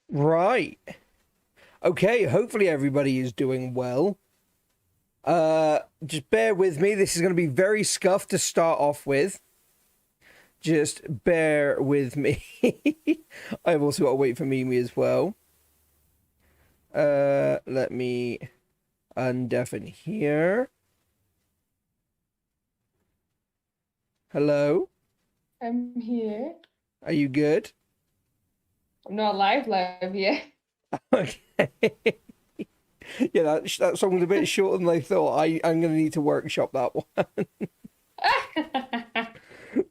Right. Okay, hopefully everybody is doing well. Just bear with me. This is going to be very scuffed to start off with. Just bear with me. I've also got to wait for Mimi as well. Let me undeafen here. Hello? I'm here. Are you good? I'm not live yet. Okay. Yeah, that song was a bit shorter than I thought. I'm going to need to workshop that one.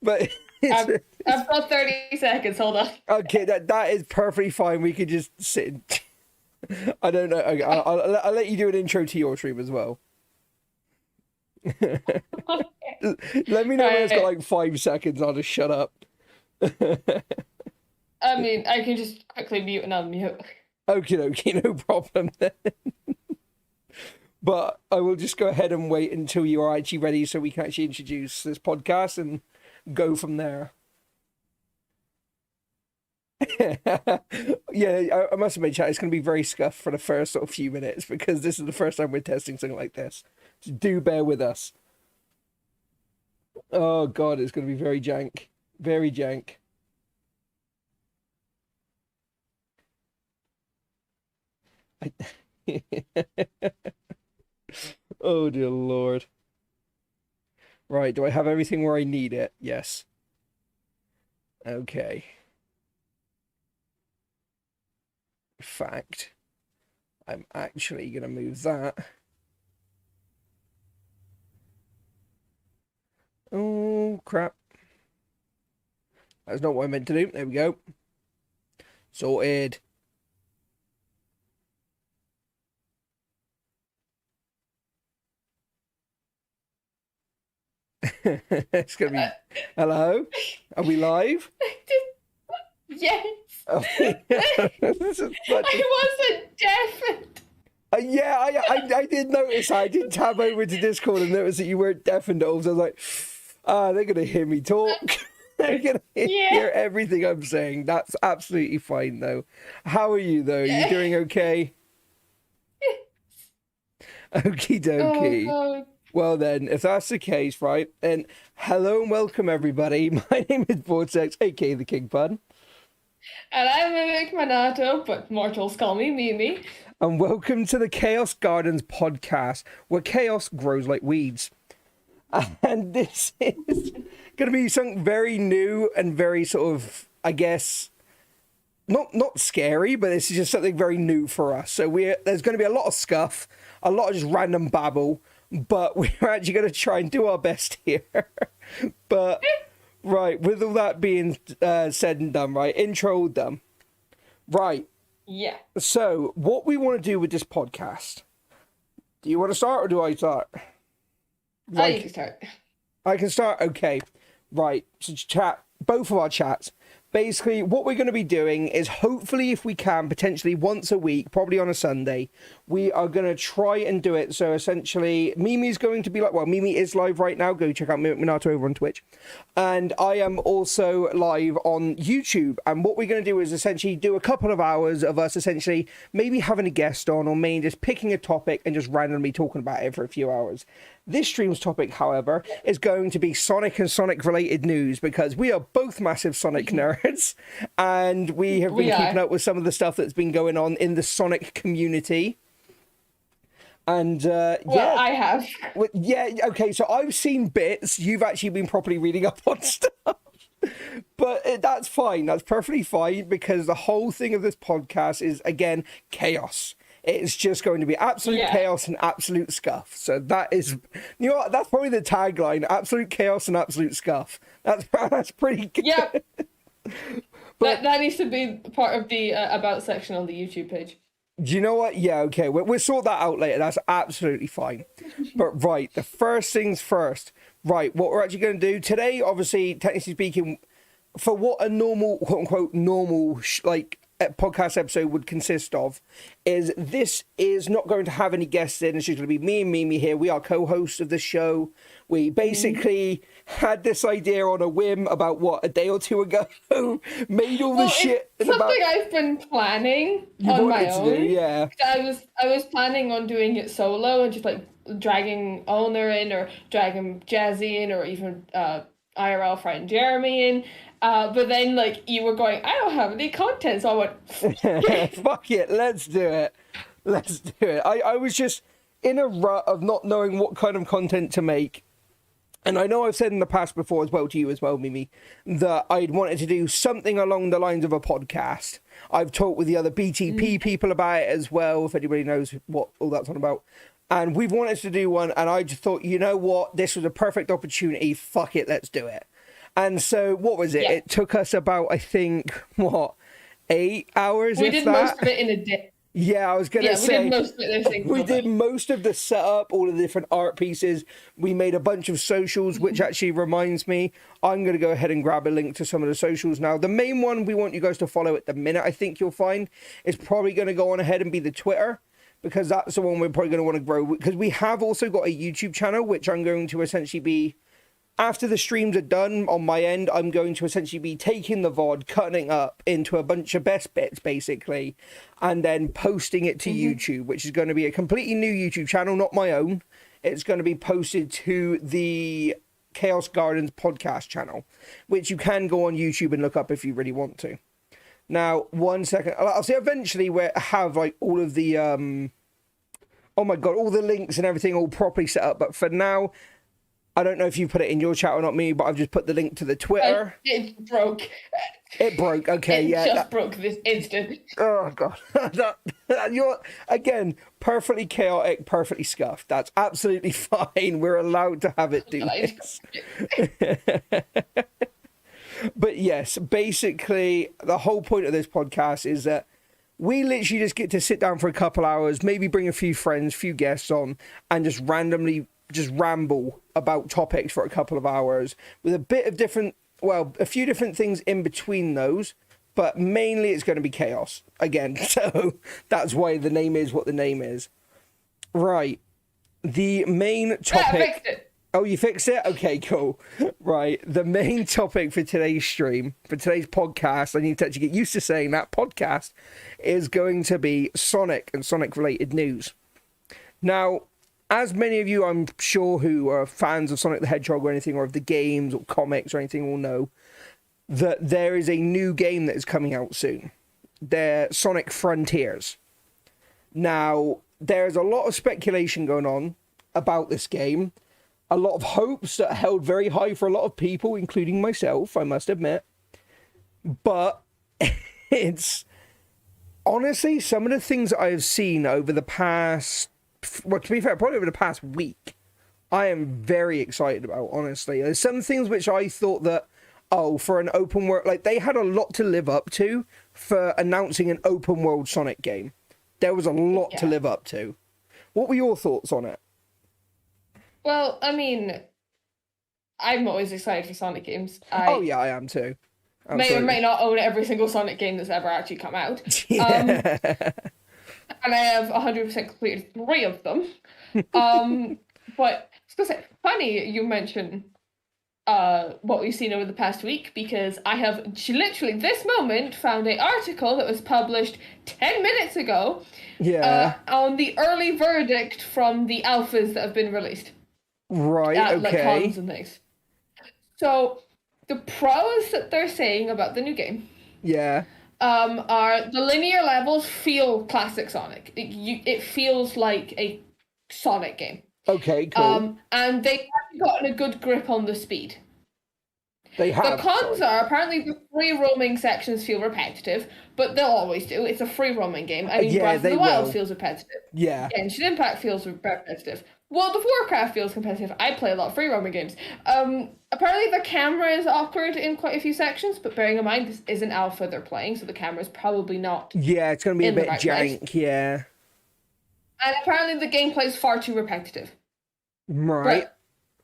But I've got 30 seconds. Hold on. okay, that is perfectly fine. We could just sit. I don't know. I'll let you do an intro to your stream as well. Let me know when it's got like 5 seconds. I'll just shut up. I mean, I can just quickly mute and unmute. Okay, no problem then. But I will just go ahead and wait until you are actually ready so we can actually introduce this podcast and go from there. Yeah, I must admit, chat, it's going to be very scuffed for the first sort of few minutes because this is the first time we're testing something like this. So do bear with us. Oh god, it's going to be very jank. Very jank. Oh dear lord. Right, do I have everything where I need it? Yes. Okay. Fact. I'm actually going to move that. Oh, crap. That's not what I meant to do. There we go. Sorted. It's going to be... Hello? Are we live? Yes. Oh, this is such a... I wasn't deafened. Yeah, I did notice. I did tab over to Discord and notice that you weren't deafened. So I was like, they're going to hear me talk. They're going to hear everything I'm saying. That's absolutely fine, though. How are you, though? Are you doing okay? Okie dokie. Oh, Well then, if that's the case, right, then hello and welcome everybody. My name is Vortex, aka the King Pun. and I'm Mimic Manato, but mortals call me Mimi. And welcome to the Chaos Gardens podcast, where chaos grows like weeds. And this is going to be something very new and very sort of, I guess, not scary, but this is just something very new for us. So there's going to be a lot of scuff, a lot of just random babble, but we're actually going to try and do our best here. But, right, with all that being said and done, right, intro all done. Right. Yeah. So, what we want to do with this podcast, do you want to start or do I start? You can start. I can start? Okay. Right. So, chat, both of our chats. Basically, what we're going to be doing is hopefully, if we can, potentially once a week, probably on a Sunday, we are going to try and do it. So essentially, Mimi's going to be like, well, Mimi is live right now. Go check out Minato over on Twitch. And I am also live on YouTube. And what we're going to do is essentially do a couple of hours of us essentially maybe having a guest on or maybe just picking a topic and just randomly talking about it for a few hours. This stream's topic, however, is going to be Sonic and Sonic-related news because we are both massive Sonic nerds and we have been keeping up with some of the stuff that's been going on in the Sonic community. And, Well, I have. Yeah, okay, so I've seen bits. You've actually been properly reading up on stuff. But that's fine. That's perfectly fine because the whole thing of this podcast is, again, chaos. It's just going to be absolute chaos and absolute scuff. So that is, you know what? That's probably the tagline: absolute chaos and absolute scuff. That's pretty good. Yeah. But that needs to be part of the about section on the YouTube page. do you know what? Yeah, okay. We'll sort that out later. That's absolutely fine. But right, the first things first. Right, what we're actually going to do today, obviously, technically speaking, for what a normal, quote unquote, normal, like, podcast episode would consist of is this is not going to have any guests in. It's just going to be me and Mimi here. We are co-hosts of the show. We basically had this idea on a whim about a day or two ago. Made all the shit. It's something I've been planning on my own. Yeah. I was planning on doing it solo and just like dragging Owner in or dragging Jazzy in or even IRL friend Jeremy in. But then, like, you were going, I don't have any content, so I went, fuck it, let's do it. Let's do it. I was just in a rut of not knowing what kind of content to make. And I know I've said in the past before as well to you as well, Mimi, that I'd wanted to do something along the lines of a podcast. I've talked with the other BTP people about it as well, if anybody knows what all that's on about. And we've wanted to do one, and I just thought, you know what, this was a perfect opportunity. Fuck it, let's do it. And so, what was it? Yeah. It took us about, I think, 8 hours? We did most of it in a day. Yeah, I was going to say. We did most of it. We did most of the setup, all of the different art pieces. We made a bunch of socials, which actually reminds me, I'm going to go ahead and grab a link to some of the socials now. The main one we want you guys to follow at the minute, I think you'll find, is probably going to go on ahead and be the Twitter, because that's the one we're probably going to want to grow. Because we have also got a YouTube channel, which I'm going to essentially be... After the streams are done on my end, I'm going to essentially be taking the VOD, cutting it up into a bunch of best bits, basically, and then posting it to YouTube, which is going to be a completely new YouTube channel, not my own. It's going to be posted to the Chaos Gardens podcast channel, which you can go on YouTube and look up if you really want to. Now, 1 second. I'll say eventually where I have like all of the, oh my God, all the links and everything all properly set up. But for now... I don't know if you put it in your chat or not, me, but I've just put the link to the Twitter. It broke. It broke. Okay, it just broke this instant. Oh God, you're again perfectly chaotic, perfectly scuffed. That's absolutely fine. We're allowed to have it do this. But yes, basically, the whole point of this podcast is that we literally just get to sit down for a couple hours, maybe bring a few friends, few guests on, and just randomly just ramble about topics for a couple of hours with a bit of different, well, a few different things in between those, but mainly it's going to be chaos again. So that's why the name is what the name is. Right. The main topic. Yeah, I fixed it. Oh, you fixed it? Okay, cool. Right. The main topic for today's stream, for today's podcast, I need to actually get used to saying that podcast, is going to be Sonic and Sonic related news. Now, as many of you, I'm sure, who are fans of Sonic the Hedgehog or anything, or of the games or comics or anything, will know that there is a new game that is coming out soon. They're Sonic Frontiers. Now, there's a lot of speculation going on about this game. A lot of hopes that are held very high for a lot of people, including myself, I must admit. But it's... Honestly, some of the things that I have seen over the past... Well, to be fair, probably over the past week, I am very excited about, honestly. There's some things which I thought that, for an open world, like, they had a lot to live up to for announcing an open world Sonic game. There was a lot to live up to. What were your thoughts on it? Well, I mean, I'm always excited for Sonic games. Yeah, I am too. May or may not own every single Sonic game that's ever actually come out. Yeah. And I have 100% completed 3 of them. But I was going to say, funny you mentioned what we've seen over the past week, because I have literally this moment found an article that was published 10 minutes ago on the early verdict from the alphas that have been released. Right, okay. Like cons and things. So, the pros that they're saying about the new game are the linear levels feel classic Sonic. It feels like a Sonic game. Okay, cool. And they have gotten a good grip on the speed. They have. The cons are apparently the free roaming sections feel repetitive, but they'll always do. It's a free roaming game. I mean, Breath of the Wild feels repetitive. Yeah. Genshin Impact feels repetitive. World of Warcraft feels competitive. I play a lot of free roaming games. Apparently the camera is awkward in quite a few sections, but bearing in mind this is an alpha they're playing, so the camera's probably not. Yeah, it's going to be a bit jank, yeah. And apparently the gameplay is far too repetitive. Right. But,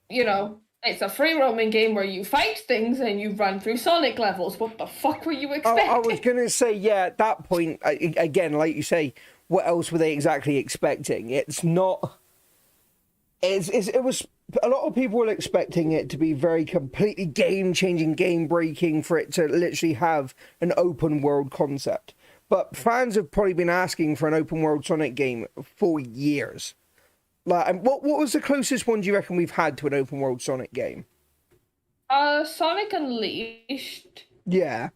you know, It's a free roaming game where you fight things and you run through Sonic levels. What the fuck were you expecting? I was going to say, yeah, at that point, again, like you say, what else were they exactly expecting? It's not... It was... A lot of people were expecting it to be very completely game-changing, game-breaking, for it to literally have an open-world concept. But fans have probably been asking for an open-world Sonic game for years. Like, what was the closest one do you reckon we've had to an open-world Sonic game? Sonic Unleashed. Yeah.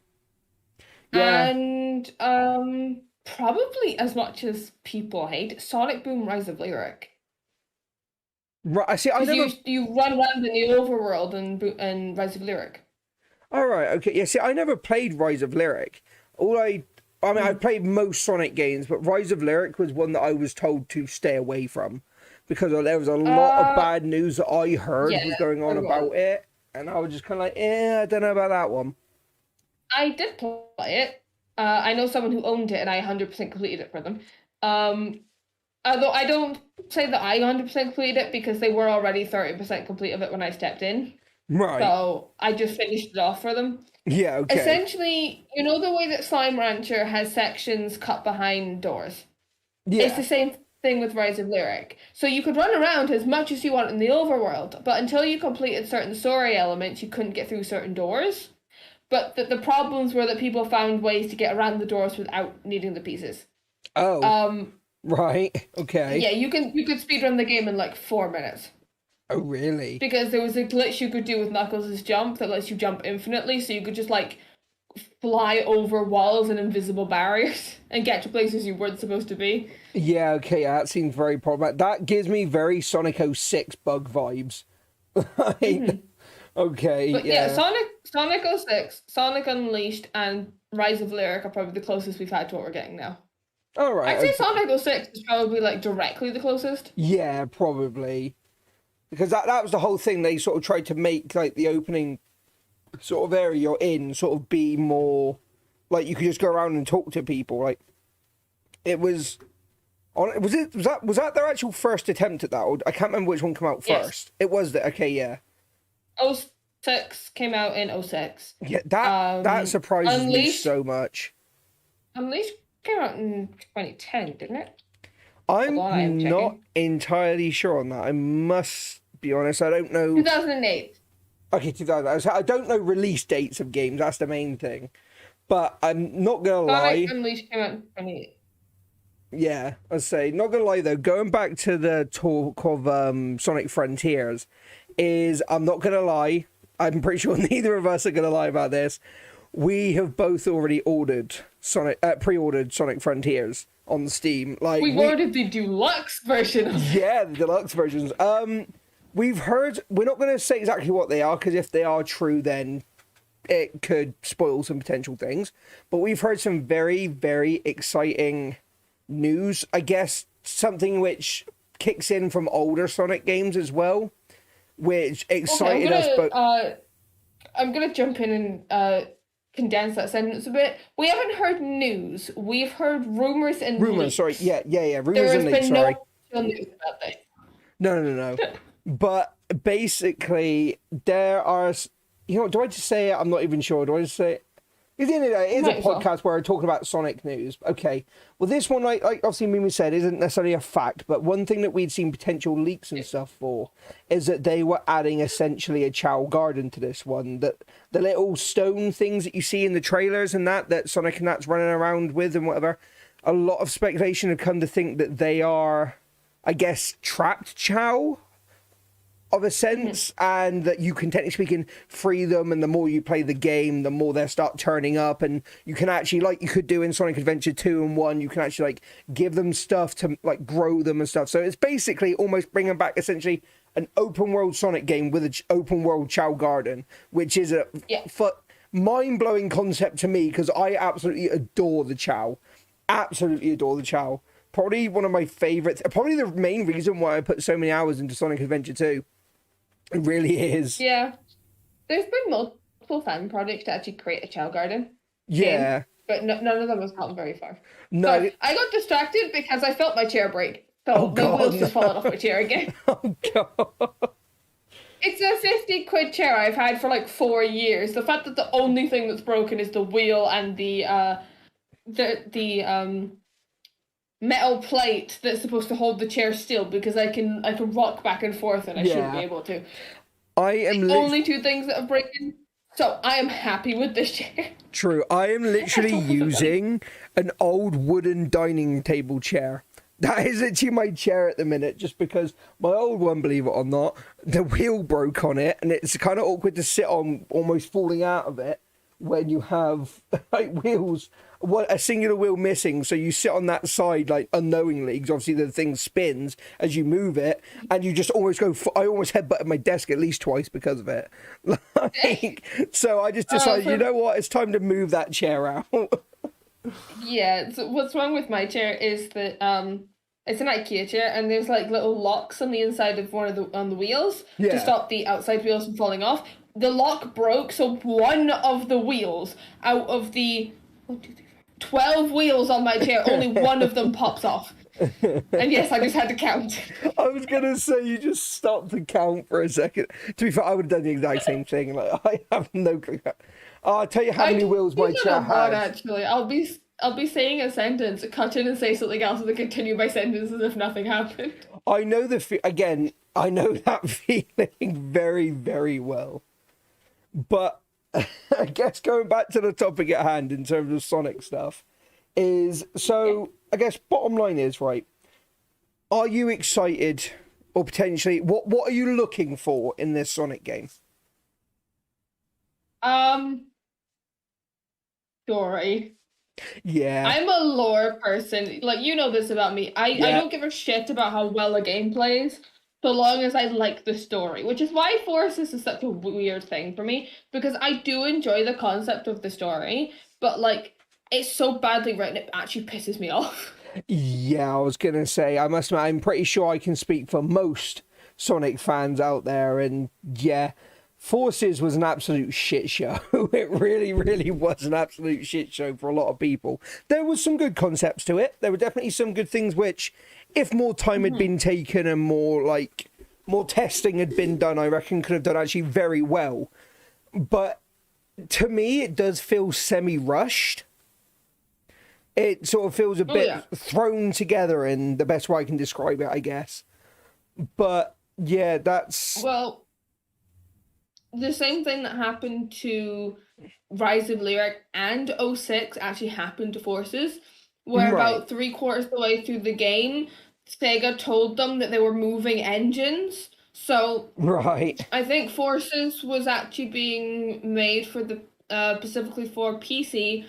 Yeah. And, probably as much as people hate, Sonic Boom Rise of Lyric. Right, I see. I never. You run around in the overworld and Rise of Lyric. All right, okay. Yeah, see, I never played Rise of Lyric. I mean, I've played most Sonic games, but Rise of Lyric was one that I was told to stay away from because there was a lot of bad news that I heard was going on about it, and I was just kind of like, I don't know about that one. I did play it. I know someone who owned it, and I 100% completed it for them. Although I don't say that I 100% completed it because they were already 30% complete of it when I stepped in. Right. So I just finished it off for them. Yeah, okay. Essentially, you know the way that Slime Rancher has sections cut behind doors? Yeah. It's the same thing with Rise of Lyric. So you could run around as much as you want in the overworld, but until you completed certain story elements, you couldn't get through certain doors. But the problems were that people found ways to get around the doors without needing the pieces. Oh. Right. Okay. Yeah, you could speedrun the game in like 4 minutes. Oh, really? Because there was a glitch you could do with Knuckles' jump that lets you jump infinitely, so you could just like fly over walls and invisible barriers and get to places you weren't supposed to be. Yeah, okay, that seems very problematic. That gives me very Sonic 06 bug vibes. Okay, but yeah. Sonic 06, Sonic Unleashed, and Rise of Lyric are probably the closest we've had to what we're getting now. All right. I'd say Sonic 06 is probably like directly the closest. Yeah, probably. Because that was the whole thing. They sort of tried to make like the opening sort of area you're in sort of be more like you could just go around and talk to people. Like it was was that their actual first attempt at that? Or I can't remember which one came out first. Yes. It was that. Okay, yeah. 06 came out in 06. Yeah, that surprises me so much. Unleashed came out in 2010, didn't it? I'm not entirely sure on that. I must be honest. I don't know. 2008. Okay, 2000. I don't know release dates of games. That's the main thing. But I'm not gonna lie. Unleashed came out in 2008. Yeah, I'd say not gonna lie though. Going back to the talk of Sonic Frontiers, I'm not gonna lie. I'm pretty sure neither of us are gonna lie about this. We have both already pre-ordered Sonic Frontiers on Steam. Like we ordered the deluxe version. Yeah, the deluxe versions. We've heard. We're not going to say exactly what they are because if they are true, then it could spoil some potential things. But we've heard some very, very exciting news. I guess something which kicks in from older Sonic games as well, which excited us. But I'm gonna jump in and condense that sentence a bit. We haven't heard news. We've heard rumors and leaks. Sorry, yeah. Rumors and leaks. Sorry. No news about this. No. But basically, there are. Do I just say it? I'm not even sure. Do I just say it? At the end of the day, it is a podcast where we're talking about Sonic news. Okay. Well, this one, like obviously Mimi said, isn't necessarily a fact, but one thing that we'd seen potential leaks and stuff for is that they were adding essentially a Chow Garden to this one. That the little stone things that you see in the trailers and that Sonic and that's running around with and whatever, a lot of speculation had come to think that they are, I guess, trapped Chow of a sense, and that you can, technically speaking, free them, and the more you play the game, the more they start turning up, and you can actually, like you could do in Sonic Adventure 2 and 1, you can actually like give them stuff to like grow them and stuff. So it's basically almost bringing back essentially an open world Sonic game with an open world Chow Garden, which is a mind-blowing concept to me because I absolutely adore the Chow. Absolutely adore the Chow. Probably one of my favorites. Probably the main reason why I put so many hours into Sonic Adventure 2. It really is. Yeah. There's been multiple fan projects to actually create a Chow Garden. Yeah. But none of them has gotten very far. No. So I got distracted because I felt my chair break. So my wheels just falling off my chair again. Oh, God. It's a 50 quid chair I've had for like 4 years. The fact that the only thing that's broken is the wheel and the metal plate that's supposed to hold the chair still, because I can rock back and forth and I shouldn't be Yeah, able to. I am Only two things that have broken. So I am happy with this chair. true. I am literally That's all. using an old wooden dining table chair. That is actually my chair at the minute, just because my old one, believe it or not, the wheel broke on it, and it's kind of awkward to sit on, almost falling out of it when you have like wheels, a singular wheel missing. So you sit on that side like unknowingly, because obviously the thing spins as you move it, and you just almost go. I almost headbutted my desk at least twice because of it. Like, so I just decided, you know what, it's time to move that chair out. Yeah, so what's wrong with my chair is that it's an IKEA chair and there's like little locks on the inside of one of the on the wheels Yeah. to stop the outside wheels from falling off. The lock broke, so one of the wheels out of the 12 wheels on my chair, only one of them pops off. And yes, I just had to count. I was gonna say you just stopped to count for a second. To be fair, I would have done the exact same thing. Like I have no clue. I'll tell you how many wheels my chair has. Actually, I'll be saying a sentence, cut in and say something else, and then continue my sentence as if nothing happened. I know again. I know that feeling very, very well. But I guess going back to the topic at hand in terms of Sonic stuff is so. I guess bottom line is right. Are you excited, or potentially what are you looking for in this Sonic game? Story. Yeah. I'm a lore person. Like, you know this about me. I don't give a shit about how well a game plays, so long as I like the story. Which is why Forces is such a weird thing for me, because I do enjoy the concept of the story, but like it's so badly written it actually pisses me off. Yeah, I was gonna say, I must admit, I'm pretty sure I can speak for most Sonic fans out there, and yeah, Forces was an absolute shit show. It really, really was an absolute shit show for a lot of people. There was some good concepts to it. There were definitely some good things which, if more time had been taken and more testing had been done, I reckon could have done actually very well. But to me, it does feel semi-rushed. It sort of feels a bit thrown together in the best way I can describe it, I guess. But yeah, that's... Well, the same thing that happened to Rise of Lyric and 06 actually happened to Forces, where about 3/4 of the way through the game, Sega told them that they were moving engines. So I think Forces was actually being made for the specifically for PC,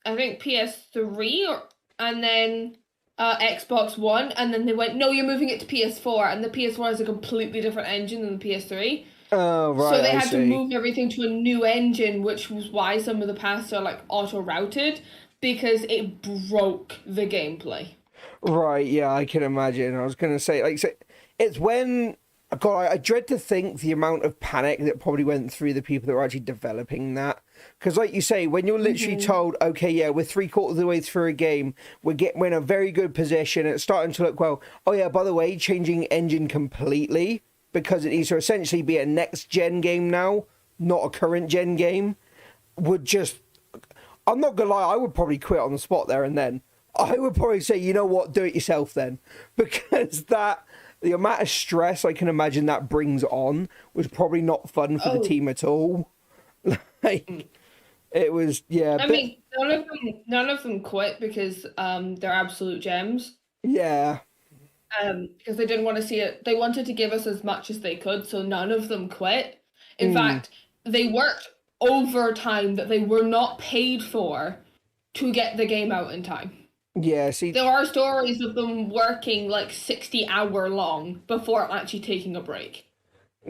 I think PS3 and then Xbox One, and then they went, no, you're moving it to PS4, and the PS4 has a completely different engine than the PS3. Oh, right. So they had to move everything to a new engine, which was why some of the paths are like auto-routed, because it broke the gameplay. Right, yeah, I can imagine. I was going to say, like, so it's when... God, I dread to think the amount of panic that probably went through the people that were actually developing that. Because like you say, when you're literally told, okay, yeah, we're 3/4 of the way through a game, we're in a very good position, it's starting to look well. Oh yeah, by the way, changing engine completely, because it needs to essentially be a next-gen game now, not a current-gen game, would just... I'm not going to lie, I would probably quit on the spot there and then. I would probably say, you know what, do it yourself then. Because the amount of stress I can imagine that brings on was probably not fun for the team at all. Like, it was, yeah. I mean, none of them quit because they're absolute gems. Yeah. Because they didn't want to see it. They wanted to give us as much as they could, so none of them quit. In fact, they worked overtime that they were not paid for to get the game out in time. Yeah, see... There are stories of them working like 60-hour long before actually taking a break.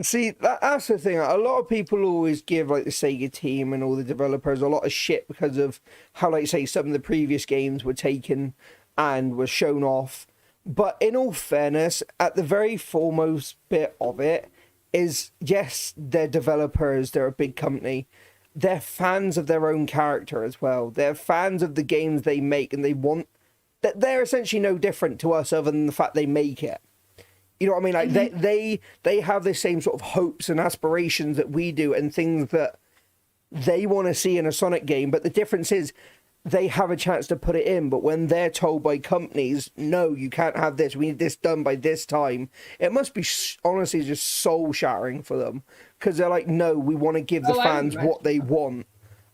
See, that's the thing. A lot of people always give like the Sega team and all the developers a lot of shit because of how, like, say, some of the previous games were taken and were shown off. But in all fairness, at the very foremost bit of it is, yes, they're developers, they're a big company. They're fans of their own character as well. They're fans of the games they make, and they want... that they're essentially no different to us other than the fact they make it. You know what I mean? Like they have the same sort of hopes and aspirations that we do, and things that they want to see in a Sonic game. But the difference is they have a chance to put it in. But when they're told by companies, no, you can't have this, we need this done by this time, it must be honestly just soul shattering for them, because they're like, no, we want to give the fans what they want,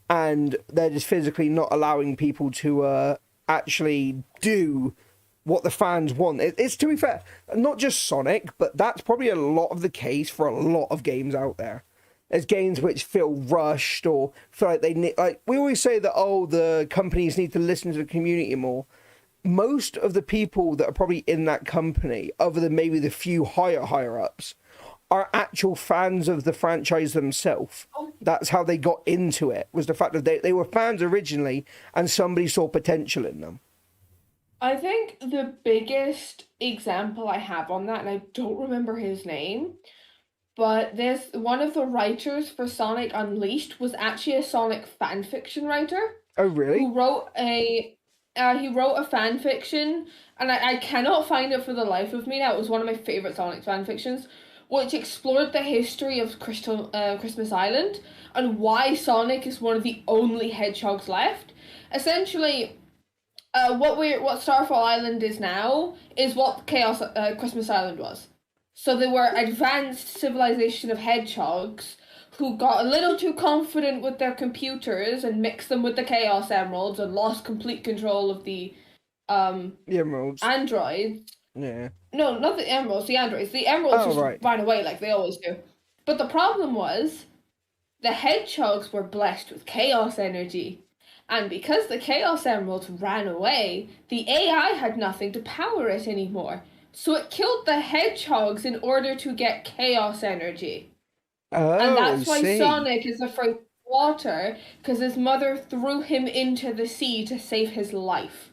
and they're just physically not allowing people to actually do what the fans want. It's, to be fair, not just Sonic, but that's probably a lot of the case for a lot of games out there. There's games which feel rushed or feel like they need, like, we always say that, oh, the companies need to listen to the community more. Most of the people that are probably in that company, other than maybe the few higher ups, are actual fans of the franchise themselves. That's how they got into it, was the fact that they were fans originally and somebody saw potential in them. I think the biggest example I have on that, and I don't remember his name, but there's one of the writers for Sonic Unleashed was actually a Sonic fan fiction writer. Oh, really? Who wrote he wrote a fan fiction, and I cannot find it for the life of me now. It was one of my favorite Sonic fan fictions, which explored the history of Christmas Island and why Sonic is one of the only hedgehogs left. Essentially, what Starfall Island is now is what Chaos Christmas Island was. So they were advanced civilization of hedgehogs who got a little too confident with their computers and mixed them with the Chaos Emeralds and lost complete control of the emeralds. androids. Yeah. No, not the emeralds, the androids. The emeralds just ran away like they always do. But the problem was the hedgehogs were blessed with chaos energy. And because the Chaos Emeralds ran away, the AI had nothing to power it anymore. So it killed the hedgehogs in order to get chaos energy. Oh, and that's why Sonic is afraid of water, because his mother threw him into the sea to save his life.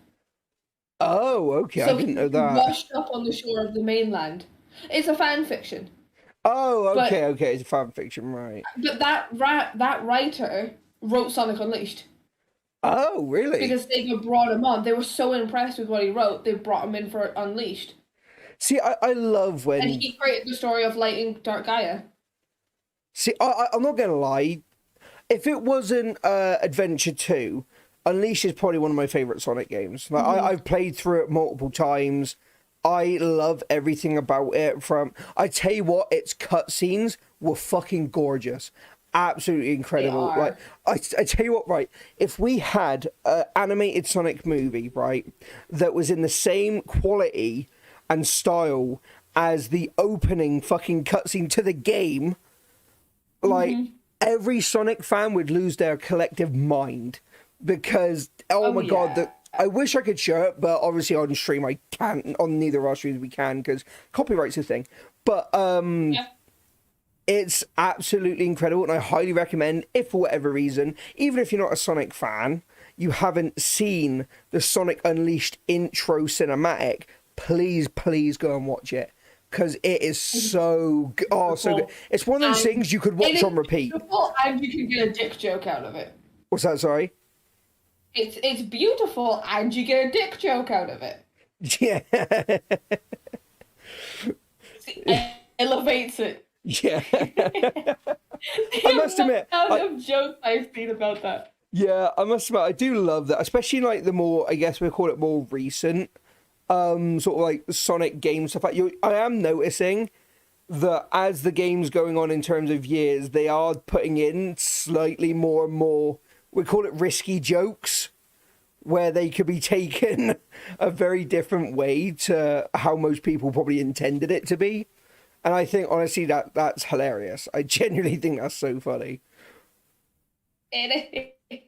Oh, okay, so I didn't know that. Washed up on the shore of the mainland. It's a fan fiction. Oh, okay, it's a fan fiction, right. But that writer wrote Sonic Unleashed. Oh, really? Because Sega brought him on. They were so impressed with what he wrote, they brought him in for Unleashed. See, I love when... And he created the story of Light and Dark Gaia. See, I'm not going to lie. If it wasn't Adventure 2, Unleashed is probably one of my favourite Sonic games. Like, I've played through it multiple times. I love everything about it. I tell you what, its cutscenes were fucking gorgeous. Absolutely incredible. Like, I tell you what, right, if we had an animated Sonic movie, right, that was in the same quality and style as the opening fucking cutscene to the game, like, every Sonic fan would lose their collective mind, because oh my god, I wish I could show it, but obviously on stream I can't. On neither of our streams we can, because copyright's a thing. But it's absolutely incredible, and I highly recommend, if for whatever reason, even if you're not a Sonic fan, you haven't seen the Sonic Unleashed intro cinematic, please go and watch it, because it is so good. Oh, so good. It's one of those things you could watch on repeat. And you can get a dick joke out of it. What's that, sorry? It's beautiful, and you get a dick joke out of it. Yeah. It elevates it. Yeah. I must admit, of jokes I've seen about that. Yeah, I must admit, I do love that, especially like the more, I guess we call it more recent, sort of like Sonic game stuff. Like I am noticing that as the game's going on in terms of years, they are putting in slightly more and more, we call it risky jokes, where they could be taken a very different way to how most people probably intended it to be. And I think, honestly, that's hilarious. I genuinely think that's so funny. It is.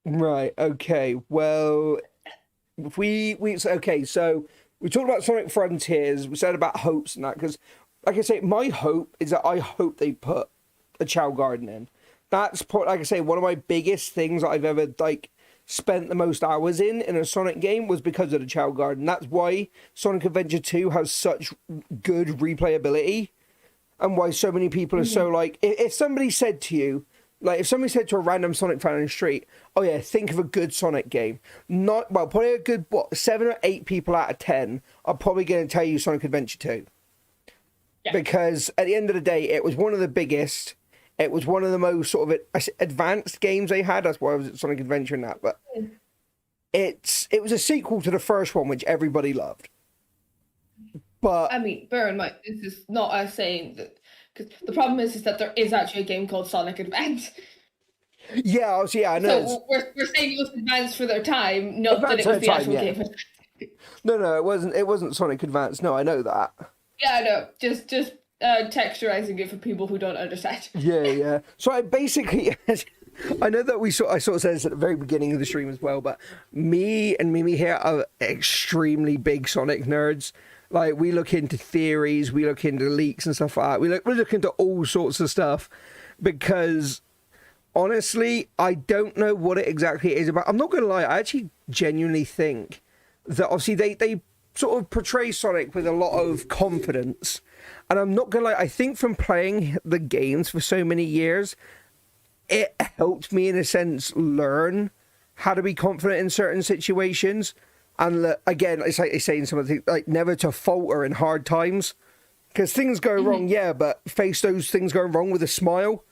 Right, okay. Well, if so we talked about Sonic Frontiers. We said about hopes and that, because, like I say, my hope is that I hope they put a Chow Garden in. That's, like I say, one of my biggest things that I've ever, like, spent the most hours in a Sonic game was because of the Chow Garden. That's why Sonic Adventure 2 has such good replayability, and why so many people are so like, if somebody said to you, Like, if somebody said to a random Sonic fan in the street, oh yeah, think of a good Sonic game. Not, well, probably a good, 7 or 8 people out of 10 are probably going to tell you Sonic Adventure 2. Yeah. Because at the end of the day, it was one of the biggest, it was one of the most sort of advanced games they had. That's why I was at Sonic Adventure and that. But it was a sequel to the first one, which everybody loved. But I mean, bear in mind, this is not us saying that, because the problem is that there is actually a game called Sonic Advance. yeah, I know. So we're saying it was advanced for their time, not that it was the actual game. No, it wasn't Sonic Advance. No, I know that. Yeah, I know. Just texturizing it for people who don't understand. Yeah. So I basically, I know that I sort of said this at the very beginning of the stream as well, but me and Mimi here are extremely big Sonic nerds. Like, we look into theories, we look into leaks and stuff like that. We look into all sorts of stuff because, honestly, I don't know what it exactly is about. I'm not going to lie, I actually genuinely think that, obviously, they sort of portray Sonic with a lot of confidence. And I'm not going to lie, I think from playing the games for so many years, it helped me, in a sense, learn how to be confident in certain situations. And again, it's like they say in some of the things, like, never to falter in hard times. Because things go wrong, yeah, but face those things going wrong with a smile,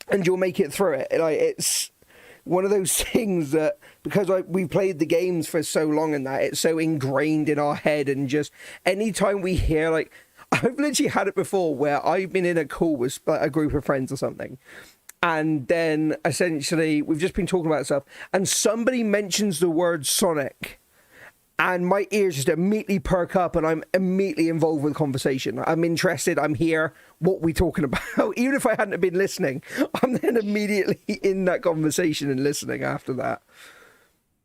and you'll make it through it. Like, it's one of those things that, because we played the games for so long and that, it's so ingrained in our head. And just anytime we hear, like, I've literally had it before where I've been in a call with like, a group of friends or something. And then essentially we've just been talking about stuff, and somebody mentions the word Sonic. And my ears just immediately perk up, and I'm immediately involved with the conversation. I'm interested. I'm here. What we talking about? Even if I hadn't been listening, I'm then immediately in that conversation and listening after that.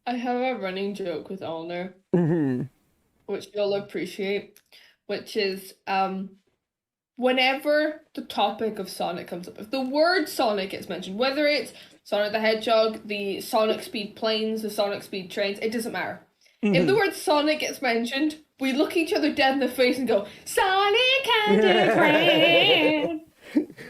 I have a running joke with Eleanor, which you'll appreciate, which is whenever the topic of Sonic comes up, if the word Sonic gets mentioned, whether it's Sonic the Hedgehog, the Sonic Speed planes, the Sonic Speed trains, it doesn't matter. If the word Sonic gets mentioned, we look each other dead in the face and go, Sonic and a train!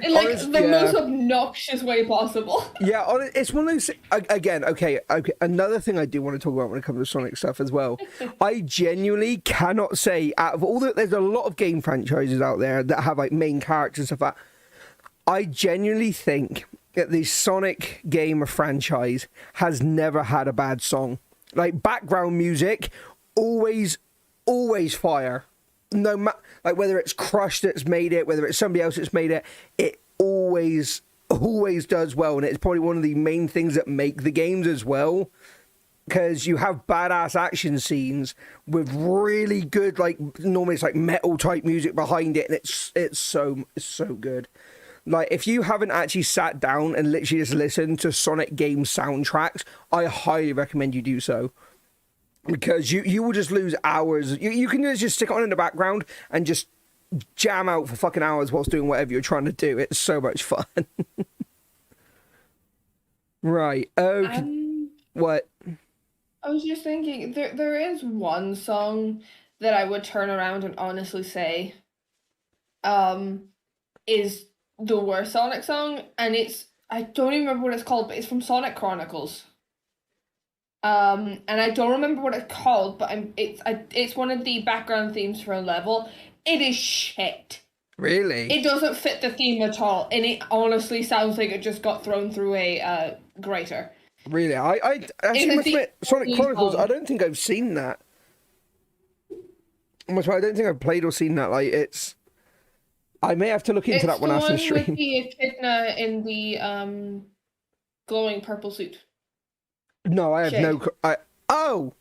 In like the most obnoxious way possible. Yeah, it's one of those, again, okay, another thing I do want to talk about when it comes to Sonic stuff as well. I genuinely cannot say, out of all there's a lot of game franchises out there that have like main characters and stuff like that. I genuinely think that the Sonic game franchise has never had a bad song. Like, background music, always fire. No matter, like, whether it's Crush that's made it, whether it's somebody else that's made it, it always does well. And it's probably one of the main things that make the games as well. Because you have badass action scenes with really good, like, normally it's like metal type music behind it, and it's so good. Like, if you haven't actually sat down and literally just listened to Sonic game soundtracks, I highly recommend you do so. Because you will just lose hours. You can just stick it on in the background and just jam out for fucking hours whilst doing whatever you're trying to do. It's so much fun. Right. Okay. What? I was just thinking, there is one song that I would turn around and honestly say is the worst Sonic song, and I don't even remember what it's called, but it's from Sonic Chronicles. And I don't remember what it's called, but it's one of the background themes for a level. It is shit. Really? It doesn't fit the theme at all, and it honestly sounds like it just got thrown through a grater. Really? I actually must admit, Sonic Chronicles, I don't think I've seen that. I don't think I've played or seen that. Like, I may have to look into that one after the stream. It's the one with the echidna in the glowing purple suit. No, I have Shade. Oh,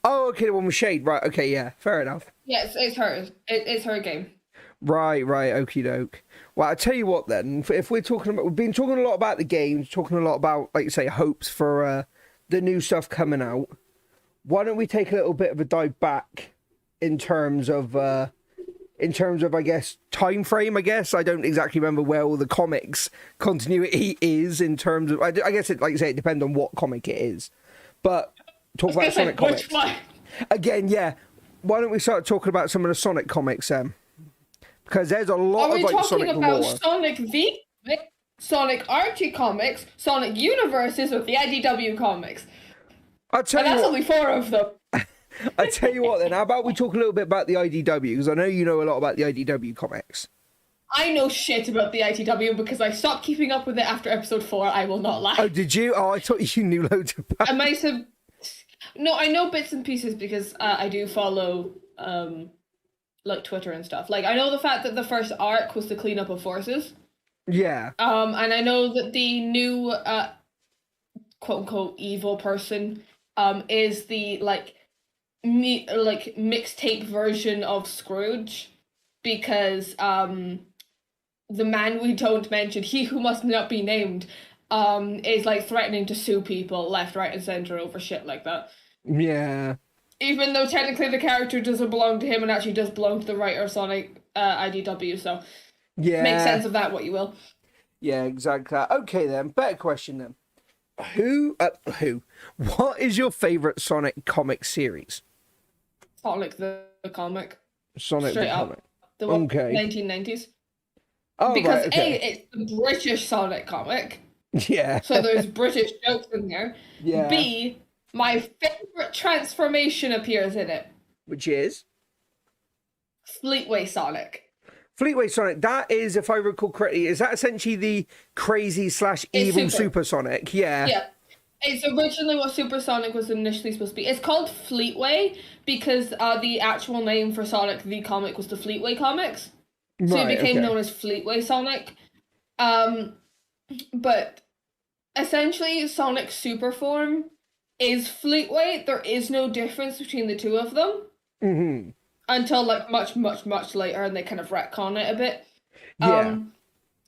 okay, the one with Shade. Right, okay, yeah, fair enough. Yeah, it's hers. It's her game. Right, okie doke. Well, I tell you what then, if we're talking about, we've been talking a lot about the games, talking a lot about, like you say, hopes for the new stuff coming out. Why don't we take a little bit of a dive back in terms of, I guess, time frame, I guess. I don't exactly remember where all the comics continuity is in terms of, I guess, like you say, it depends on what comic it is. But talk about Sonic comics. Again, yeah. Why don't we start talking about some of the Sonic comics, because there's a lot of, like, Sonic lore. Are we talking about Sonic V? Sonic Archie comics, Sonic Universes, or the IDW comics. I'll tell And you that's what. only 4 of them. I tell you what then, how about we talk a little bit about the IDW, because I know you know a lot about the IDW comics. I know shit about the ITW because I stopped keeping up with it after episode 4, I will not lie. Oh, did you? Oh, I thought you knew loads about I might have... No, I know bits and pieces because I do follow, like, Twitter and stuff. Like, I know the fact that the first arc was the cleanup of forces. Yeah. And I know that the new, quote-unquote, evil person, is the, like, mixtape version of Scrooge. Because, the man we don't mention, he who must not be named, is like threatening to sue people left, right, and center over shit like that. Yeah. Even though technically the character doesn't belong to him and actually does belong to the writer of Sonic IDW, so Yeah. make sense of that what you will. Yeah, exactly. Okay then, better question then. What is your favourite Sonic comic series? Sonic the comic. Sonic Straight the up. comic. The one Okay. 1990s. Oh, Because right, okay. A, it's the British Sonic comic, Yeah. so there's British jokes in there. Yeah. B, my favorite transformation appears in it. Which is? Fleetway Sonic. Fleetway Sonic. That is, if I recall correctly, is that essentially the crazy / evil Super Sonic? Yeah. Yeah. It's originally what Supersonic was initially supposed to be. It's called Fleetway because the actual name for Sonic the comic was the Fleetway comics. So Right, it became okay. known as Fleetway Sonic. But essentially Sonic's super form is Fleetway. There is no difference between the two of them. Mm-hmm. Until like much, much, much later, and they kind of retcon it a bit. Yeah.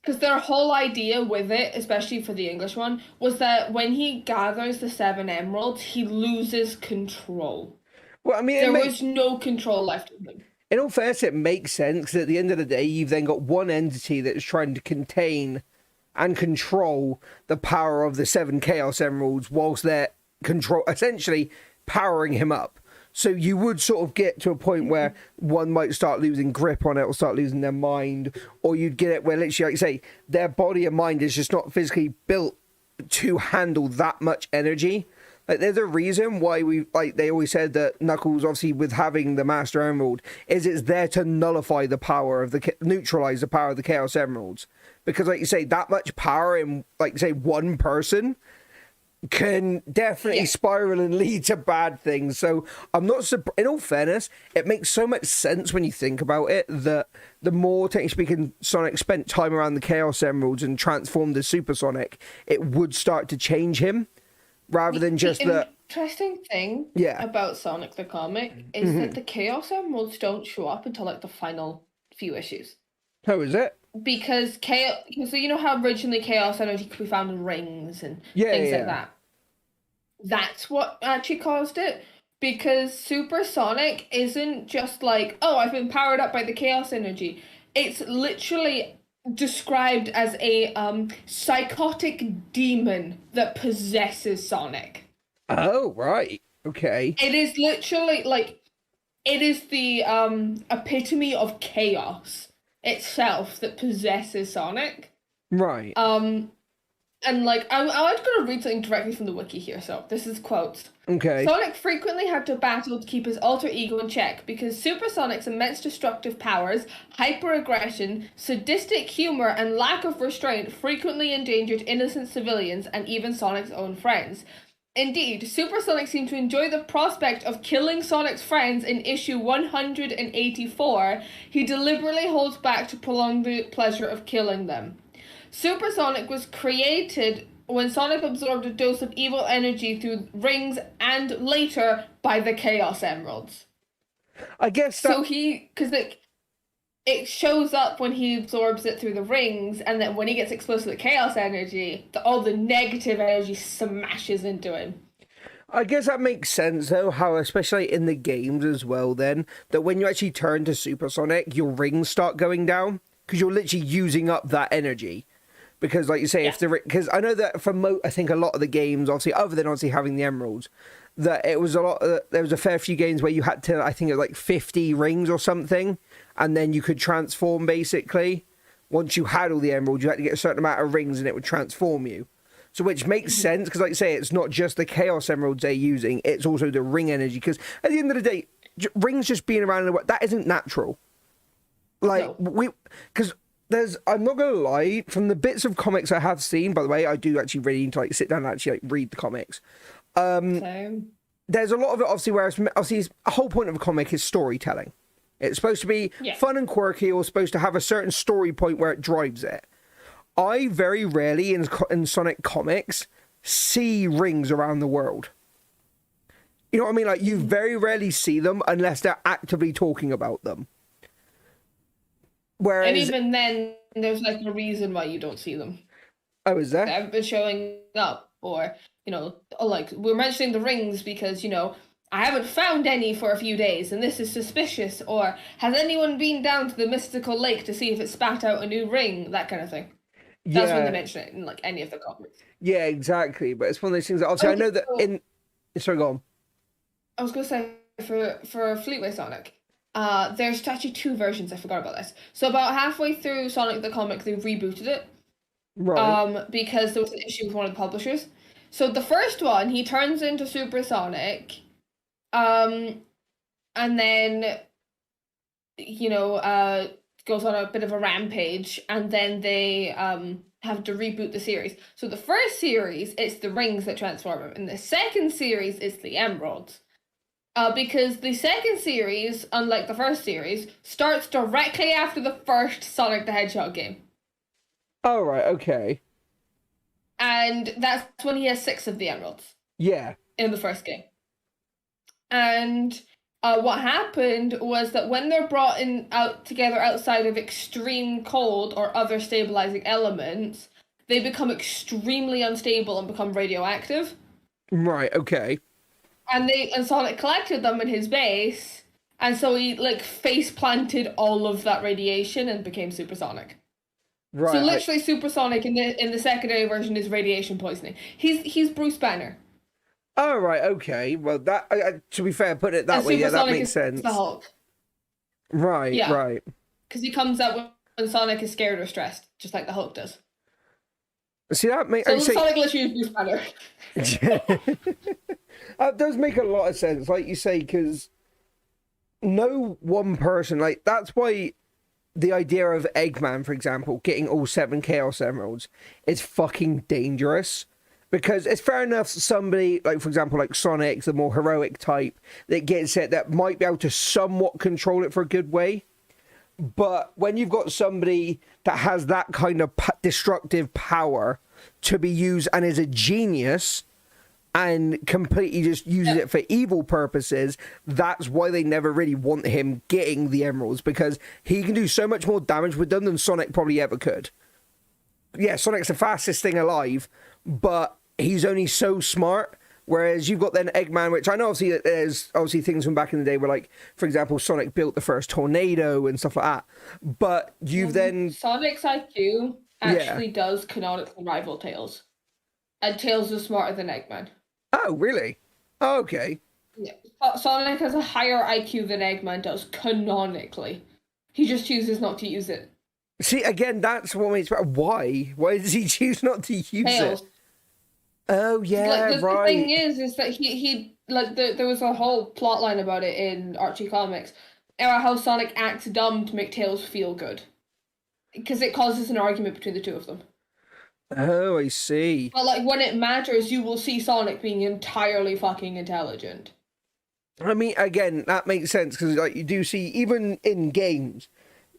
Because their whole idea with it, especially for the English one, was that when he gathers the 7 emeralds, he loses control. Well, I mean, There was no control left in him. in all fairness, it makes sense because at the end of the day, you've then got one entity that's trying to contain and control the power of the 7 Chaos Emeralds whilst they're essentially powering him up. So you would sort of get to a point where one might start losing grip on it or start losing their mind, or you'd get it where literally, like you say, their body and mind is just not physically built to handle that much energy. Like, there's a reason why they always said that Knuckles, obviously, with having the Master Emerald, is it's there to nullify the power of neutralize the power of the Chaos Emeralds. Because, like you say, that much power in, like, say, one person can definitely spiral and lead to bad things. So I'm not surprised. In all fairness, it makes so much sense when you think about it that the more, technically speaking, Sonic spent time around the Chaos Emeralds and transformed the Super Sonic, it would start to change him rather than just the interesting thing about Sonic the comic is that the Chaos Emeralds don't show up until like the final few issues. How is it? Because so you know how originally Chaos Energy could be found in rings and things like that. That's what actually caused it. Because Super Sonic isn't just like, oh, I've been powered up by the Chaos Energy. It's literally described as a psychotic demon that possesses Sonic. Oh, right. Okay. It is literally like, it is the epitome of chaos itself that possesses Sonic. Right. And like I'm just gonna read something directly from the wiki here. So this is quotes. Okay. Sonic frequently had to battle to keep his alter ego in check because Super Sonic's immense destructive powers, hyper-aggression, sadistic humor, and lack of restraint frequently endangered innocent civilians and even Sonic's own friends. Indeed, Super Sonic seemed to enjoy the prospect of killing Sonic's friends in issue 184. He deliberately holds back to prolong the pleasure of killing them. Super Sonic was created when Sonic absorbed a dose of evil energy through rings and later by the Chaos Emeralds. I guess that... So because it shows up when he absorbs it through the rings, and then when he gets exposed to the Chaos Energy, all the negative energy smashes into him. I guess that makes sense, though, how, especially in the games as well, then, that when you actually turn to Super Sonic, your rings start going down, because you're literally using up that energy. Because, like you say, because I know that for I think a lot of the games, obviously, other than obviously having the emeralds, that it was there was a fair few games where you had to, I think it was like 50 rings or something, and then you could transform, basically. once you had all the emeralds, you had to get a certain amount of rings and it would transform you. So which makes sense, because like I say, it's not just the Chaos Emeralds they're using, it's also the ring energy, because at the end of the day, rings just being around in the world, that isn't natural. Like, because I'm not going to lie, from the bits of comics I have seen, by the way, I do actually really need to like sit down and actually like read the comics. Same. There's a lot of it, obviously, where obviously a whole point of a comic is storytelling. It's supposed to be fun and quirky, or supposed to have a certain story point where it drives it. I very rarely in Sonic comics see rings around the world. You know what I mean? Like, you very rarely see them unless they're actively talking about them. Whereas, and even then, there's like a reason why you don't see them. Oh, is there? They haven't been showing up, or like we're mentioning the rings because I haven't found any for a few days, and this is suspicious. Or has anyone been down to the mystical lake to see if it spat out a new ring? That kind of thing. That's when they mention it in like any of the comics. Yeah, exactly. But it's one of those things that obviously I know that in. Sorry, go on. I was gonna say for Fleetway Sonic, there's actually two versions. I forgot about this. So about halfway through Sonic the comic, they rebooted it. Right. Because there was an issue with one of the publishers. So the first one, he turns into Super Sonic, and then goes on a bit of a rampage, and then they have to reboot the series. So the first series, it's the rings that transform him. In the second series, it's the emeralds. Because the second series, unlike the first series, starts directly after the first Sonic the Hedgehog game. Oh, right, okay. And that's when he has 6 of the emeralds. Yeah. In the first game. And what happened was that when they're brought out together outside of extreme cold or other stabilizing elements, they become extremely unstable and become radioactive. Right, okay. And Sonic collected them in his base, and so he like face planted all of that radiation and became Supersonic. Right. So literally, Supersonic in the secondary version is radiation poisoning. He's Bruce Banner. Oh, right, okay. Well, that to be fair, put it that way, yeah, that makes sense. The Hulk. Right, yeah. Right. Because he comes out when Sonic is scared or stressed, just like the Hulk does. See, that makes Sonic literally is Bruce Banner. That does make a lot of sense, like you say, because no one person, like, that's why the idea of Eggman, for example, getting all 7 Chaos Emeralds is fucking dangerous. Because it's fair enough somebody, like, for example, like Sonic, the more heroic type, that gets it, that might be able to somewhat control it for a good way. But when you've got somebody that has that kind of destructive power to be used and is a genius and completely just uses it for evil purposes, that's why they never really want him getting the emeralds, because he can do so much more damage with them than Sonic probably ever could. Yeah, Sonic's the fastest thing alive, but he's only so smart. Whereas you've got then Eggman, which I know obviously there's obviously things from back in the day where, like, for example, Sonic built the first tornado and stuff like that. But you've then... Sonic's IQ actually does canonically rival Tails. And Tails is smarter than Eggman. Oh, really? Oh, okay. Yeah. Sonic has a higher IQ than Eggman does, canonically. He just chooses not to use it. See, again, that's what makes... Why? Why does he choose not to use Tails. it? Oh, yeah, the right. The thing is that he like, there was a whole plot line about it in Archie Comics, about how Sonic acts dumb to make Tails feel good. Because it causes an argument between the two of them. Oh, I see. But, like, when it matters, you will see Sonic being entirely fucking intelligent. I mean, again, that makes sense, because, like, you do see, even in games,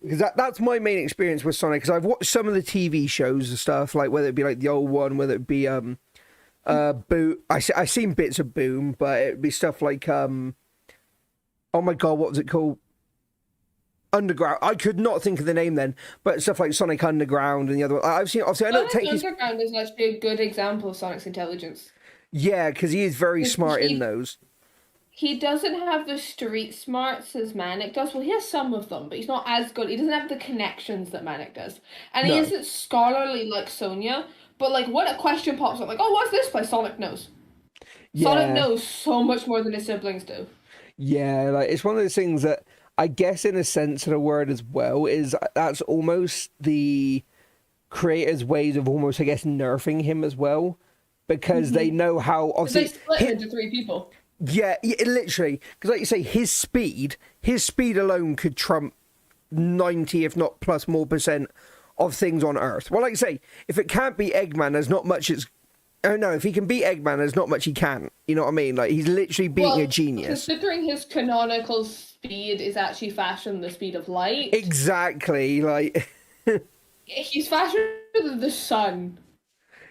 because that's my main experience with Sonic, because I've watched some of the TV shows and stuff, like, whether it be, like, the old one, whether it be, Boom. I've seen bits of Boom, but it'd be stuff like, oh my god, what was it called? Underground. I could not think of the name then, but stuff like Sonic Underground and the other one. I've seen, obviously, I don't take Underground is actually a good example of Sonic's intelligence. Yeah, because he is very smart in those. He doesn't have the street smarts as Manic does. Well, he has some of them, but he's not as good. He doesn't have the connections that Manic does. And he isn't scholarly like Sonia, but, like, when a question pops up, like, oh, what's this place? Sonic knows. Yeah. Sonic knows so much more than his siblings do. Yeah, like, it's one of those things that I guess in a sense of the word as well, is that's almost the creators' ways of almost, I guess, nerfing him as well, because they know how obviously They split him into 3 people. yeah, literally, because like you say, his speed alone could trump 90, if not plus more percent of things on Earth. Well, like I say, if it can't beat Eggman, there's not much it's. Oh no, if he can beat Eggman, there's not much he can't. You know what I mean? Like, he's literally beating a genius. Considering his canonical speed is actually faster than the speed of light. Exactly, like... he's faster than the sun.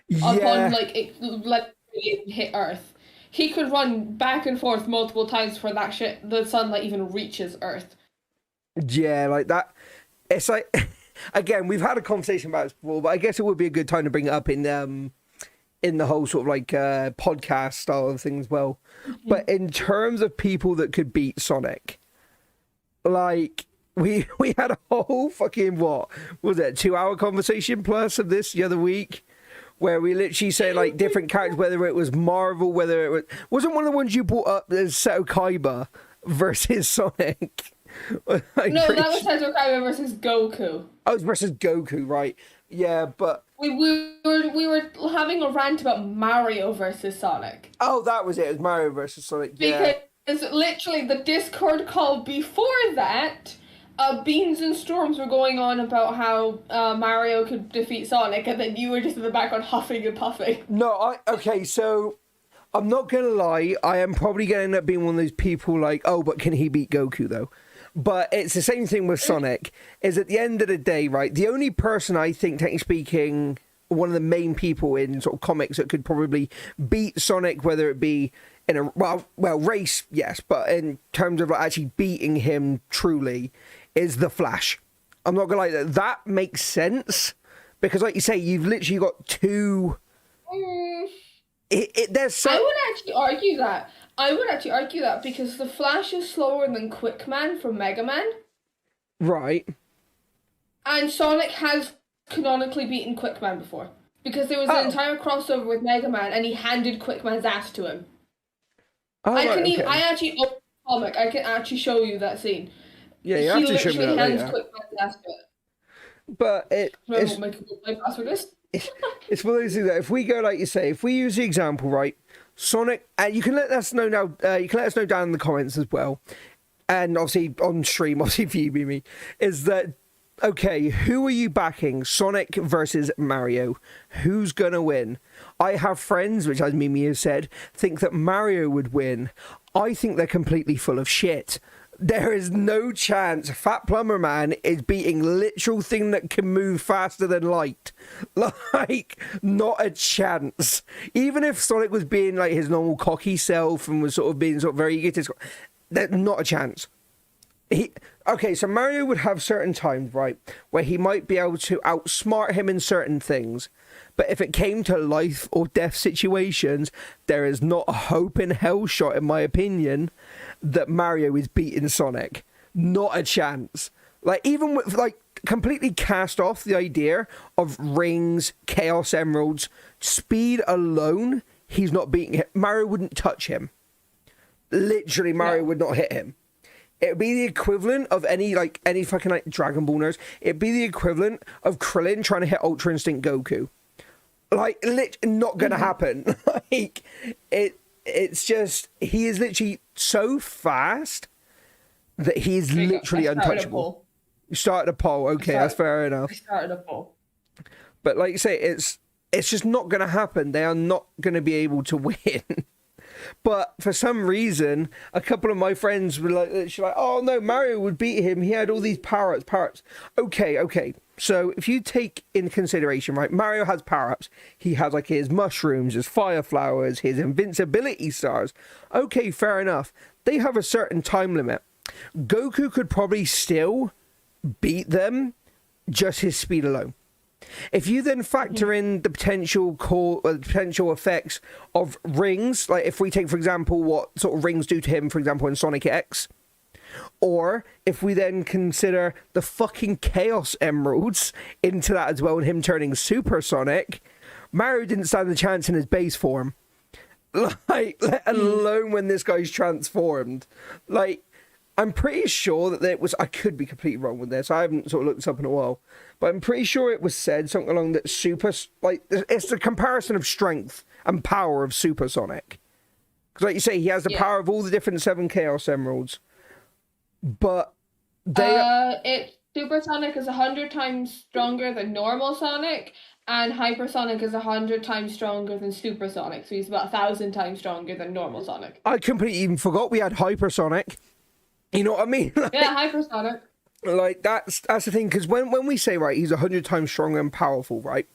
Yeah. Upon, it hit Earth. He could run back and forth multiple times before the sunlight even reaches Earth. Yeah, like that. It's like... Again, we've had a conversation about this before, but I guess it would be a good time to bring it up in the whole sort of like podcast style of things as well. But in terms of people that could beat Sonic, like we had a whole fucking, what was it, 2-hour conversation plus of this the other week, where we literally say like different characters, whether it was Marvel, whether it wasn't one of the ones you brought up as Seto Kaiba versus Sonic. No, that was Seto Kaiba versus Goku. Oh, it was versus Goku, right? Yeah, but we were having a rant about Mario versus Sonic. Oh, that was it. It was Mario versus Sonic. Yeah. Because literally the Discord call before that, Beans and Storms were going on about how Mario could defeat Sonic, and then you were just in the background huffing and puffing. No, okay, so I'm not gonna lie. I am probably gonna end up being one of those people like, oh, but can he beat Goku though? But it's the same thing with Sonic, is at the end of the day, right, the only person I think, technically speaking, one of the main people in sort of comics that could probably beat Sonic, whether it be in a, well, race, yes, but in terms of like actually beating him truly, is the Flash. I'm not gonna lie, that makes sense, because like you say, you've literally got two... There's so... I would actually argue that because the Flash is slower than Quickman from Mega Man. Right. And Sonic has canonically beaten Quickman before. Because there was an entire crossover with Mega Man and he handed Quickman's ass to him. Oh, I actually own the comic. I can actually show you that scene. Yeah, you have to show me that hands later. Quickman's ass to it. But it's what my Google Play password is. It's one of those things that if we go, like you say, if we use the example, right, Sonic, and you can let us know now, you can let us know down in the comments as well, and obviously on stream, obviously if you be me, is that, okay, who are you backing? Sonic versus Mario. Who's gonna win? I have friends, which as Mimi has said, think that Mario would win. I think they're completely full of shit. There is no chance Fat Plumber Man is beating literal thing that can move faster than light. Like, not a chance. Even if Sonic was being like his normal cocky self and was sort of being sort of very egotistical, not a chance. Okay, so Mario would have certain times, right, where he might be able to outsmart him in certain things. But if it came to life or death situations, there is not a hope in hell shot, in my opinion, that Mario is beating Sonic. Not a chance. Like, even with, like, completely cast off the idea of rings, Chaos Emeralds, speed alone, he's not beating him. Mario wouldn't touch him. Literally, Mario would not hit him. It would be the equivalent of any fucking, like, Dragon Ball nerds. It'd be the equivalent of Krillin trying to hit Ultra Instinct Goku. Like, not gonna happen. Like, it's just, he is literally so fast that he is literally untouchable. You started a poll. Okay, that's fair enough. I started a poll. But like you say, it's just not gonna happen. They are not gonna be able to win. But for some reason, a couple of my friends were like, oh no, Mario would beat him. He had all these power-ups. Okay. So if you take in consideration, right, Mario has power-ups. He has like his mushrooms, his fire flowers, his invincibility stars. Okay, fair enough. They have a certain time limit. Goku could probably still beat them, just his speed alone. If you then factor in the potential effects of rings, like if we take, for example, what sort of rings do to him, for example, in Sonic X, or if we then consider the fucking Chaos Emeralds into that as well, and him turning Super Sonic, Mario didn't stand a chance in his base form. Like, let alone when this guy's transformed. Like, I'm pretty sure that it was. I could be completely wrong with this. I haven't sort of looked this up in a while, but I'm pretty sure it was said something along that it's the comparison of strength and power of Supersonic. Because, like you say, he has the power of all the different 7 Chaos Emeralds, but Supersonic is 100 times stronger than normal Sonic, and Hypersonic is 100 times stronger than Supersonic. So he's about 1,000 times stronger than normal Sonic. I completely even forgot we had Hypersonic. You know what I mean? Yeah, Hypersonic. Like, that's the thing, because when we say, right, he's 100 times stronger and powerful, right?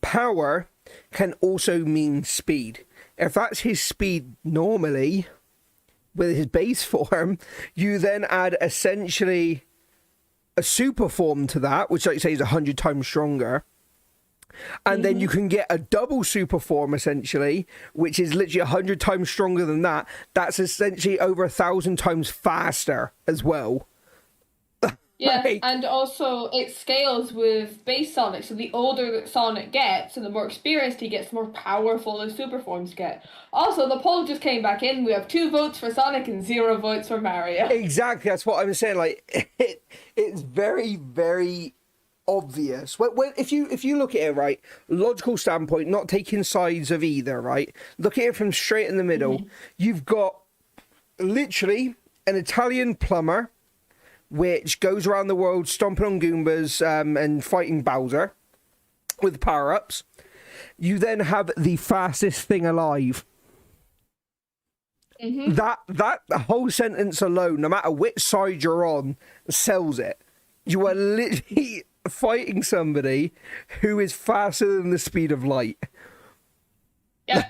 Power can also mean speed. If that's his speed normally, with his base form, you then add essentially a super form to that, which, like you say, is 100 times stronger. And then you can get a double super form, essentially, which is literally 100 times stronger than that. That's essentially over 1,000 times faster as well. Yeah, Like, and also it scales with base Sonic. So the older Sonic gets and the more experienced he gets, the more powerful the super forms get. Also, the poll just came back in. We have 2 votes for Sonic and 0 votes for Mario. exactly, that's what I'm saying. Like, it's very, very obvious. If you look at it, right, logical standpoint, not taking sides of either, right, look at it from straight in the middle. You've got literally an Italian plumber which goes around the world stomping on Goombas and fighting Bowser with power-ups. You then have the fastest thing alive. That whole sentence alone, no matter which side you're on, sells it. You are literally fighting somebody who is faster than the speed of light. Yeah.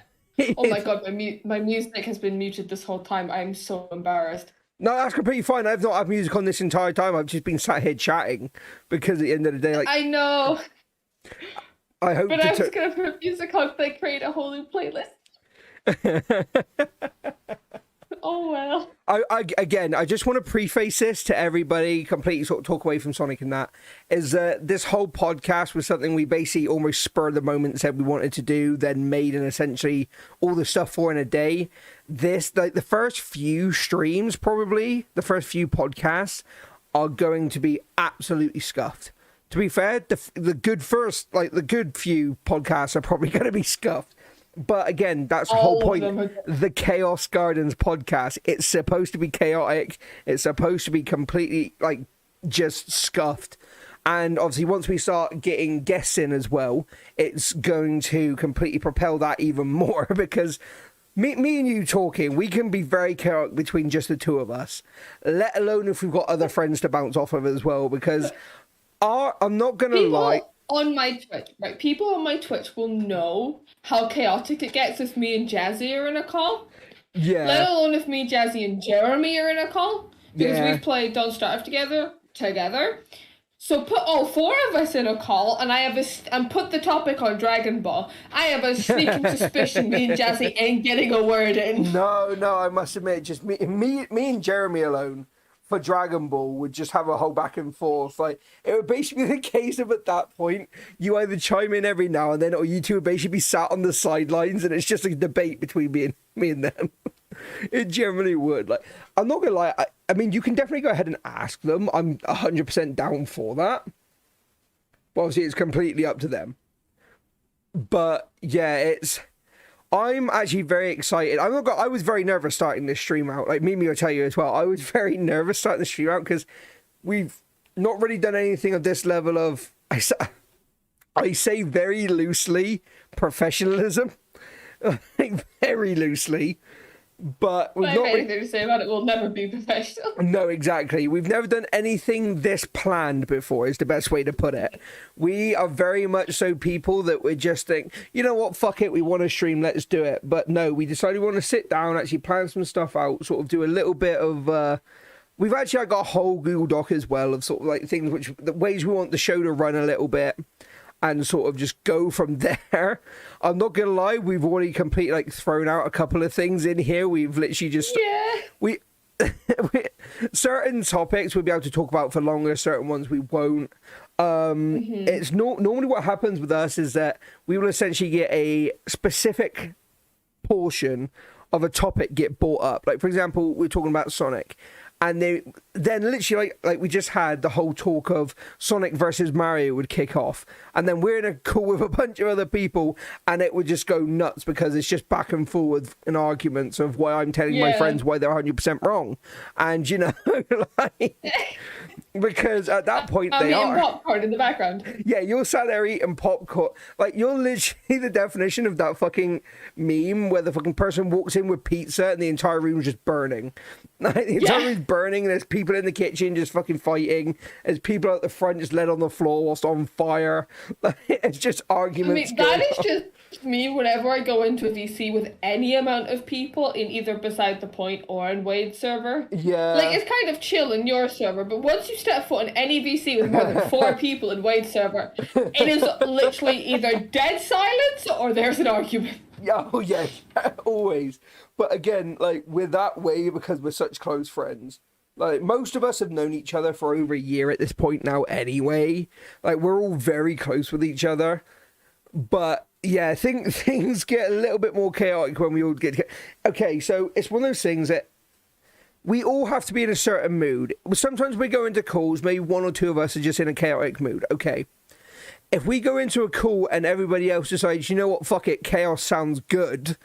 Oh my god, my music has been muted this whole time. I'm so embarrassed. No, that's completely fine. I've not had music on this entire time. I've just been sat here chatting because at the end of the day, like, I know. I hope. But I was gonna put music on if they create a whole new playlist. Oh well. I just want to preface this to everybody, completely sort of talk away from Sonic and that, is that this whole podcast was something we basically almost spur of the moment said we wanted to do, then made and essentially all the stuff for in a day. This, like, the first few streams, probably, the first few podcasts are going to be absolutely scuffed. To be fair, the good few podcasts are probably going to be scuffed. But again, that's the whole point. The Chaos Gardens podcast. It's supposed to be chaotic. It's supposed to be completely, like, just scuffed. And obviously, once we start getting guests in as well, it's going to completely propel that even more. Because me and you talking, we can be very chaotic between just the two of us. Let alone if we've got other friends to bounce off of as well. Because I'm not going to lie. On my Twitch, right? People on my Twitch will know how chaotic it gets if me and Jazzy are in a call. Yeah. Let alone if me, Jazzy, and Jeremy are in a call. Because we've played Don't Starve together. So put all 4 of us in a call, and and put the topic on Dragon Ball. I have a sneaking suspicion me and Jazzy ain't getting a word in. No, I must admit, just me and Jeremy alone for Dragon Ball would just have a whole back and forth. Like, it would basically be the case of, at that point, you either chime in every now and then, or you two would basically be sat on the sidelines, and it's just a debate between me and them. It generally would. Like, I'm not gonna lie. I mean, you can definitely go ahead and ask them. I'm 100% down for that. But obviously, it's completely up to them. But yeah, I'm actually very excited. I was very nervous starting this stream out. Like, Mimi will tell you as well. I was very nervous starting the stream out because we've not really done anything of this level of, I say very loosely, professionalism. Like, very loosely. But we've not anything to say about it will never be professional. No, exactly. We've never done anything this planned before, is the best way to put it. We are very much so people that we just think, you know what, fuck it, we want to stream, let's do it. But no, we decided we want to sit down, actually plan some stuff out, sort of do a little bit of... We've actually got a whole Google Doc as well of sort of like things the ways we want the show to run a little bit. And sort of just go from there. I'm not gonna lie, we've already completely like thrown out a couple of things in here. We've literally just we certain topics we'll be able to talk about for longer, certain ones we won't. It's normally what happens with us is that we will essentially get a specific portion of a topic get brought up. Like, for example, we're talking about Sonic. And then literally, like we just had the whole talk of Sonic versus Mario would kick off. And then we're in a call with a bunch of other people, and it would just go nuts because it's just back and forth in arguments of why I'm telling my friends why they're 100% wrong. And, you know, like, because at that point they are. I'm eating popcorn in the background. Yeah, you're sat there eating popcorn. Like, you're literally the definition of that fucking meme where the fucking person walks in with pizza and the entire room's just burning. Like, the entire room's burning, and there's people in the kitchen just fucking fighting. There's people out the front just laid on the floor whilst on fire. Like, it's just arguments. I mean, that is just me whenever I go into a VC with any amount of people in either Beside the Point or in Wade's server. Yeah. Like, it's kind of chill in your server, but once you step foot in any VC with more than 4 people in Wade's server, it is literally either dead silence or there's an argument. Oh, yeah, always. But again, like, we're that way because we're such close friends. Like, most of us have known each other for over a year at this point now anyway. Like, we're all very close with each other. But, yeah, I think things get a little bit more chaotic when we all get together. Okay, so it's one of those things that we all have to be in a certain mood. Sometimes we go into calls, maybe one or two of us are just in a chaotic mood. Okay. If we go into a call and everybody else decides, you know what, fuck it, chaos sounds good,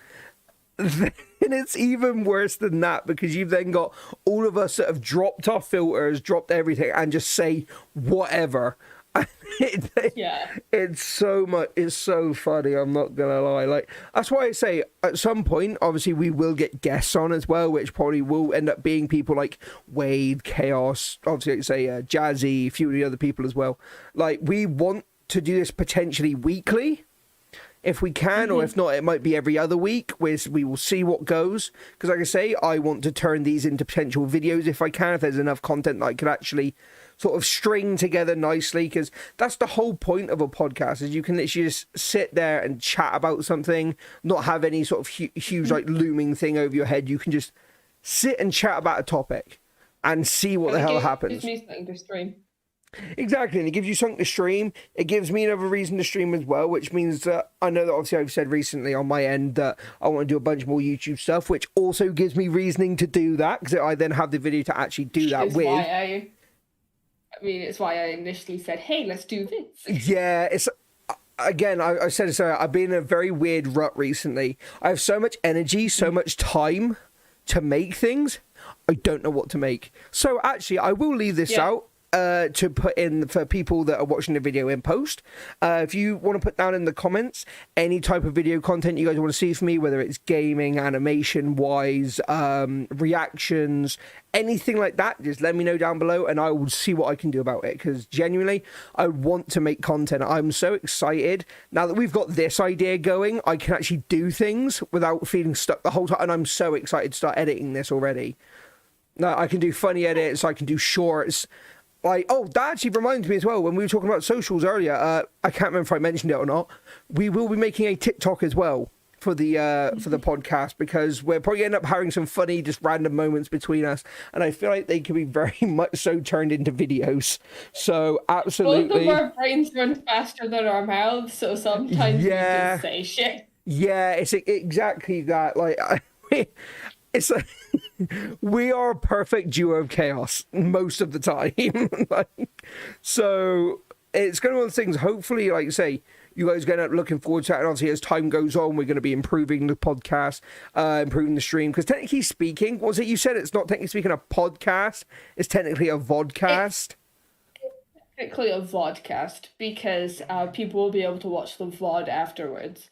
then it's even worse than that, because you've then got all of us that have dropped our filters, dropped everything, and just say whatever. It's so funny, I'm not gonna lie. Like, that's why I say at some point, obviously, we will get guests on as well, which probably will end up being people like Wade, Chaos, obviously, like say Jazzy, a few of the other people as well. Like, we want to do this potentially weekly if we can, or if not, it might be every other week, where we will see what goes. Because like I say, I want to turn these into potential videos if I can, if there's enough content that I could actually sort of string together nicely, because that's the whole point of a podcast, is you can literally just sit there and chat about something, not have any sort of huge like looming thing over your head. You can just sit and chat about a topic and see what the hell happens. It gives me something to stream. Exactly, and it gives you something to stream. It gives me another reason to stream as well, which means that I know that obviously I've said recently on my end that I want to do a bunch more YouTube stuff, which also gives me reasoning to do that, because I then have the video to actually do that with. It's why I initially said, hey, let's do this. Yeah, it's... Again, I said it, I've been in a very weird rut recently. I have so much energy, so much time to make things, I don't know what to make. So actually, I will leave this out. To put in for people that are watching the video in post. If you want to put down in the comments any type of video content you guys want to see from me, whether it's gaming, animation wise, reactions, anything like that, just let me know down below and I will see what I can do about it, because genuinely I want to make content. I'm so excited now that we've got this idea going. I can actually do things without feeling stuck the whole time, and I'm so excited to start editing this already. Now I can do funny edits, I can do shorts. Like, oh, that actually reminds me as well, when we were talking about socials earlier, I can't remember if I mentioned it or not, we will be making a TikTok as well for the podcast, because we're probably end up having some funny, just random moments between us, and I feel like they could be very much so turned into videos. So, absolutely. Both of our brains run faster than our mouths, so sometimes we just say shit. Yeah, it's exactly that. Like, it's like... we are a perfect duo of chaos most of the time. So it's going to be one of the things, hopefully, like I say, you guys are going to be looking forward to it. And obviously, as time goes on, we're going to be improving the podcast, improving the stream. Because technically speaking, what was it you said? It's not technically speaking a podcast. It's technically a vodcast. It's technically a vodcast, because people will be able to watch the VOD afterwards.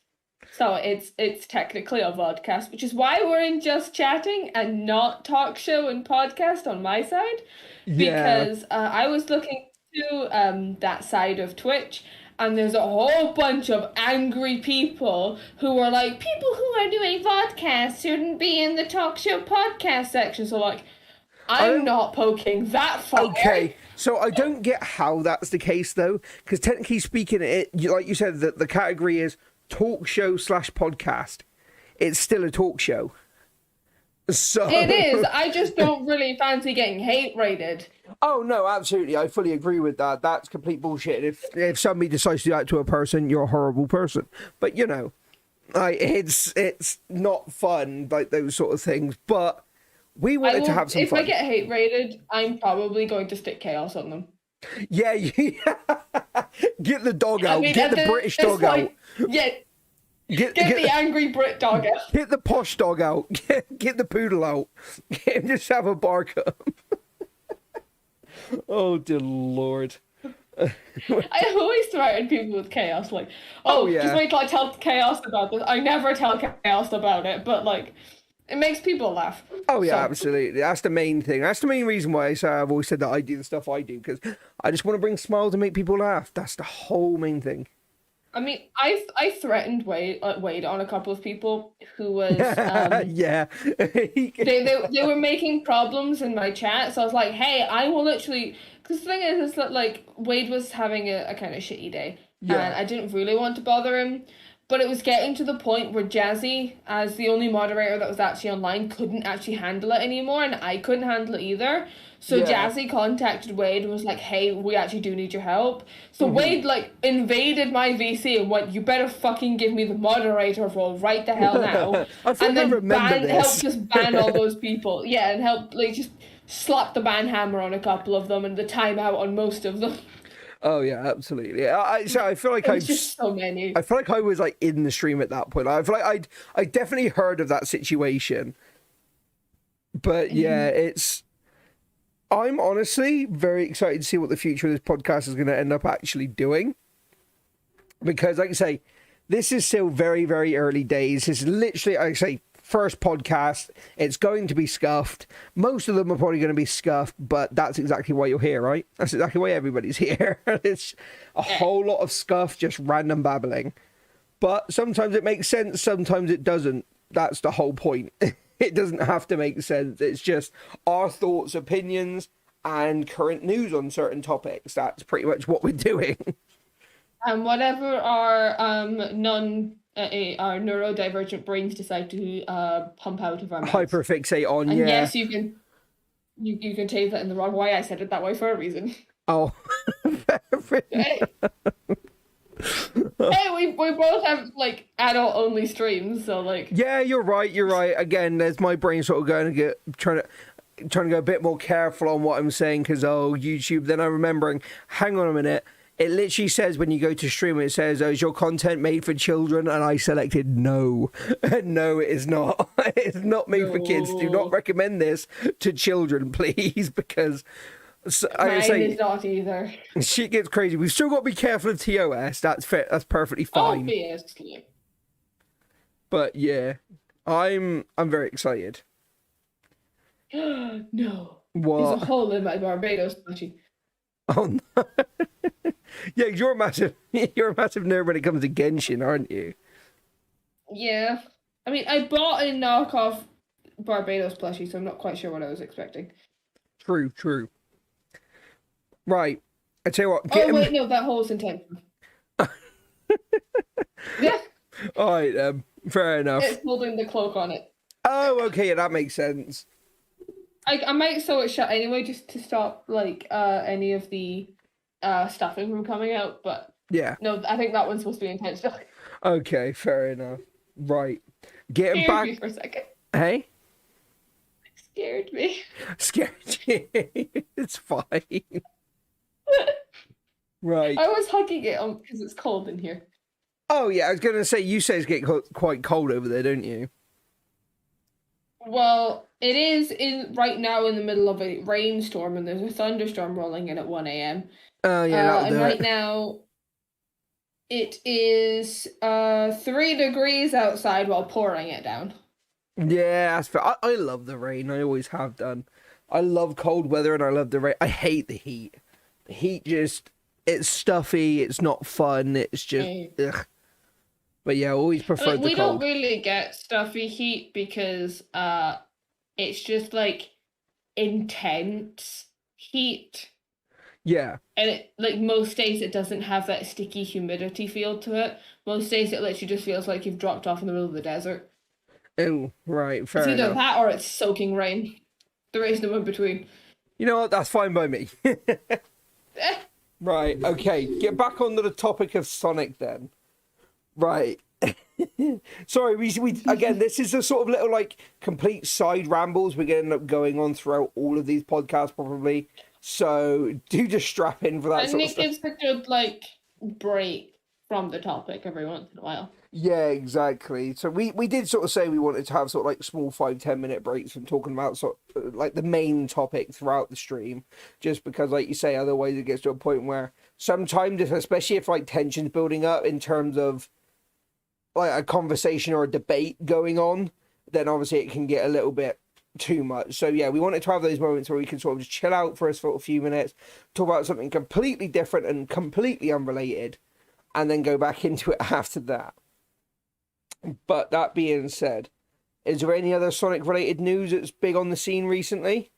So it's technically a vodcast, which is why we're in Just Chatting and not Talk Show and Podcast on my side. Because I was looking to that side of Twitch, and there's a whole bunch of angry people who are like, people who are doing vodcasts shouldn't be in the Talk Show Podcast section. So, like, I'm not poking that far. Okay, so I don't get how that's the case, though, because technically speaking, like you said, the category is talk show / podcast. It's still a talk show. So it is. I just don't really fancy getting hate rated. Oh no, absolutely. I fully agree with that. That's complete bullshit. If somebody decides to do that to a person, you're a horrible person. But you know, It's not fun, like those sort of things, but we wanted to have some if fun. I get hate rated, I'm probably going to stick chaos on them. Yeah, get the dog I out. mean, Get at the British this dog out. point, yeah, Get the angry Brit dog out. Get the posh dog out. Get the poodle out. Just have a bark at him. Oh, dear Lord. I always threaten people with chaos, like, Oh, yeah. just wait till I tell chaos about this. I never tell chaos about it, but like, it makes people laugh. Oh, yeah, So, absolutely. That's the main thing. That's the main reason why I've always said that I do the stuff I do, because I just want to bring smiles and make people laugh. That's the whole main thing. I mean, I threatened Wade on a couple of people who was Yeah. they were making problems in my chat, so I was like, hey, I will literally, because the thing is that like Wade was having a kind of shitty day, Yeah. and I didn't really want to bother him, but it was getting to the point where Jazzy, as the only moderator that was actually online, couldn't actually handle it anymore, and I couldn't handle it either. So Yeah. Jazzy contacted Wade and was like, hey, we actually do need your help. So Wade, like, invaded my VC and went, you better fucking give me the moderator role right the hell now. I think and then I remember this. helped us ban all those people. Yeah, and helped, like, just slap the ban hammer on a couple of them and the timeout on most of them. Oh, yeah, absolutely. I feel like It's just so many. I feel like I was like in the stream at that point. I feel like I definitely heard of that situation. But yeah, I'm honestly very excited to see what the future of this podcast is going to end up actually doing. Because, like I say, this is still very, very early days. This is literally, like I say, first podcast. It's going to be scuffed. Most of them are probably going to be scuffed, but that's exactly why you're here, right? That's exactly why everybody's here. It's a whole lot of scuff, just random babbling. But sometimes it makes sense, sometimes it doesn't. That's the whole point. It doesn't have to make sense. It's just our thoughts, opinions, and current news on certain topics. That's pretty much what we're doing. And whatever our our neurodivergent brains decide to pump out of our mouths. Hyperfixate on, And yeah. yes, you can take that in the wrong way. I said it that way for a reason. Oh. Hey, we both have like adult only streams, so like. Yeah, you're right. Again, there's my brain sort of going to trying to go a bit more careful on what I'm saying because YouTube. Then I'm remembering. Hang on a minute. It literally says when you go to stream, it says, "Is your content made for children?" And I selected no. No, it is not. It's not made for kids. Do not recommend this to children, please, because. So, Mine is not either. Shit gets crazy. We've still got to be careful of TOS. That's fair. That's perfectly fine. Obviously. But yeah, I'm very excited. No. What? There's a hole in my Barbados plushie. Oh no. Yeah, you're a massive nerd when it comes to Genshin, aren't you? Yeah. I mean, I bought a knockoff Barbados plushie, so I'm not quite sure what I was expecting. True. Right. I tell you what. Wait, no, that hole's intentional. Yeah. All right. Fair enough. It's holding the cloak on it. Oh, okay. Yeah, that makes sense. I might sew it shut anyway, just to stop like any of the stuffing from coming out. But yeah. No, I think that one's supposed to be intentional. Okay. Fair enough. Right. Getting Scared back. me for a second. Hey. Scared me. Scared you. It's fine. Right. I was hugging it because it's cold in here. Oh yeah, I was gonna say you say it's getting quite cold over there, don't you? Well, it is right now in the middle of a rainstorm, and there's a thunderstorm rolling in at 1 a.m. Oh yeah, and right now it is 3 degrees outside while pouring it down. Yeah, that's fair. I love the rain. I always have done. I love cold weather and I love the rain. I hate the heat. The heat it's stuffy. It's not fun. It's just ugh. But yeah, I always prefer the cold. We don't really get stuffy heat because it's just like intense heat. Yeah. And like most days it doesn't have that sticky humidity feel to it. Most days it literally just feels like you've dropped off in the middle of the desert. Oh, right, fair enough. It's either that or it's soaking rain. There is no in between. You know what? That's fine by me. Right, okay. Get back onto the topic of Sonic then. Right. Sorry, we again, this is a sort of little like complete side rambles we're going to end up going on throughout all of these podcasts probably. So do just strap in for that And sort of it stuff. gives a good like break from the topic every once in a while. Yeah, exactly. So we did sort of say we wanted to have sort of like small 5-10 minute breaks from talking about sort of like the main topic throughout the stream, just because like you say, otherwise it gets to a point where sometimes, especially if like tension's building up in terms of like a conversation or a debate going on, then obviously it can get a little bit too much. So yeah, we wanted to have those moments where we can sort of just chill out for a sort of few minutes, talk about something completely different and completely unrelated, and then go back into it after that. But that being said, is there any other Sonic related news that's big on the scene recently?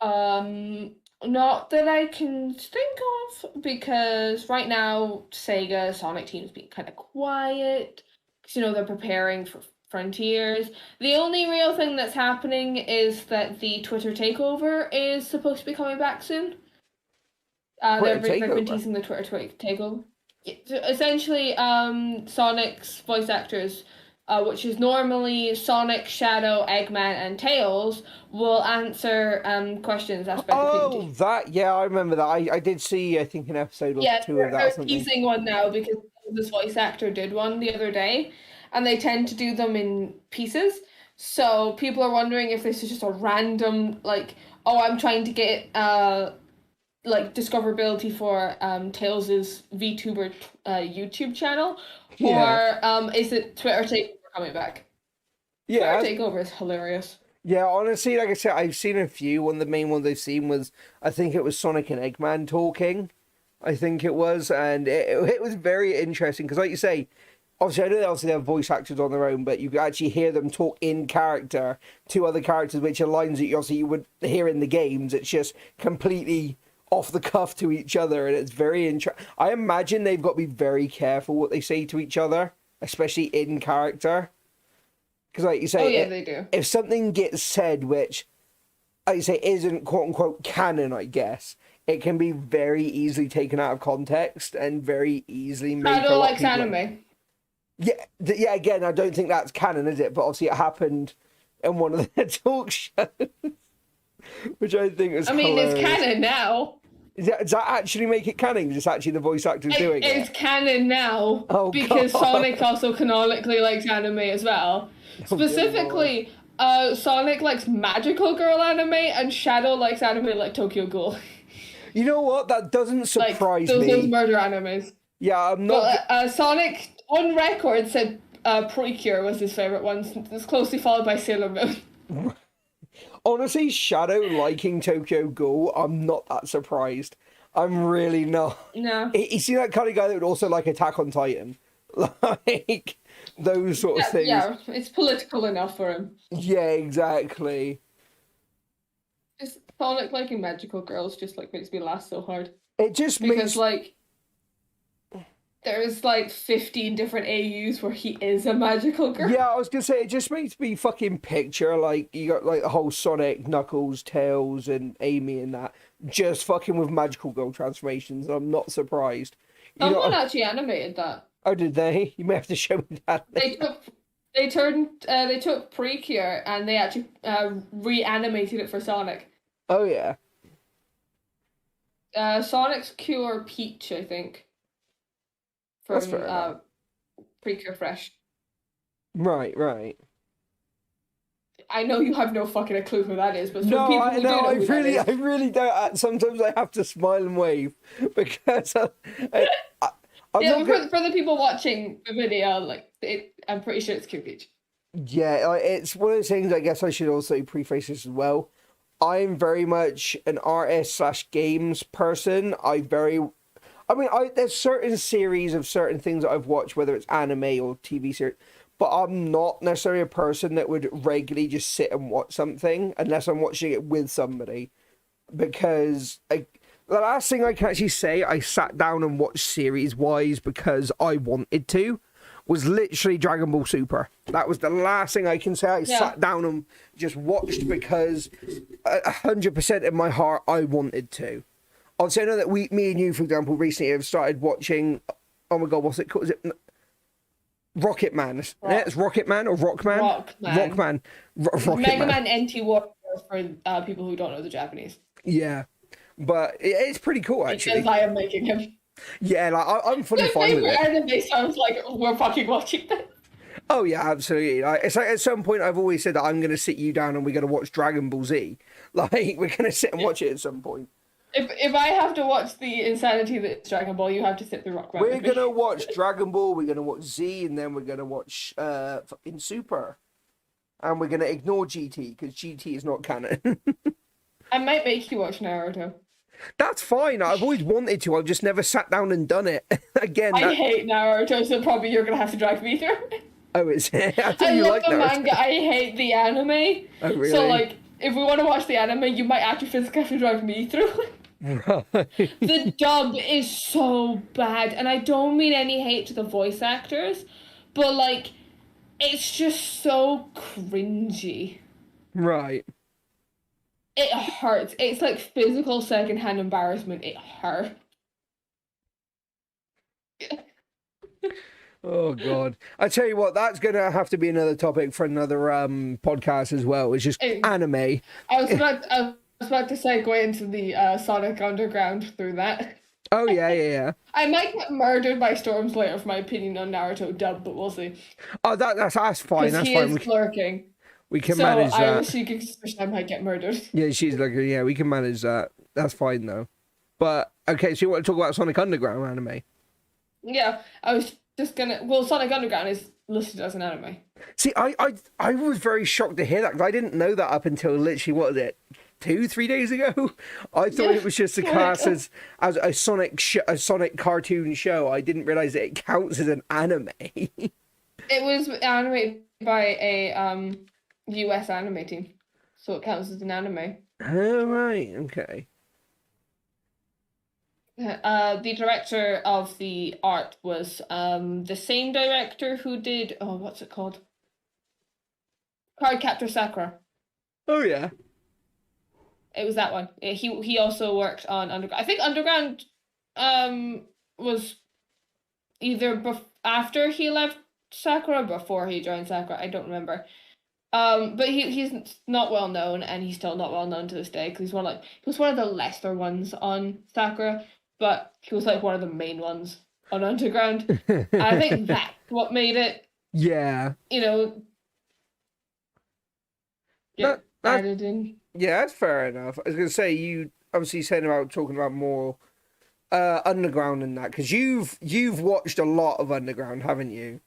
Not that I can think of, because right now Sega Sonic team's being kind of quiet because they're preparing for Frontiers. The only real thing that's happening is that the Twitter takeover is supposed to be coming back soon. They've been teasing the Twitter takeover. Essentially, Sonic's voice actors, which is normally Sonic, Shadow, Eggman, and Tails, will answer questions asked by the community. I remember that. I did see, I think, an episode or two of that. They're teasing one now because this voice actor did one the other day, and they tend to do them in pieces. So people are wondering if this is just a random, like, oh, I'm trying to get like discoverability for Tails' VTuber YouTube channel, or is it Twitter takeover coming back? Yeah, Twitter takeover is hilarious. Yeah, honestly, like I said, I've seen a few. One of the main ones I've seen was, I think it was Sonic and Eggman talking. I think it was, and it was very interesting because, like you say, obviously I know they have voice actors on their own, but you can actually hear them talk in character to other characters, which are lines that you would hear in the games. It's just completely off the cuff to each other, and it's very interesting. I imagine they've got to be very careful what they say to each other, especially in character. Because like you say, they do. If something gets said which, like you say, isn't quote unquote canon, I guess, it can be very easily taken out of context and very easly made. Shadow likes anime. Yeah. Again, I don't think that's canon, is it? But obviously, it happened in one of their talk shows, which I think was. Hilarious. It's canon now. Does that actually make it canon? It's actually the voice actors doing it. It's canon now because God. Sonic also canonically likes anime as well. Specifically, Sonic likes magical girl anime, and Shadow likes anime like Tokyo Ghoul. You know what? That doesn't surprise me. Those murder animes. Yeah, I'm not. But, Sonic, on record, said Precure was his favorite one. It's closely followed by Sailor Moon. Honestly, Shadow liking Tokyo Ghoul, I'm not that surprised. I'm really not. No. Is he that kind of guy that would also like Attack on Titan? Like, those sort of things. Yeah, it's political enough for him. Yeah, exactly. Just Sonic liking magical girls just makes me laugh so hard. It just because there's 15 different AUs where he is a magical girl. Yeah, I was gonna say, it just makes me fucking picture you got the whole Sonic, Knuckles, Tails, and Amy and that just fucking with magical girl transformations. I'm not surprised. Someone actually animated that. Oh, did they? You may have to show me that. They took Precure and they actually reanimated it for Sonic. Oh yeah. Sonic's Cure Peach, I think. From Precure Fresh. Right. I know you have no fucking clue who that is, but I really don't. Sometimes I have to smile and wave because for the people watching the video, I'm pretty sure it's Cure Peach. Yeah, it's one of those things. I guess I should also preface this as well. I'm very much an artist/games person. There's certain series of certain things that I've watched, whether it's anime or TV series, but I'm not necessarily a person that would regularly just sit and watch something unless I'm watching it with somebody. Because the last thing I can actually say I sat down and watched series-wise because I wanted to was literally Dragon Ball Super. That was the last thing I can say I sat down and just watched because 100% in my heart I wanted to. Obviously, I know that me and you, for example, recently have started watching. Oh my god, what's it called? Is it Rocket Man. It's Rocket Man or Rockman? Rockman. Rocket Mega Man. Man NT Warrior for people who don't know the Japanese. Yeah. But it's pretty cool, actually. Because I am making him. Yeah, like, I'm fully My fine with favorite it. anime sounds like we're fucking watching this. Oh, yeah, absolutely. Like, it's like at some point I've always said that I'm going to sit you down and we're going to watch Dragon Ball Z. Like, we're going to sit and watch it at some point. If I have to watch the insanity that's Dragon Ball, you have to sit through Rockman. We're going to watch Dragon Ball, we're going to watch Z, and then we're going to watch in Super. And we're going to ignore GT, because GT is not canon. I might make you watch Naruto. That's fine. I've always wanted to. I've just never sat down and done it. Again, I hate Naruto, so probably you're going to have to drag me through. Oh, is it? I love the manga, I hate the anime. Oh, really? So, like, if we want to watch the anime, you might actually physically have to drag me through. Right. The dub is so bad, and I don't mean any hate to the voice actors, but, like, it's just so cringy. Right. It hurts. It's like physical secondhand embarrassment. It hurts. Oh God! I tell you what, that's gonna have to be another topic for another podcast as well. It's just anime. I was about to segue into the Sonic Underground through that. Oh yeah. I might get murdered by Storms later for my opinion on Naruto dub, but we'll see. Oh, that's fine. That's he fine. Is lurking. We can manage that. I have a sneaking suspicion I might get murdered. Yeah, she's looking. Yeah, we can manage that. That's fine though. But okay, so you want to talk about Sonic Underground anime? Yeah, I was just gonna. Well, Sonic Underground is listed as an anime. See, I was very shocked to hear that because I didn't know that up until literally what was it, 2-3 days ago. I thought it was just a class as a Sonic cartoon show. I didn't realize that it counts as an anime. It was animated by a US anime team, so it counts as an anime. Oh right, okay. The director of the art was the same director who did what's it called? Cardcaptor Sakura. Oh yeah. It was that one. He also worked on Underground. I think Underground was either after he left Sakura, before he joined Sakura. I don't remember. But he's not well known, and he's still not well known to this day because he was one of the lesser ones on Sakura, but he was like one of the main ones on Underground. And I think that's what made it. Yeah. Added in. Yeah, that's fair enough. I was gonna say you obviously saying about talking about more Underground and that because you've watched a lot of Underground, haven't you?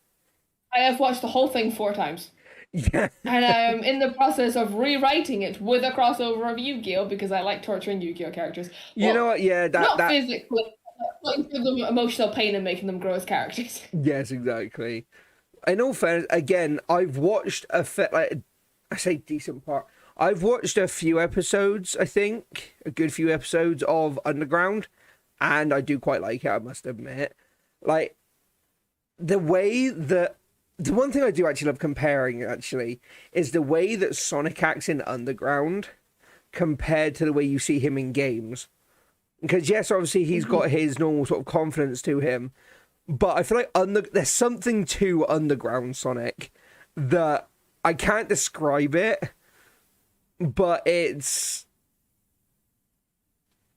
I have watched the whole thing 4 times. Yeah. And I'm in the process of rewriting it with a crossover of Yu-Gi-Oh! Because I like torturing Yu-Gi-Oh! characters. You know what? Yeah, not physically, but give them emotional pain and making them grow as characters. Yes, exactly. In all fairness, again, I've watched I say decent part. I've watched a few episodes, I think, a good few episodes of Underground, and I do quite like it, I must admit. Like, the one thing I do actually love comparing, actually, is the way that Sonic acts in Underground compared to the way you see him in games. Because, yes, obviously, he's got his normal sort of confidence to him, but I feel like there's something to Underground Sonic that I can't describe it, but it's...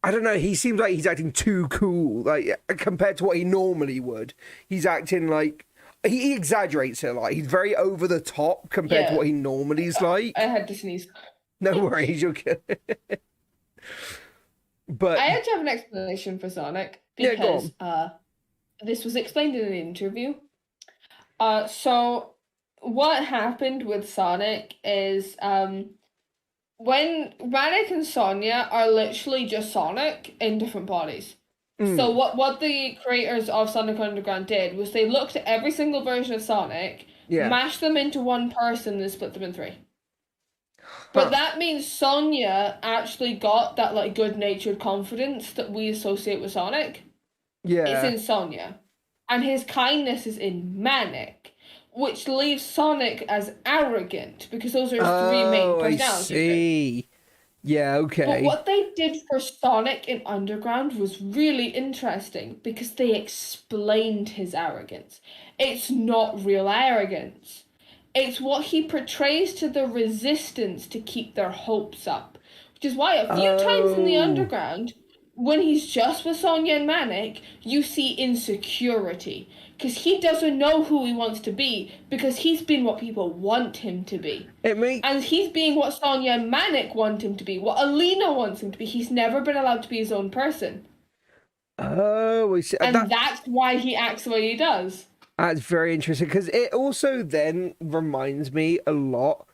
I don't know, he seems like he's acting too cool, like, compared to what he normally would. He's acting like... He exaggerates it a lot. He's very over the top compared to what he normally is like. I had to sneeze. No worries, you're good. But I had to have an explanation for Sonic because this was explained in an interview. So what happened with Sonic is when Manic and Sonya are literally just Sonic in different bodies. So what the creators of Sonic Underground did was they looked at every single version of Sonic, mashed them into one person, and split them in 3. But that means Sonya actually got that like good-natured confidence that we associate with Sonic. Yeah. It's in Sonya. And his kindness is in Manic, which leaves Sonic as arrogant because those are his 3 main personalities. I see. Yeah, But okay. what they did for Sonic in Underground was really interesting because they explained his arrogance. It's not real arrogance. It's what he portrays to the resistance to keep their hopes up. Which is why a few times in the Oh, Underground, when he's just with Sonya and Manic, you see insecurity. Because he doesn't know who he wants to be, because he's been what people want him to be. it may. And he's being what Sonya and Manic want him to be, what Alina wants him to be. He's never been allowed to be his own person. Oh, I see. And that's why he acts the way he does. That's very interesting because it also then reminds me a lot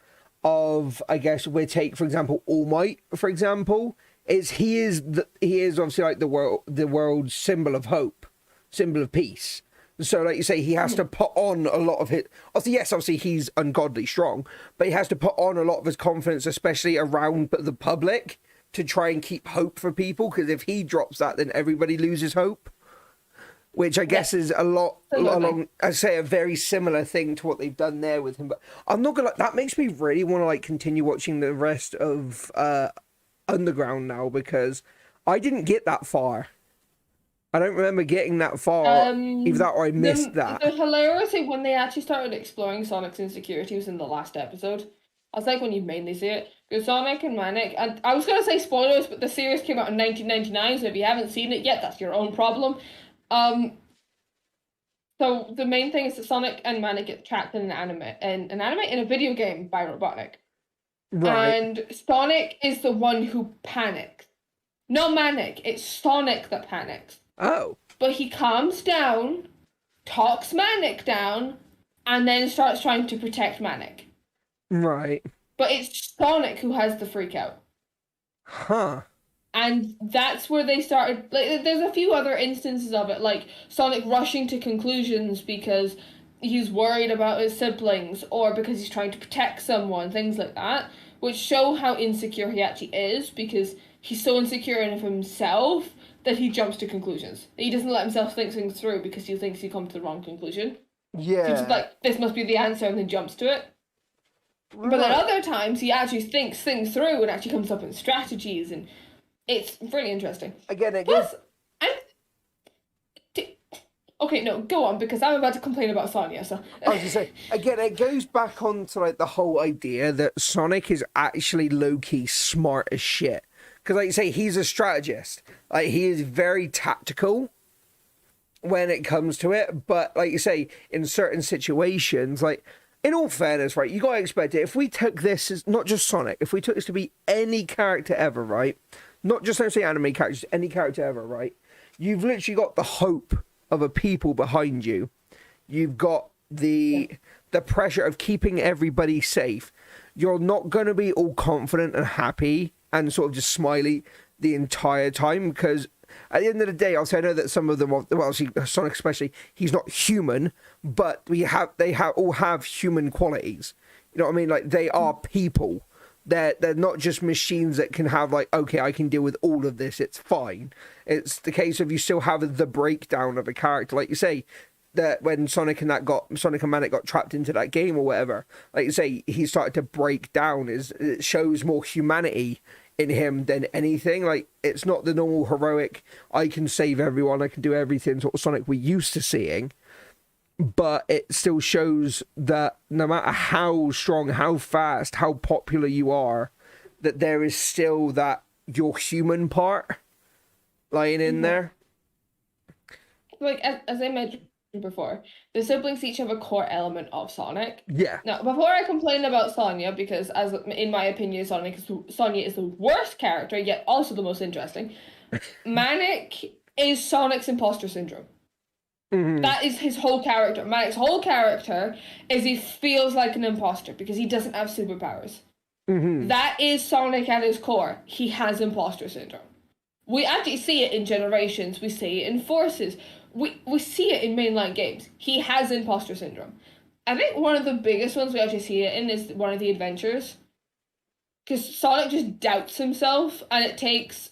of, I guess, we take for example All Might, for example, is he is obviously like the world's symbol of hope, symbol of peace. So, like you say, he has to put on a lot of his. Obviously, yes, obviously he's ungodly strong, but he has to put on a lot of his confidence, especially around the public, to try and keep hope for people. Because if he drops that, then everybody loses hope, which I guess Yes, is a lot absolutely. along. I say a very similar thing to what they've done there with him. But I'm not gonna. That makes me really want to like continue watching the rest of Underground now because I didn't get that far. I don't remember getting that far. Either that or I missed The that. hilarity when they actually started exploring Sonic's insecurity was in the last episode. I was like when you mainly see it. Because Sonic and Manic, and I was gonna say spoilers, but the series came out in 1999, so if you haven't seen it yet, that's your own problem. Um, so the main thing is that Sonic and Manic get trapped in in a video game by Robotnik. Right. And Sonic is the one who panics. Not Manic, it's Sonic that panics. Oh. But he calms down, talks Manic down, and then starts trying to protect Manic. Right. But it's Sonic who has the freak out. Huh. And that's where they started. Like, there's a few other instances of it, like Sonic rushing to conclusions because he's worried about his siblings or because he's trying to protect someone, things like that, which show how insecure he actually is because he's so insecure in himself that he jumps to conclusions. He doesn't let himself think things through because he thinks he comes to the wrong conclusion. He just Yeah. like, this must be the answer and then jumps to it. But then Right. other times he actually thinks things through and actually comes up with strategies, and it's really interesting. Again, it goes. Plus, I'm okay. No, go on because I'm about to complain about Sonya. So I was gonna say again, it goes back on to like the whole idea that Sonic is actually low key smart as shit. Because, like you say, he's a strategist. Like he is very tactical when it comes to it. But like you say, in certain situations, like in all fairness, right, you gotta expect it. If we took this as not just Sonic, if we took this to be any character ever, right, not just let's say anime characters, any character ever, right, you've literally got the hope of a people behind you. You've got the pressure of keeping everybody safe. You're not going to be all confident and happy and sort of just smiley the entire time because at the end of the day, I'll say I know that some of them, well, obviously Sonic especially, he's not human, but they have all have human qualities. You know what I mean? Like they are people. They're not just machines that can have like, okay, I can deal with all of this. It's fine. It's the case of you still have the breakdown of a character, like you say, that when Sonic and Manic got trapped into that game or whatever, like you say, he started to break down. Is it shows more humanity in him than anything. Like it's not the normal heroic, I can save everyone, I can do everything sort of Sonic we're used to seeing. But it still shows that no matter how strong, how fast, how popular you are, that there is still that your human part lying in Mhm. there. like as I mentioned before, the siblings each have a core element of Sonic. Yeah. Now, before I complain about Sonya, because as in my opinion, Sonya is the worst character, yet also the most interesting. Manic is Sonic's imposter syndrome. Mm-hmm. That is his whole character. Manic's whole character is he feels like an imposter because he doesn't have superpowers. Mm-hmm. That is Sonic at his core. He has imposter syndrome. We actually see it in Generations. We see it in Forces. We see it in mainline games. He has imposter syndrome. I think one of the biggest ones we actually see it in is one of the adventures. Because Sonic just doubts himself, and it takes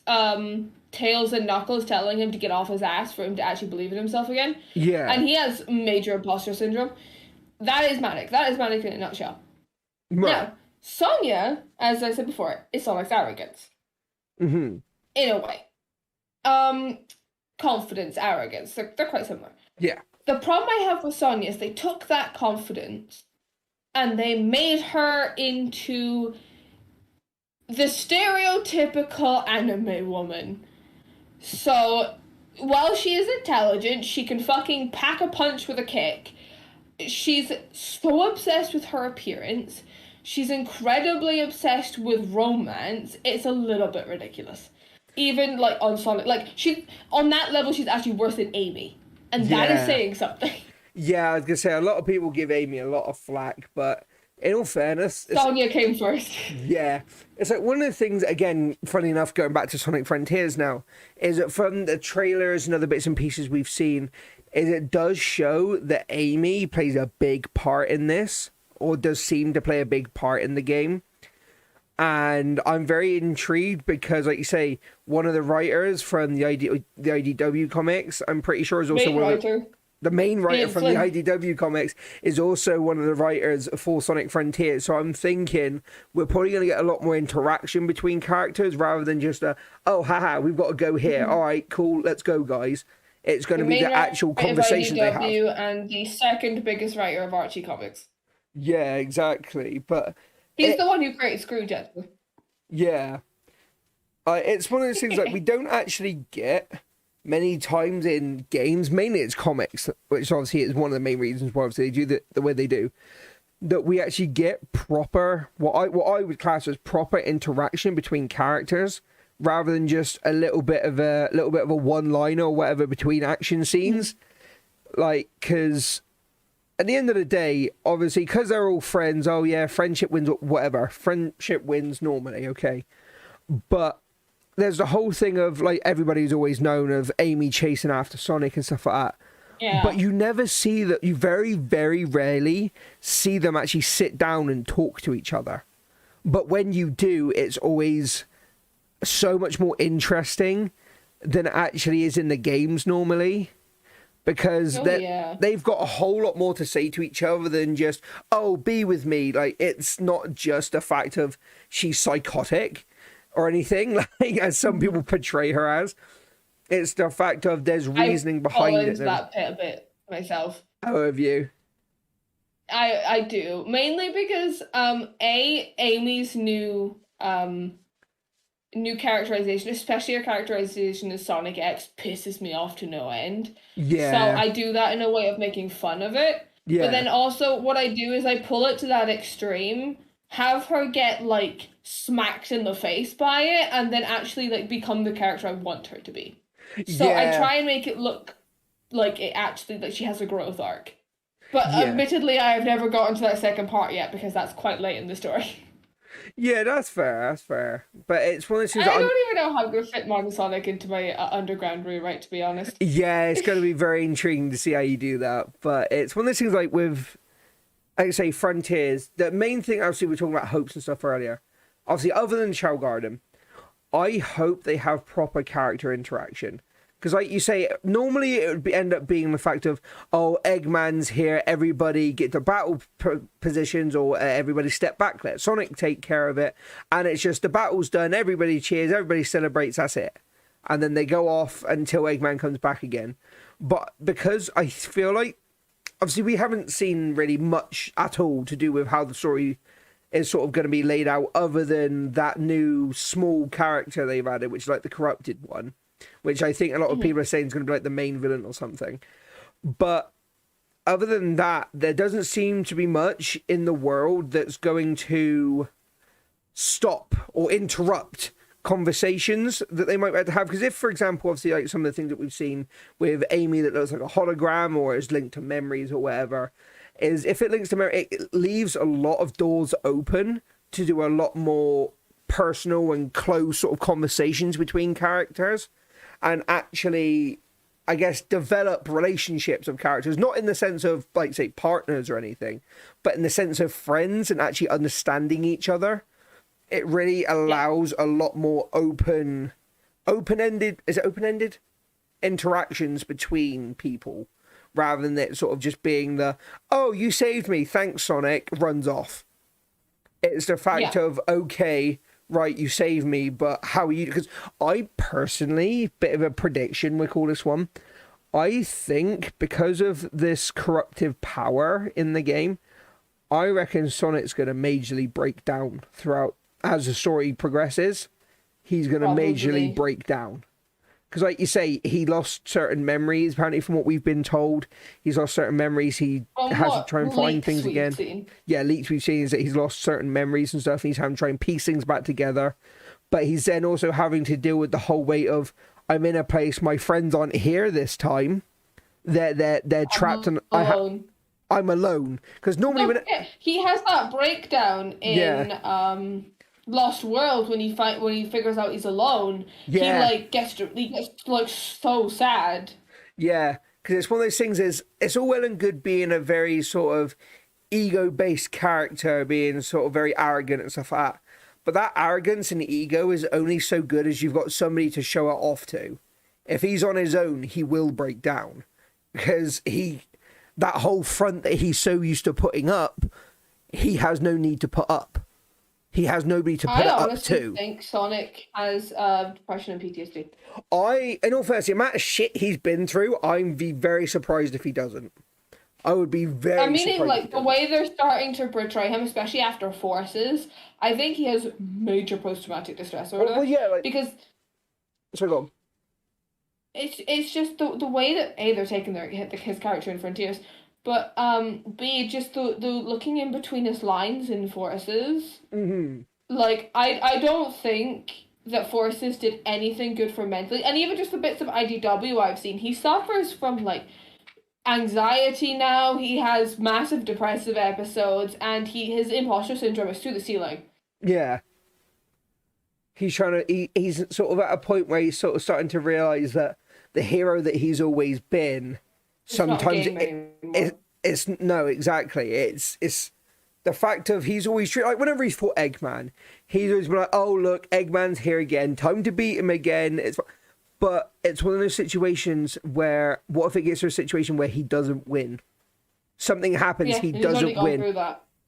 Tails and Knuckles telling him to get off his ass for him to actually believe in himself again. Yeah. And he has major imposter syndrome. That is Manic. That is Manic in a nutshell. Right. Now, Sonya, as I said before, is Sonic's arrogance Mm-hmm. in a way. Um, confidence, arrogance, they're quite similar. Yeah. The problem I have with Sonya is they took that confidence and they made her into the stereotypical anime woman. So, while she is intelligent, she can fucking pack a punch with a kick. She's so obsessed with her appearance. She's incredibly obsessed with romance. It's a little bit ridiculous. Even like on Sonic, like she on that level, she's actually worse than Amy, and that is Yeah. saying something. Yeah, I was gonna say a lot of people give Amy a lot of flack, but in all fairness, Sonya came first. yeah, it's like one of the things. Again, funny enough, going back to Sonic Frontiers now, is that from the trailers and other bits and pieces we've seen, is it does show that Amy plays a big part in this, or does seem to play a big part in the game. And I'm very intrigued because, like you say, one of the writers from the IDW comics, I'm pretty sure is also Main one of writer. the main writer Ian from Flynn. the IDW comics is also one of the writers for Sonic Frontiers. So I'm thinking we're probably going to get a lot more interaction between characters rather than just oh, haha, we've got to go here. All right, cool, let's go, guys. It's going to be Main the actual writer of conversations they have. IDW and the second biggest writer of Archie comics. Yeah, exactly. But He's the one who created Screwjet. yeah, it's one of those things like we don't actually get many times in games. Mainly it's comics, which obviously is one of the main reasons why obviously they do the way they do. That we actually get proper what I would class as proper interaction between characters, rather than just a little bit of a one liner or whatever between action scenes. Like, because at the end of the day, obviously, because they're all friends. Oh yeah, friendship wins. Whatever, friendship wins normally. Okay, but there's the whole thing of like everybody's always known of Amy chasing after Sonic and stuff like that. Yeah. But you never see that. You very, very rarely see them actually sit down and talk to each other. But when you do, it's always so much more interesting than it actually is in the games normally. Because they've got a whole lot more to say to each other than just, oh, be with me. Like, it's not just a fact of she's psychotic or anything, like as some people portray her as. It's the fact of there's reasoning behind it. That pit a bit myself. How have you? I do, mainly because Amy's new characterization, especially her characterization as Sonic X, pisses me off to no end. Yeah. So I do that in a way of making fun of it. Yeah. But then also what I do is I pull it to that extreme, have her get like smacked in the face by it, and then actually like become the character I want her to be. So I try and make it look like it actually like she has a growth arc. But admittedly, I have never gotten to that second part yet because that's quite late in the story. Yeah, that's fair. That's fair. But it's one of those things. I don't even know how I'm going to fit Modern Sonic into my underground rewrite, to be honest. Yeah, it's going to be very intriguing to see how you do that. But it's one of those things like with, like I say, Frontiers. The main thing, obviously, we were talking about hopes and stuff earlier. Obviously, other than Chow Garden, I hope they have proper character interaction. Because, like you say, normally it would end up being the fact of, oh, Eggman's here, everybody get to battle positions, or everybody step back, let Sonic take care of it. And it's just the battle's done, everybody cheers, everybody celebrates, that's it. And then they go off until Eggman comes back again. But because I feel like, obviously, we haven't seen really much at all to do with how the story is sort of going to be laid out, other than that new small character they've added, which is like the corrupted one. Which I think a lot of people are saying is going to be like the main villain or something. But other than that, there doesn't seem to be much in the world that's going to stop or interrupt conversations that they might be able to have. Because if, for example, obviously, like some of the things that we've seen with Amy that looks like a hologram or is linked to memories or whatever, is if it links to memory, it leaves a lot of doors open to do a lot more personal and close sort of conversations between characters. And actually, I guess, develop relationships of characters, not in the sense of, like, say, partners or anything, but in the sense of friends and actually understanding each other. It really allows a lot more open-ended, is it open-ended? Interactions between people, rather than it sort of just being the, oh, you saved me, thanks, Sonic, runs off. It's the fact Yeah. of, okay, right, you saved me, but how are you? Because I personally, bit of a prediction, we call this one. I think because of this corruptive power in the game, I reckon Sonic's going to majorly break down throughout as the story progresses. He's going to majorly Probably. break down. Because, like you say, he lost certain memories. Apparently, from what we've been told, he's lost certain memories. He From has to what try and find leaks things we've again. seen. Yeah, leaks we've seen is that he's lost certain memories and stuff. And he's having to try and piece things back together. But he's then also having to deal with the whole weight of, I'm in a place, my friends aren't here this time. They're trapped, and Alone. I'm alone. Because normally when He has that breakdown in Yeah. Lost World when he figures out he's alone. Yeah. He gets like so sad. Yeah, because it's one of those things. It's all well and good being a very sort of ego-based character, being sort of very arrogant and stuff like that. But that arrogance and ego is only so good as you've got somebody to show it off to. If he's on his own, he will break down because that whole front that he's so used to putting up, he has no need to put up. He has nobody to put it I up honestly to. think Sonic has depression and PTSD. In all fairness, the amount of shit he's been through, I'd be very surprised if he doesn't. I would be very I mean, surprised. like the way they're starting to portray him, especially after Forces, I think he has major post-traumatic distress disorder. Well, yeah, because so go on. it's just the way that A, they're taking his character in Frontiers, but B, just the looking in between his lines in Forces. Mm-hmm. Like I don't think that Forces did anything good for mentally, and even just the bits of IDW I've seen, he suffers from like anxiety now. He has massive depressive episodes, and his imposter syndrome is through the ceiling. Yeah. He's trying to. He's sort of at a point where he's sort of starting to realize that the hero that he's always been, sometimes it's no, exactly. It's the fact of he's always like whenever he's fought Eggman, he's always been like, oh look, Eggman's here again, time to beat him again. But it's one of those situations where what if it gets to a situation where he doesn't win? Something happens, he doesn't win.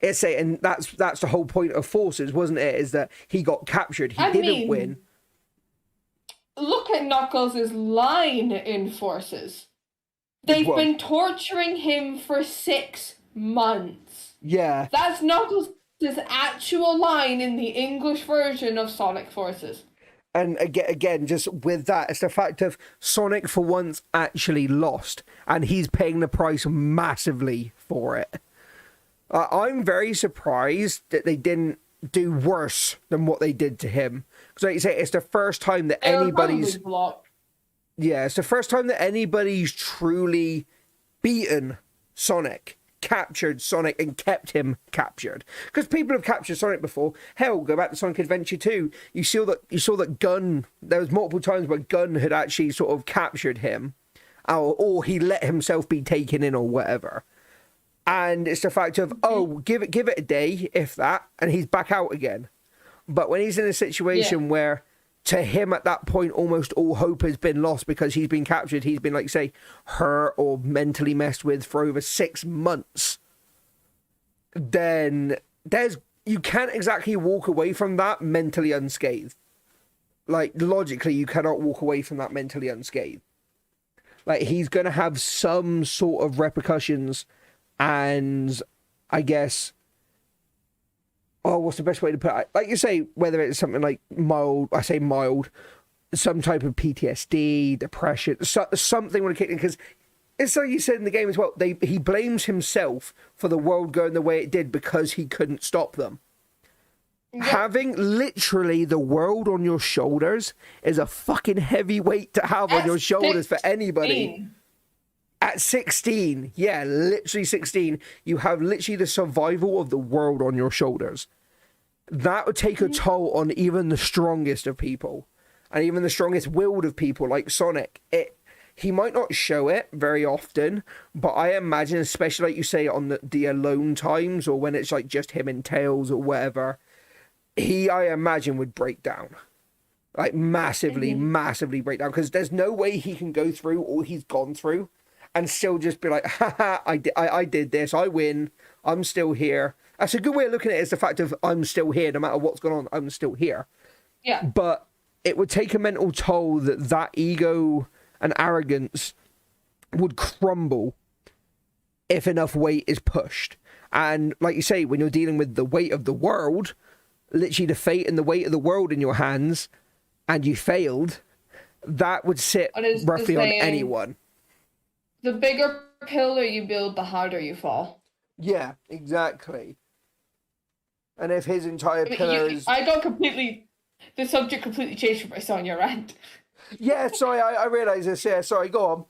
And that's the whole point of Forces, wasn't it? Is that he got captured, he didn't win. Look at Knuckles' line in Forces. They've been torturing him for 6 months. Yeah. That's Knuckles' actual line in the English version of Sonic Forces. And again, just with that, it's the fact of Sonic for once actually lost, and he's paying the price massively for it. I'm very surprised that they didn't do worse than what they did to him. Because like you say, it's the first time that anybody's... Yeah, it's the first time that anybody's truly beaten Sonic, captured Sonic, and kept him captured. Because people have captured Sonic before. Hell, go back to Sonic Adventure 2. You saw that Gun. There was multiple times where Gun had actually sort of captured him, or he let himself be taken in, or whatever. And it's the fact of give it a day, if that, and he's back out again. But when he's in a situation where, to him at that point, almost all hope has been lost because he's been captured, he's been, like, say, hurt or mentally messed with for over 6 months, then you can't exactly walk away from that mentally unscathed. Like, logically, you cannot walk away from that mentally unscathed. Like, he's going to have some sort of repercussions, and I guess... what's the best way to put it? Like you say, whether it's something like mild, I say mild, some type of PTSD, depression, something when it kicked in, because it's like you said in the game as well, he blames himself for the world going the way it did because he couldn't stop them. Yeah. Having literally the world on your shoulders is a fucking heavy weight to have on your shoulders for anybody. At 16, yeah, literally 16, you have literally the survival of the world on your shoulders. That would take a toll on even the strongest of people, and even the strongest willed of people like Sonic. He might not show it very often, but I imagine, especially like you say on the alone times, or when it's like just him and Tails or whatever, I imagine would break down. Like massively break down, because there's no way he can go through all he's gone through and still just be like, haha, I did this, I win, I'm still here, That's a good way of looking at it, is the fact of I'm still here, no matter what's going on, I'm still here. Yeah. But it would take a mental toll that ego and arrogance would crumble if enough weight is pushed. And like you say, when you're dealing with the weight of the world, literally the fate and the weight of the world in your hands, and you failed, that would sit roughly on anyone. The bigger pillar you build, the harder you fall. Yeah, exactly. And if his entire pillar is... The subject completely changed from my Sonya rant. Yeah, sorry, I realised this. Yeah, sorry, go on.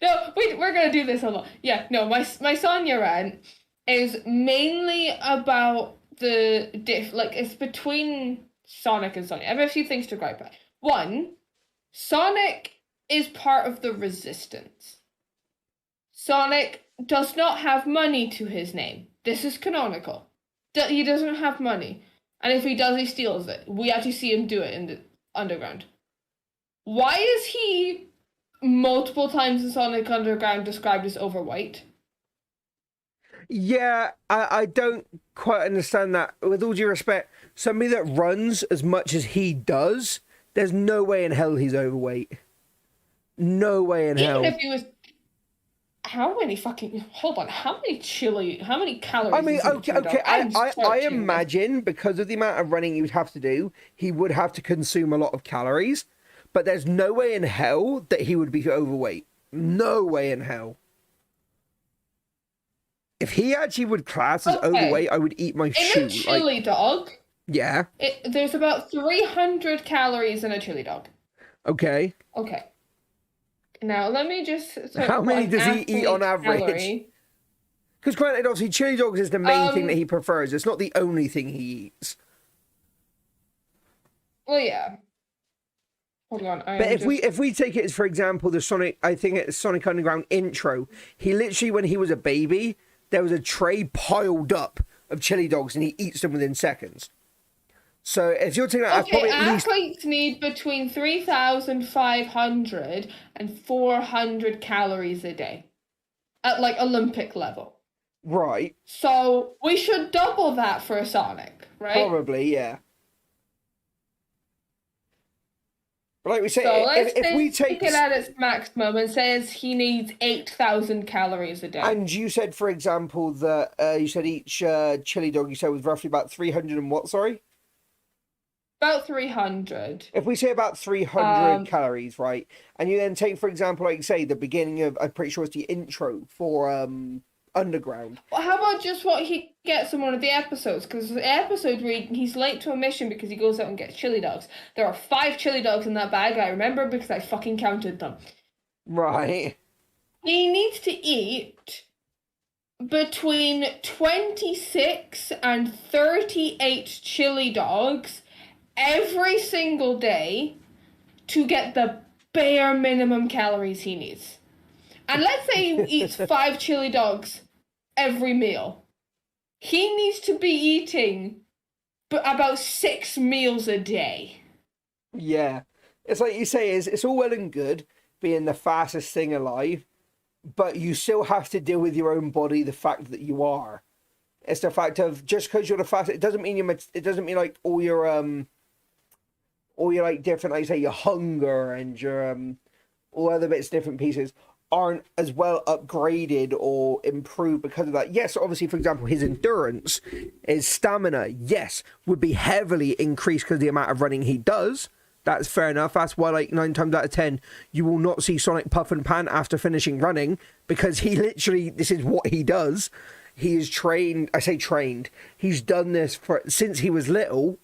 No, wait, we're going to do this a lot. Yeah, no, my Sonya rant is mainly about it's between Sonic and Sonya. I have a few things to gripe at. One, Sonic is part of the Resistance. Sonic does not have money to his name. This is canonical. He doesn't have money. And if he does, he steals it. We actually see him do it in the underground. Why is he multiple times in Sonic Underground described as overweight? Yeah, I don't quite understand that. With all due respect, somebody that runs as much as he does, there's no way in hell he's overweight. No way in hell. Even if he was... Hold on, how many calories? I mean, okay. I imagine because of the amount of running he would have to do, he would have to consume a lot of calories. But there's no way in hell that he would be overweight. No way in hell. If he actually would class as overweight, I would eat my shoe. In a chili dog... Yeah? There's about 300 calories in a chili dog. Okay. Okay. Now, let me just... How many does he eat on average? Because granted, obviously, chili dogs is the main thing that he prefers. It's not the only thing he eats. Well, yeah. Hold on. But if we take it as, for example, the Sonic... I think it's Sonic Underground intro. He literally, when he was a baby, there was a tray piled up of chili dogs, and he eats them within seconds. So if you're taking that, probably athletes need between 3,500 and 400 calories a day at like Olympic level. Right. So we should double that for Sonic, right? Probably, yeah. But like we say, so if we take it at its maximum, it says he needs 8,000 calories a day. And you said, for example, that you said each chili dog you said was roughly about 300 and what? Sorry. About 300. If we say about 300 calories, right? And you then take, for example, like say, the beginning of, I'm pretty sure it's the intro for Underground. Well, how about just what he gets in one of the episodes? Because the episode where he's late to a mission because he goes out and gets chili dogs. There are 5 chili dogs in that bag, I remember, because I fucking counted them. Right. He needs to eat between 26 and 38 chili dogs every single day to get the bare minimum calories he needs. And let's say he eats 5 chili dogs every meal. He needs to be eating about 6 meals a day. Yeah. It's like you say, it's all well and good being the fastest thing alive, but you still have to deal with your own body, the fact that you are. It's the fact of, just because you're the fastest, it doesn't mean like all your like different, like you say, your hunger and your all other bits, different pieces aren't as well upgraded or improved because of that. Yes, obviously, for example, his endurance, his stamina, yes, would be heavily increased because of the amount of running he does. That's fair enough. That's why, like, 9 times out of 10, you will not see Sonic puff and pant after finishing running, because he literally, this is what he does. He is trained, I say trained, he's done this since he was little.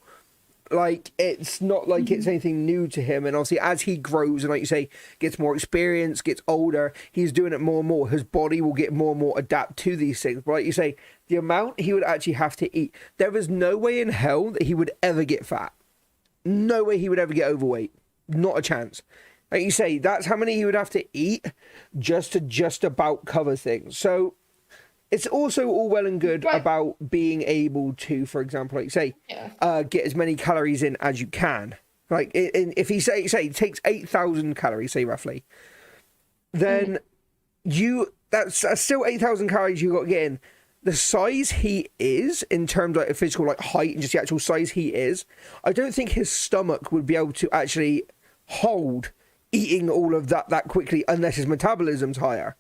Like, it's not like it's anything new to him. And obviously, as he grows and, like you say, gets more experience, gets older, he's doing it more and more. His body will get more and more adapt to these things. But like you say, the amount he would actually have to eat, there is no way in hell that he would ever get fat. No way he would ever get overweight. Not a chance. Like you say, that's how many he would have to eat just to just about cover things. So it's also all well and good about being able to, for example, like say, get as many calories in as you can. Like if he say it takes 8,000 calories, say roughly, then that's still 8,000 calories you got to get in. the size he is in terms of like physical like height and just the actual size he is, I don't think his stomach would be able to actually hold eating all of that quickly unless his metabolism's higher.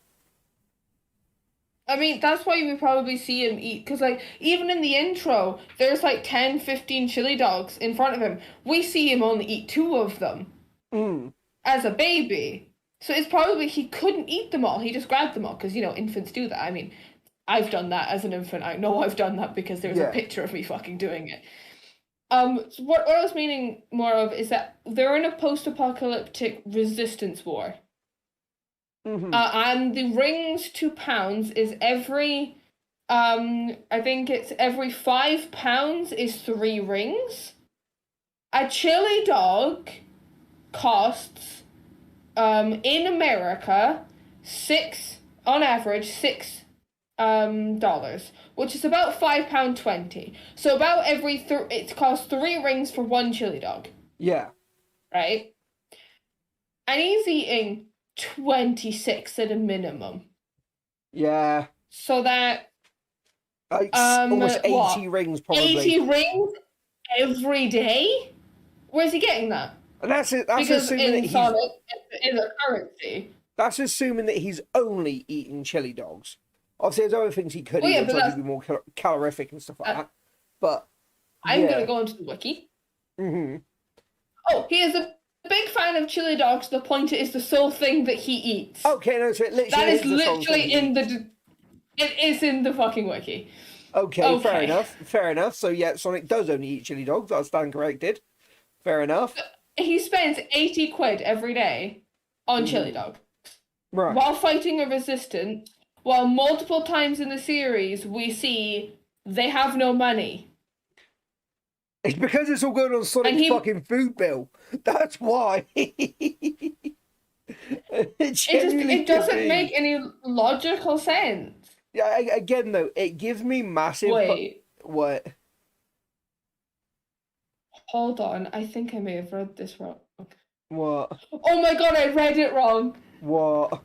I mean, that's why we probably see him eat, because, like, even in the intro, there's like 10, 15 chili dogs in front of him. We see him only eat 2 of them as a baby. So it's probably he couldn't eat them all. He just grabbed them all, because, you know, infants do that. I mean, I've done that as an infant. I know I've done that because there's a picture of me fucking doing it. So what I was meaning more of is that they're in a post-apocalyptic resistance war. And the rings to pounds is every, I think it's every 5 pounds is 3 rings. A chili dog costs, in America, on average, $6, which is about £5.20. So about it costs 3 rings for 1 chili dog. Yeah. Right? And he's eating 26 at a minimum. Yeah. So that almost 80 rings probably. 80 rings every day? Where's he getting that? And that's because assuming in that Sonic is a currency. That's assuming that he's only eating chili dogs. Obviously, there's other things he could eat, which would be more calorific and stuff like that. But I'm gonna go into the wiki. Oh, he is a big fan of chili dogs to the point it is the sole thing that he eats. Okay, no, so it literally that is literally in the. It is in the fucking wiki. Okay, fair enough. So yeah, Sonic does only eat chili dogs. I stand corrected. Fair enough. He spends 80 quid every day on chili dogs. Right. While fighting a resistance, while multiple times in the series we see they have no money. It's because it's all going on Sonic's fucking food bill. That's why. It doesn't make any logical sense. Yeah, again though, it gives me massive. Wait. What? Hold on, I think I may have read this wrong. What? Oh my god, I read it wrong. What?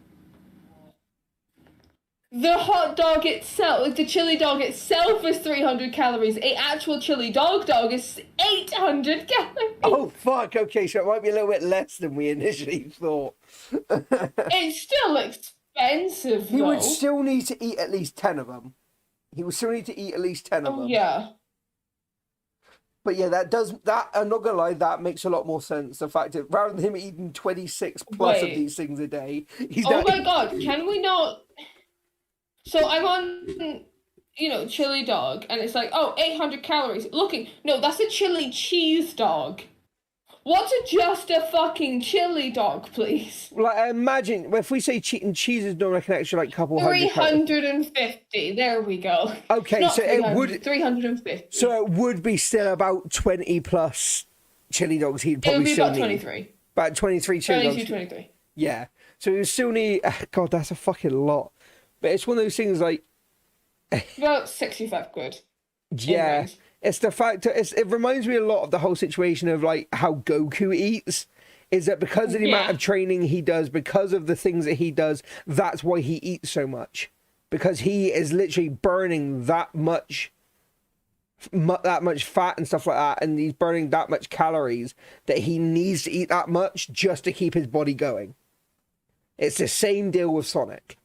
The hot dog itself, the chili dog itself is 300 calories. A actual chili dog is 800 calories. Oh fuck, okay, so it might be a little bit less than we initially thought. It's still expensive, though. He would still need to eat at least 10 of them. He would still need to eat at least 10 of them. Yeah. But yeah, I'm not gonna lie, that makes a lot more sense. The fact that rather than him eating 26 plus of these things a day, he's Oh my god, can we not... So I'm on, chili dog, and it's like, 800 calories. No, that's a chili cheese dog. What's just a fucking chili dog, please? Like, I imagine, if we say cheese is normally an extra, like, couple 350, there we go. Okay, so it would... 350. So it would be still about 20 plus chili dogs he'd probably still need. It would be about 23. About 23 chili dogs. 23. Yeah. So he would still need... God, that's a fucking lot. But it's one of those things like... About 65 quid. Yeah. It's the fact that it reminds me a lot of the whole situation of like how Goku eats. Is that because of the amount of training he does, because of the things that he does, that's why he eats so much. Because he is literally burning that much fat and stuff like that, and he's burning that much calories that he needs to eat that much just to keep his body going. It's the same deal with Sonic.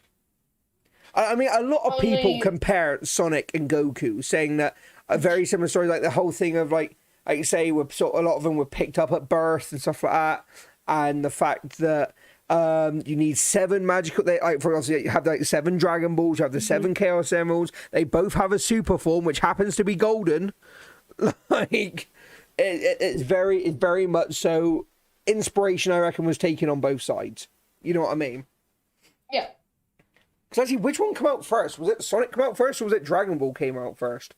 I mean, a lot of people compare Sonic and Goku, saying that a very similar story, like the whole thing of like you say, a lot of them were picked up at birth and stuff like that, and the fact that you need 7 magical. For example, you have like 7 Dragon Balls, you have the 7 Chaos Emeralds. They both have a super form, which happens to be golden. Like it's very much so. Inspiration, I reckon, was taken on both sides. You know what I mean? Yeah. Because actually, which one came out first? Was it Sonic come out first, or was it Dragon Ball came out first?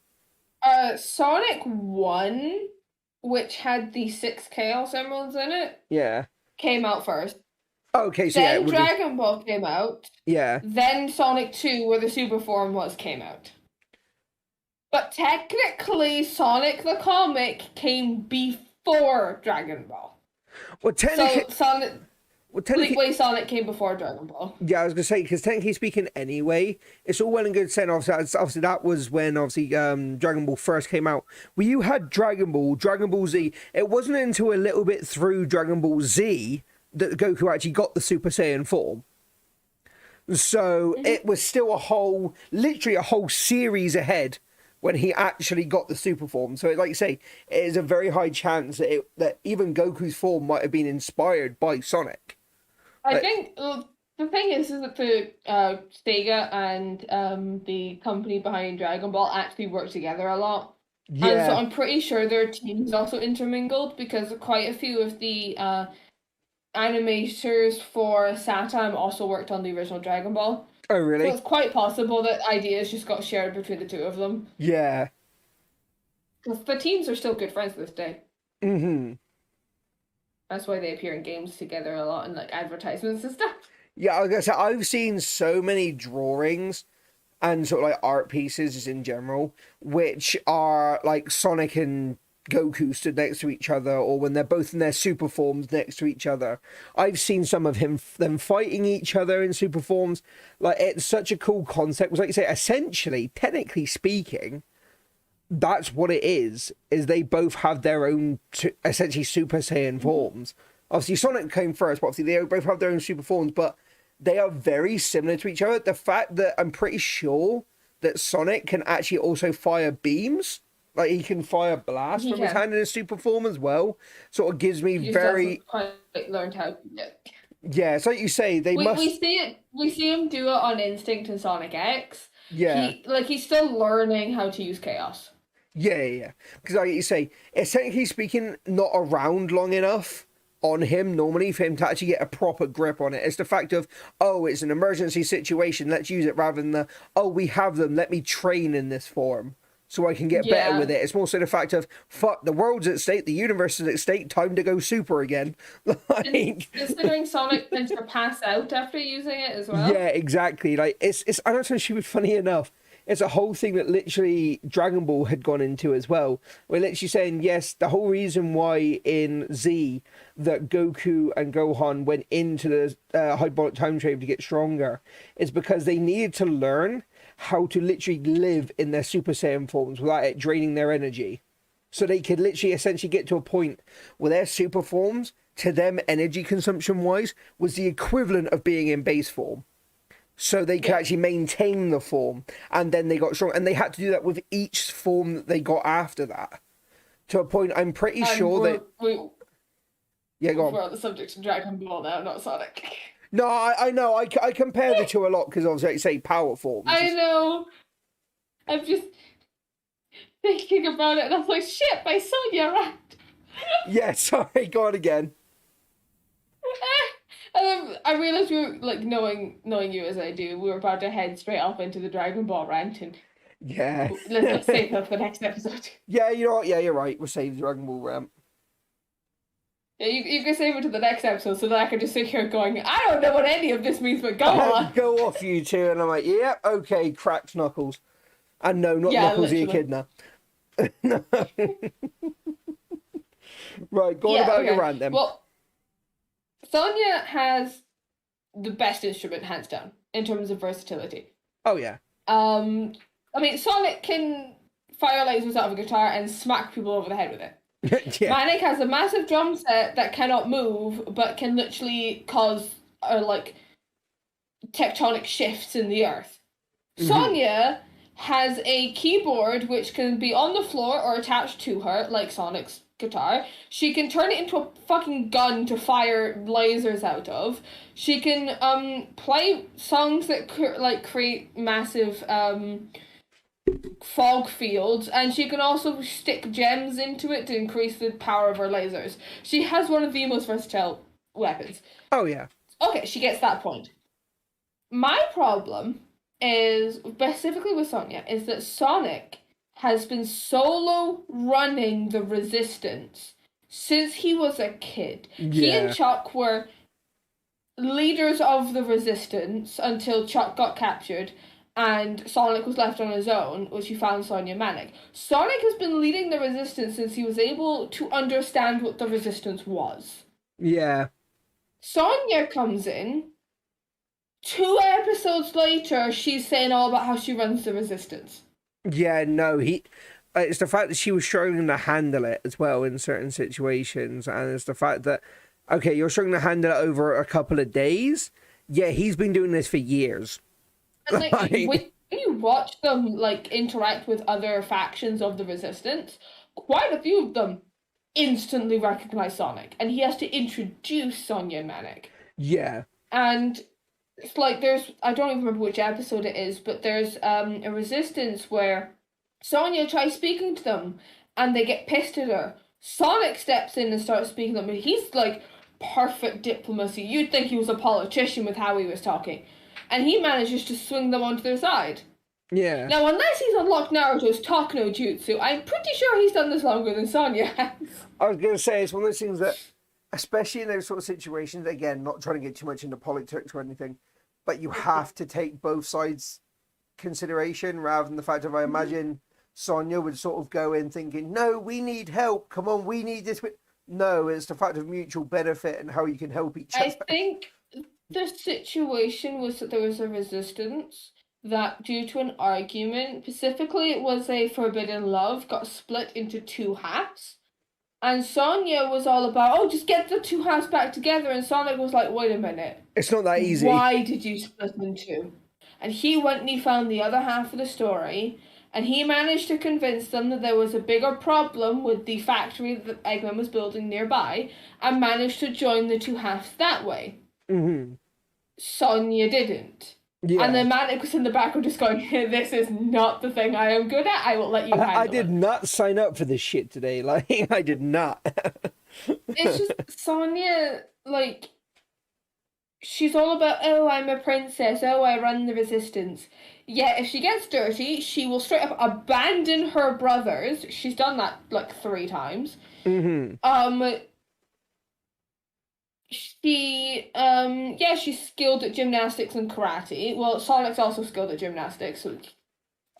Sonic 1, which had the 6 Chaos Emeralds in it, came out first. Okay, so then Dragon Ball came out. Yeah. Then Sonic 2, where the super form came out. But technically, Sonic the comic came before Dragon Ball. Well, technically... So Sonic... Well, Complete technically, Way Sonic came before Dragon Ball. yeah, I was gonna say because technically speaking, anyway, it's all well and good saying obviously that was when obviously Dragon Ball first came out. Well, you had Dragon Ball Z. It wasn't until a little bit through Dragon Ball Z that Goku actually got the Super Saiyan form. So it was still literally a whole series ahead when he actually got the super form. So, like you say, it is a very high chance that even Goku's form might have been inspired by Sonic. I think the thing is that the Sega and the company behind Dragon Ball actually work together a lot. And so Yeah. I'm pretty sure their teams also intermingled because quite a few of the animators for Satam also worked on the original Dragon Ball. Oh, So really? it's quite possible that ideas just got shared between the two of them. Yeah. Because the teams are still good friends to this day. Hmm. That's why they appear in games together a lot and like advertisements and stuff. Yeah, I guess I've seen so many drawings and sort of like art pieces just in general, which are like Sonic and Goku stood next to each other, or when they're both in their super forms next to each other. I've seen some of them fighting each other in super forms. Like it's such a cool concept. Like you say, essentially, technically speaking, that's what it is. Is they both have their own essentially Super Saiyan forms. Obviously, Sonic came first, but obviously they both have their own super forms, but they are very similar to each other. The fact that I'm pretty sure that Sonic can actually also fire beams, like he can fire blasts He from his can. hand in his super form as well, sort of gives me He just very hasn't quite learned how to do it. yeah. It's like you say, they must We see him do it on Instinct and Sonic X. yeah. He's still learning how to use chaos. Yeah. Because like you say, it's technically speaking, not around long enough on him normally for him to actually get a proper grip on it. It's the fact of, oh, it's an emergency situation, let's use it, rather than oh, we have them, let me train in this form so I can get better with it. It's more so the fact of, fuck, the world's at stake, the universe is at stake, time to go super again. Like, Considering Sonic tends to pass out after using it as well. yeah, exactly. Like it's I don't know, she was funny enough. It's a whole thing that literally Dragon Ball had gone into as well. We're literally saying, yes, the whole reason why in Z that Goku and Gohan went into the hyperbolic time train to get stronger is because they needed to learn how to literally live in their Super Saiyan forms without it draining their energy. So they could literally essentially get to a point where their super forms, to them energy consumption wise, was the equivalent of being in base form. So they could actually maintain the form, and then they got strong, and they had to do that with each form that they got after that. To a point, I'm pretty sure that yeah, go on. We're on the subject of Dragon Ball now, not Sonic. No, I know. I compare the two a lot because obviously, like you say, power forms. I know. I'm just thinking about it, and I'm like, shit, my Sonya rat. Yeah, sorry. Go on again. And then I realized we were like knowing you as I do, we were about to head straight off into the Dragon Ball rant, and Yeah. let's save that for the next episode. Yeah, you know what? Yeah, you're right. We'll save the Dragon Ball ramp. Yeah, you can save it to the next episode so that I can just sit here going, I don't know what any of this means, but go on. Go off, you two. And I'm like, yeah, okay, cracked Knuckles. And no, not Knuckles the Echidna. No. Right, go on about your rant then. Well, Sonya has the best instrument, hands down, in terms of versatility. Oh, yeah. I mean, Sonic can fire lasers out of a guitar and smack people over the head with it. Yeah. Manic has a massive drum set that cannot move, but can literally cause like tectonic shifts in the earth. Sonya has a keyboard which can be on the floor or attached to her, like Sonic's guitar. She can turn it into a fucking gun to fire lasers out of. She can play songs that create massive fog fields, and she can also stick gems into it to increase the power of her lasers. She has one of the most versatile weapons. Oh, yeah. Okay, she gets that point. My problem is, specifically with Sonya, is that Sonic has been solo running the Resistance since he was a kid. Yeah. He and Chuck were leaders of the Resistance until Chuck got captured and Sonic was left on his own, which he found Sonya Manic. Sonic has been leading the Resistance since he was able to understand what the Resistance was. Yeah. Sonya comes in. 2 episodes later, she's saying all about how she runs the resistance. Yeah, no, it's the fact that she was struggling to handle it as well in certain situations, and it's the fact that, okay, you're struggling to handle it over a couple of days. Yeah, he's been doing this for years. And like Like, when you watch them like interact with other factions of the resistance, quite a few of them instantly recognize Sonic, and he has to introduce Sonya and Manic. yeah, And it's like there's I don't even remember which episode it is, but there's a resistance where Sonya tries speaking to them and they get pissed at her. Sonic steps in and starts speaking to them. He's like perfect diplomacy. You'd think he was a politician with how he was talking. And he manages to swing them onto their side. yeah. Now, unless he's unlocked Naruto's Talk no Jutsu, I'm pretty sure he's done this longer than Sonya has. I was gonna say it's one of those things that, especially in those sort of situations, again, not trying to get too much into politics or anything, but you have to take both sides consideration rather than the fact of, I imagine Sonya would sort of go in thinking, no, we need help. Come on, we need this. No, it's the fact of mutual benefit and how you can help each I other. think the situation was that there was a resistance that, due to an argument, specifically it was a forbidden love, got split into two halves. And Sonya was all about, oh, just get the two halves back together. And Sonic was like, wait a minute. It's not that easy. Why did you split in two? And he went and he found the other half of the story. And he managed to convince them that there was a bigger problem with the factory that Eggman was building nearby. And managed to join the two halves that way. Mm-hmm. Sonya didn't. Yeah. And then Manic was in the background just going, this is not the thing I am good at. I will let you handle I did it. not sign up for this shit today. Like, I did not. It's just Sonya, like, she's all about, oh, I'm a princess, oh, I run the resistance. Yet, if she gets dirty, she will straight up abandon her brothers. She's done that, like, 3 times. Mm-hmm. She's skilled at gymnastics and karate. Well, Sonic's also skilled at gymnastics, so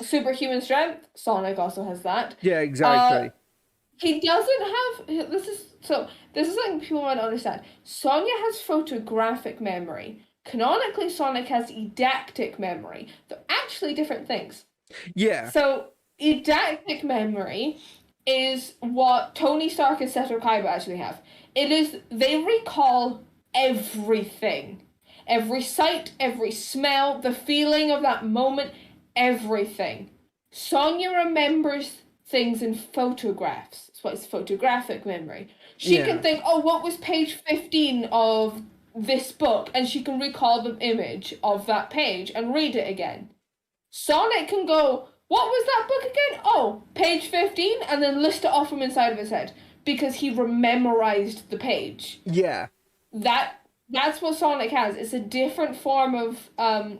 superhuman strength. Sonic also has that. Yeah, exactly. He doesn't have. This is something people might not understand. Sonya has photographic memory. Canonically, Sonic has eidactic memory. They're actually different things. Yeah. So eidactic memory is what Tony Stark and Seto Kaiba actually have. It is, they recall everything. Every sight, every smell, the feeling of that moment, everything. Sonya remembers things in photographs. That's why it's photographic memory. She can think, oh, what was page 15 of this book? And she can recall the image of that page and read it again. Sonic can go, what was that book again? Oh, page 15, and then list it off from inside of his head. Because he memorized the page. Yeah. That's what Sonic has. It's a different form of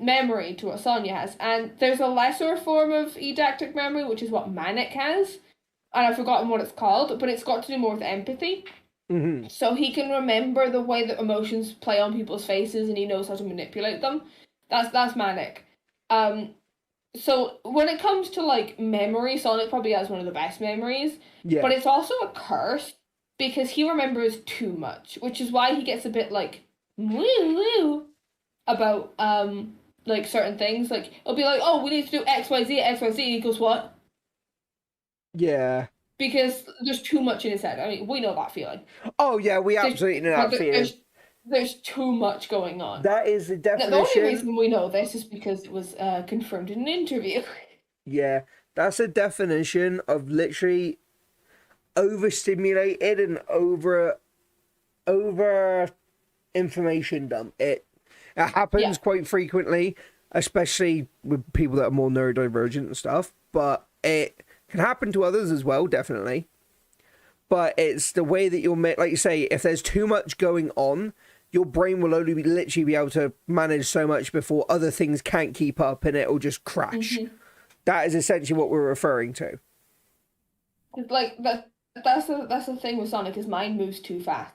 memory to what Sonya has. And there's a lesser form of eidactic memory, which is what Manic has. And I've forgotten what it's called, but it's got to do more with empathy. Mm-hmm. So he can remember the way that emotions play on people's faces and he knows how to manipulate them. That's Manic. So when it comes to like memory, Sonic probably has one of the best memories. Yeah. But it's also a curse because he remembers too much, which is why he gets a bit like woo woo about like certain things. Like it'll be like, oh, we need to do XYZ, XYZ, and he goes, what? Yeah. Because there's too much in his head. I mean, we know that feeling. Oh yeah, we absolutely know that feeling. There's too much going on. That is the definition. The only reason we know this is because it was confirmed in an interview. Yeah, that's a definition of literally overstimulated and over information dump. It happens quite frequently, especially with people that are more neurodivergent and stuff. But it can happen to others as well, definitely. But it's the way that you'll make, like you say, if there's too much going on, your brain will only literally be able to manage so much before other things can't keep up and it'll just crash. Mm-hmm. That is essentially what we're referring to. Like that's the thing with Sonic. His mind moves too fast.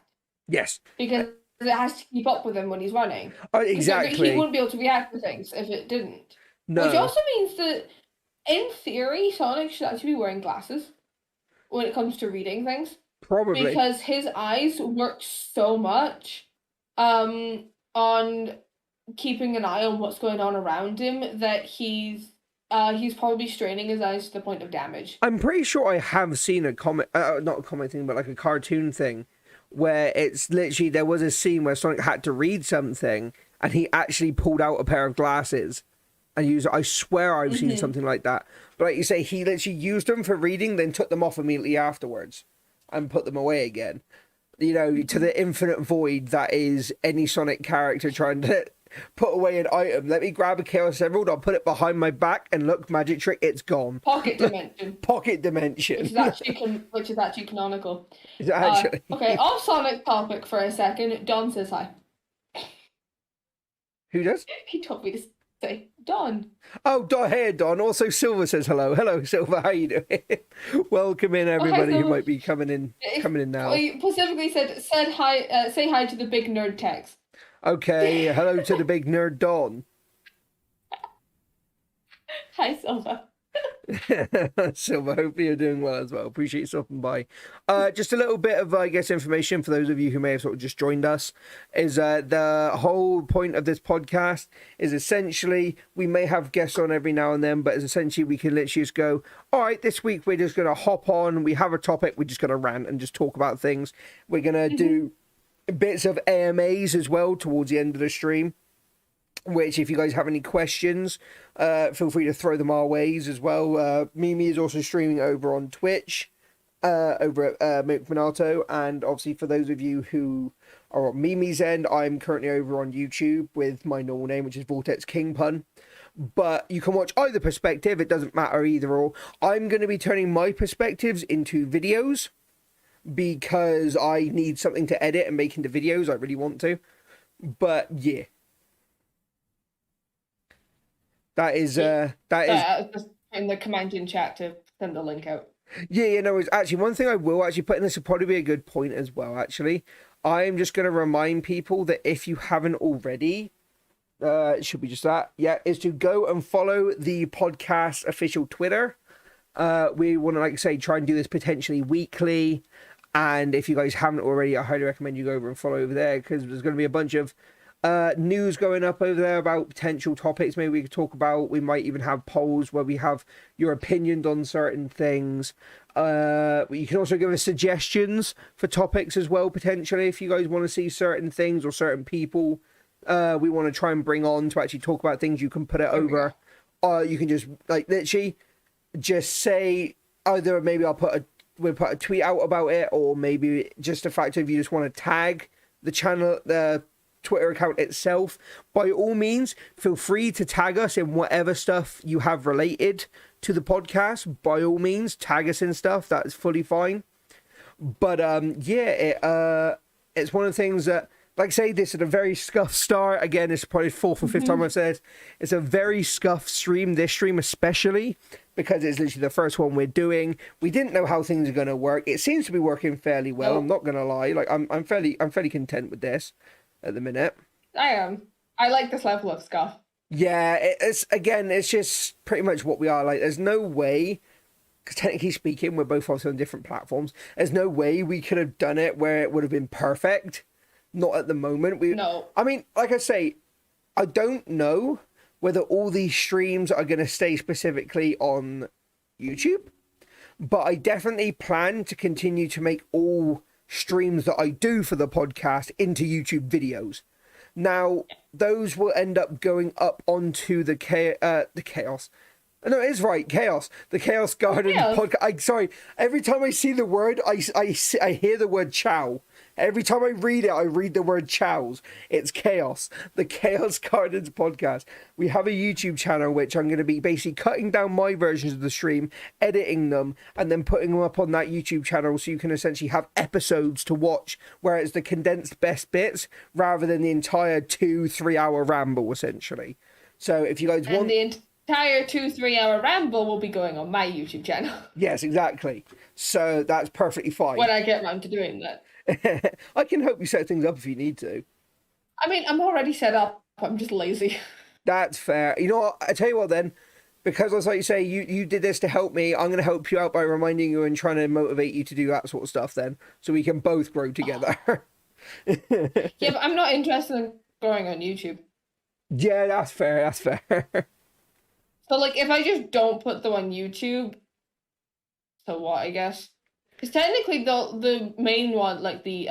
Yes. Because it has to keep up with him when he's running. Oh, exactly. He wouldn't be able to react to things if it didn't. No. Which also means that, in theory, Sonic should actually be wearing glasses when it comes to reading things. Probably. Because his eyes work so much on keeping an eye on what's going on around him, that he's probably straining his eyes to the point of damage. I'm pretty sure I have seen a comic, not a comic thing, but like a cartoon thing, where it's literally there was a scene where Sonic had to read something, and he actually pulled out a pair of glasses and used. I swear I've seen something like that. But like you say, he literally used them for reading, then took them off immediately afterwards, and put them away again. You know, to the infinite void that is any Sonic character trying to put away an item. Let me grab a Chaos Emerald, I'll put it behind my back, and look, magic trick, it's gone. Pocket dimension. Pocket dimension. Which is actually canonical. Actually. Okay, off Sonic topic for a second. Don says hi. Who does? He told me to say Don. Oh, Don, hey, Don. Also, Silver says hello. Hello, Silver. How you doing? Welcome in, everybody who might be coming in now. You specifically said hi. Say hi to the big nerd Tex. Okay, hello to the big nerd Don. Hi, Silver. Silver, hopefully you're doing well as well. Appreciate you stopping by. Just a little bit of, I guess, information for those of you who may have sort of just joined us is the whole point of this podcast is essentially we may have guests on every now and then, but essentially we can literally just go, all right, this week we're just going to hop on. We have a topic. We're just going to rant and just talk about things. We're going to do bits of AMAs as well towards the end of the stream. Which, if you guys have any questions, feel free to throw them our ways as well. Mimi is also streaming over on Twitch, over at Milk Minato. And obviously, for those of you who are on Mimi's end, I'm currently over on YouTube with my normal name, which is Vortex King Pun. But you can watch either perspective. It doesn't matter either or. I'm going to be turning my perspectives into videos because I need something to edit and make into videos. I really want to. But, yeah. That is just in the command in chat to send the link out. Yeah, no, it's actually one thing I will actually put in this would probably be a good point as well, actually. I'm just going to remind people that if you haven't already, it should be just that, yeah, is to go and follow the podcast official Twitter. We want to, like I say, try and do this potentially weekly. And if you guys haven't already, I highly recommend you go over and follow over there because there's going to be a bunch of news going up over there about potential topics maybe we could talk about. We might even have polls where we have your opinions on certain things. You can also give us suggestions for topics as well, potentially, if you guys want to see certain things or certain people we want to try and bring on to actually talk about things. You can put it over, or you can just like literally just say either maybe we'll put a tweet out about it, or maybe just the fact if you just want to tag the channel, the Twitter account itself. By all means, feel free to tag us in whatever stuff you have related to the podcast. By all means, tag us in stuff. That's fully fine. But yeah, it's one of the things that, like I say, this is a very scuffed start. Again, it's probably the fourth or fifth time I've said it's a very scuffed stream. This stream especially, because it's literally the first one we're doing. We didn't know how things are going to work. It seems to be working fairly well. Oh. I'm not going to lie. Like I'm fairly content with this at the minute. I am. I like this level of scuff. Yeah, it's just pretty much what we are. Like, there's no way, because technically speaking, we're both also on different platforms. There's no way we could have done it where it would have been perfect. Not at the moment. No. I mean, like I say, I don't know whether all these streams are going to stay specifically on YouTube, but I definitely plan to continue to make all streams that I do for the podcast into YouTube videos. Now, those will end up going up onto the Chaos. No, it is right, Chaos. The Chaos Garden podcast. Sorry, every time I see the word, I hear the word chow. Every time I read it, I read the word chows. It's Chaos. The Chaos Gardens podcast. We have a YouTube channel, which I'm going to be basically cutting down my versions of the stream, editing them, and then putting them up on that YouTube channel so you can essentially have episodes to watch where it's the condensed best bits rather than the entire 2-3 hour ramble, essentially. So if you guys want... the entire 2-3 hour ramble will be going on my YouTube channel. Yes, exactly. So that's perfectly fine. When I get around to doing that. I can help you set things up if you need to. I mean, I'm already set up. I'm just lazy. That's fair. You know what? I tell you what then, because as like you say, you did this to help me, I'm going to help you out by reminding you and trying to motivate you to do that sort of stuff then, so we can both grow together. Yeah, but I'm not interested in going on YouTube. Yeah, that's fair. That's fair. So like, if I just don't put them on YouTube, so what? I guess because technically the main one, like the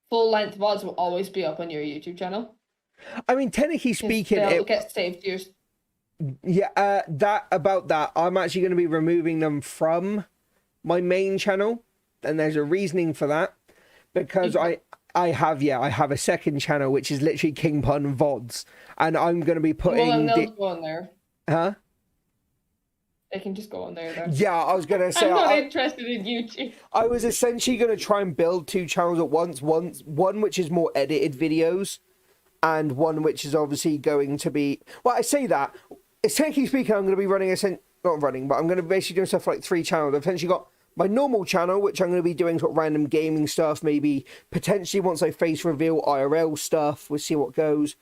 full length VODs, will always be up on your YouTube channel I mean, technically because speaking, they'll it get saved to your. yeah. That about that, I'm actually going to be removing them from my main channel, and there's a reasoning for that because I have a second channel which is literally King Pun VODs, and I'm going to be Well, then putting they'll go on there. huh. They can just go on there then. Yeah, I was gonna say I'm not interested in YouTube. I was essentially gonna try and build two channels at once. One which is more edited videos, and one which is obviously going to be. Well, I say that. Essentially speaking, I'm going to be running not running, but I'm going to basically do stuff for like three channels. I've essentially got my normal channel, which I'm going to be doing sort of random gaming stuff, maybe potentially once I face reveal IRL stuff. We'll see what goes.